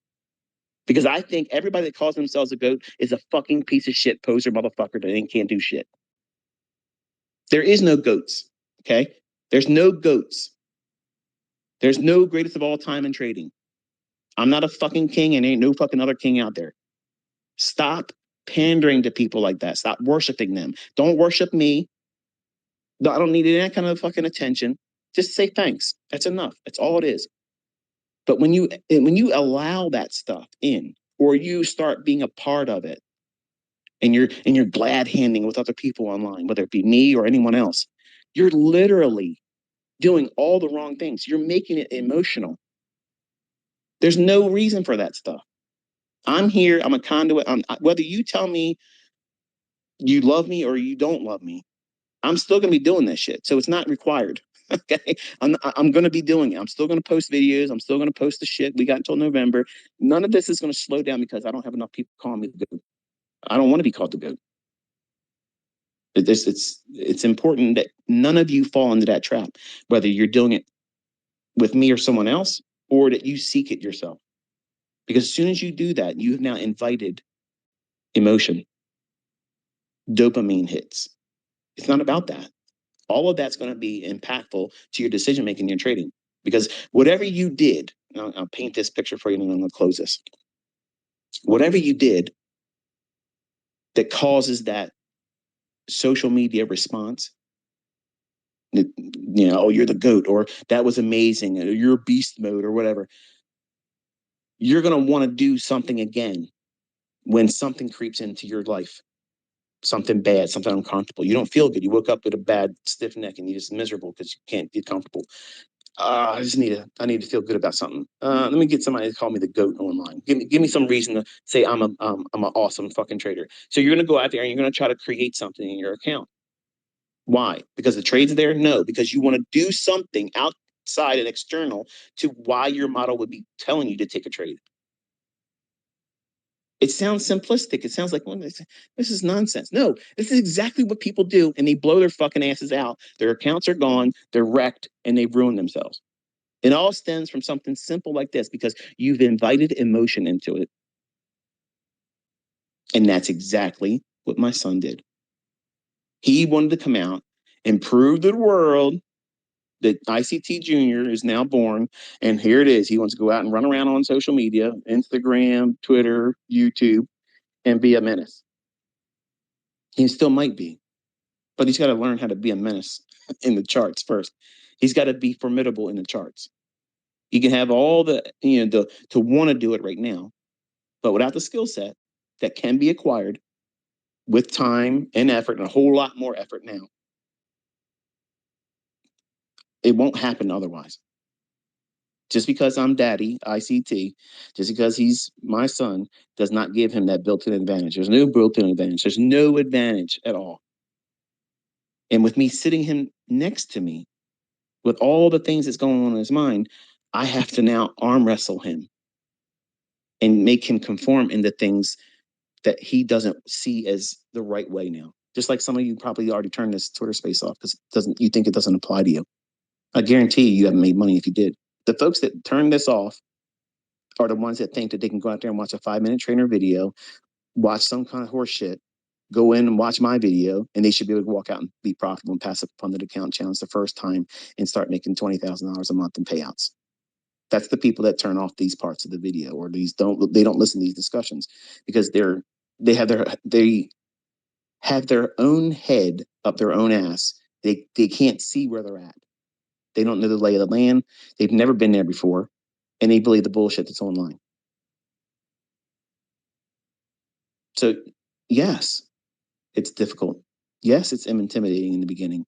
Because I think everybody that calls themselves a GOAT is a fucking piece of shit poser motherfucker that can't do shit. There is no GOATs, okay? There's no GOATs. There's no greatest of all time in trading. I'm not a fucking king and ain't no fucking other king out there. Stop pandering to people like that. Stop worshiping them. Don't worship me. I don't need any kind of fucking attention. Just say thanks. That's enough. That's all it is. But when you allow that stuff in, or you start being a part of it, and you're glad handing with other people online, whether it be me or anyone else, you're literally doing all the wrong things. You're making it emotional. There's no reason for that stuff. I'm here. I'm a conduit. Whether you tell me you love me or you don't love me, I'm still going to be doing this shit. So it's not required. Okay. I'm going to be doing it. I'm still going to post videos. I'm still going to post the shit. We got until November. None of this is going to slow down because I don't have enough people calling me the GOAT. I don't want to be called the GOAT. It's important that none of you fall into that trap, whether you're doing it with me or someone else, or that you seek it yourself. Because as soon as you do that, you have now invited emotion, dopamine hits. It's not about that. All of that's going to be impactful to your decision making in trading. Because whatever you did, I'll paint this picture for you and then I'm going to close this. Whatever you did that causes that social media response, oh, you're the GOAT, or that was amazing, or you're beast mode, or whatever, you're going to want to do something again when something creeps into your life, something bad, something uncomfortable. You don't feel good. You woke up with a bad stiff neck and you're just miserable because you can't get comfortable. I need to feel good about something. Let me get somebody to call me the GOAT online. Give me some reason to say I'm an awesome fucking trader. So you're going to go out there and you're going to try to create something in your account. Why? Because the trade's there? No, because you want to do something outside and external to why your model would be telling you to take a trade. It sounds simplistic. It sounds like, well, this is nonsense. No, this is exactly what people do, and they blow their fucking asses out. Their accounts are gone, they're wrecked, and they've ruined themselves. It all stems from something simple like this because you've invited emotion into it. And that's exactly what my son did. He wanted to come out and prove to the world that ICT Junior is now born, and here it is. He wants to go out and run around on social media, Instagram, Twitter, YouTube, and be a menace. He still might be, but he's got to learn how to be a menace in the charts first. He's got to be formidable in the charts. He can have all the, to want to do it right now, but without the skill set that can be acquired with time and effort, and a whole lot more effort now, it won't happen otherwise. Just because I'm daddy, ICT, just because he's my son, does not give him that built in advantage. There's no built in advantage. There's no advantage at all. And with me sitting him next to me, with all the things that's going on in his mind, I have to now arm wrestle him and make him conform in the things that he doesn't see as the right way now. Just like some of you probably already turned this Twitter space off because doesn't you think it doesn't apply to you. I guarantee you haven't made money if you did. The folks that turn this off are the ones that think that they can go out there and watch a 5 minute trainer video, watch some kind of horse shit, go in and watch my video, and they should be able to walk out and be profitable and pass a funded account challenge the first time and start making $20,000 a month in payouts. That's the people that turn off these parts of the video, or they don't listen to these discussions because they have their own head up their own ass. They can't see where they're at. They don't know the lay of the land. They've never been there before, and they believe the bullshit that's online. So, yes, it's difficult. Yes, it's intimidating in the beginning,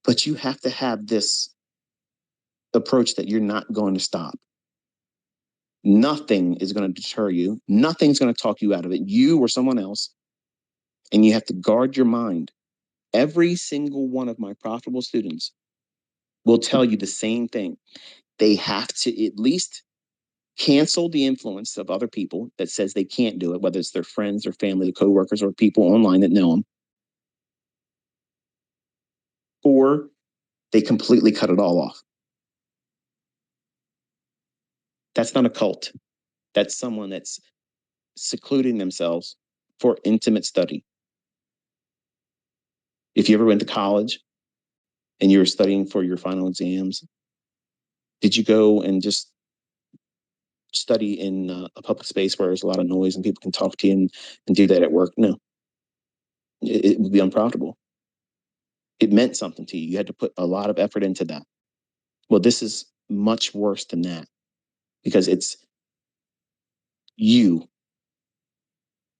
but you have to have this approach that you're not going to stop. Nothing is going to deter you. Nothing's going to talk you out of it, you or someone else. And you have to guard your mind. Every single one of my profitable students will tell you the same thing. They have to at least cancel the influence of other people that says they can't do it, whether it's their friends or family, the coworkers, or people online that know them, or they completely cut it all off. That's not a cult. That's someone that's secluding themselves for intimate study. If you ever went to college and you were studying for your final exams, did you go and just study in a public space where there's a lot of noise and people can talk to you and do that at work? No, it would be unprofitable. It meant something to you. You had to put a lot of effort into that. Well, this is much worse than that because it's you.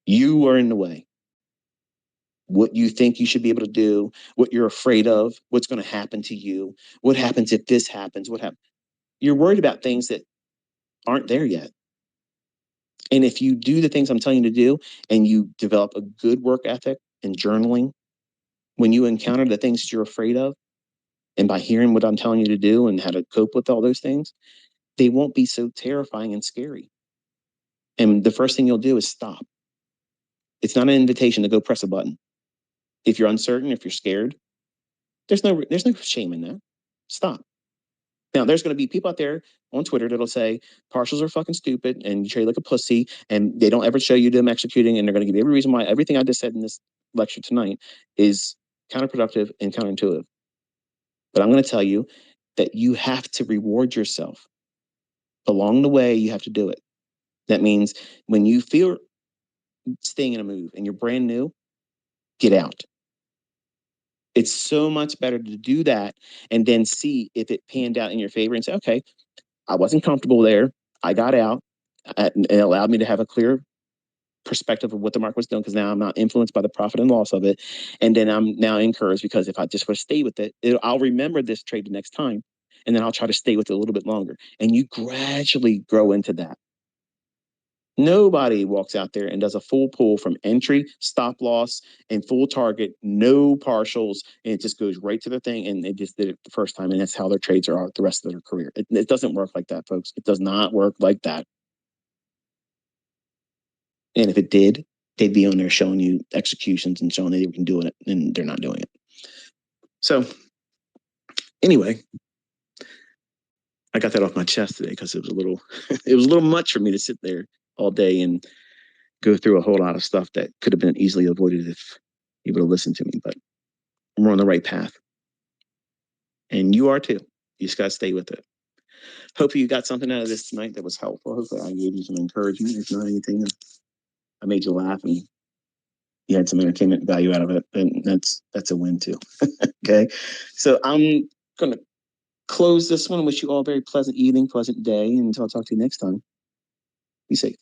You are in the way. What you think you should be able to do, what you're afraid of, what's going to happen to you, what happens if this happens, what happens. You're worried about things that aren't there yet. And if you do the things I'm telling you to do and you develop a good work ethic and journaling, when you encounter the things that you're afraid of, and by hearing what I'm telling you to do and how to cope with all those things, they won't be so terrifying and scary. And the first thing you'll do is stop. It's not an invitation to go press a button. If you're uncertain, if you're scared, there's no shame in that. Stop. Now, there's going to be people out there on Twitter that'll say partials are fucking stupid and you trade like a pussy, and they don't ever show you them executing, and they're going to give you every reason why everything I just said in this lecture tonight is counterproductive and counterintuitive. But I'm going to tell you that you have to reward yourself. Along the way, you have to do it. That means when you feel staying in a move and you're brand new, get out. It's so much better to do that and then see if it panned out in your favor and say, okay, I wasn't comfortable there. I got out. And it allowed me to have a clear perspective of what the market was doing because now I'm not influenced by the profit and loss of it. And then I'm now encouraged because if I just would stay with it, I'll remember this trade the next time. And then I'll try to stay with it a little bit longer. And you gradually grow into that. Nobody walks out there and does a full pull from entry, stop loss, and full target, no partials, and it just goes right to the thing. And they just did it the first time, and that's how their trades are the rest of their career. It doesn't work like that, folks. It does not work like that. And if it did, they'd be on there showing you executions and showing that they can do it, and they're not doing it. So, anyway, I got that off my chest today because it was a little much for me to sit there all day and go through a whole lot of stuff that could have been easily avoided if you would have listened to me. But we're on the right path, and you are too. You just got to stay with it. Hopefully, you got something out of this tonight that was helpful. Hopefully, I gave you some encouragement. If not anything, I made you laugh and you had some entertainment value out of it, and that's a win too. Okay, so I'm gonna close this one. Wish you all a very pleasant evening, pleasant day, and until I talk to you next time. Be safe.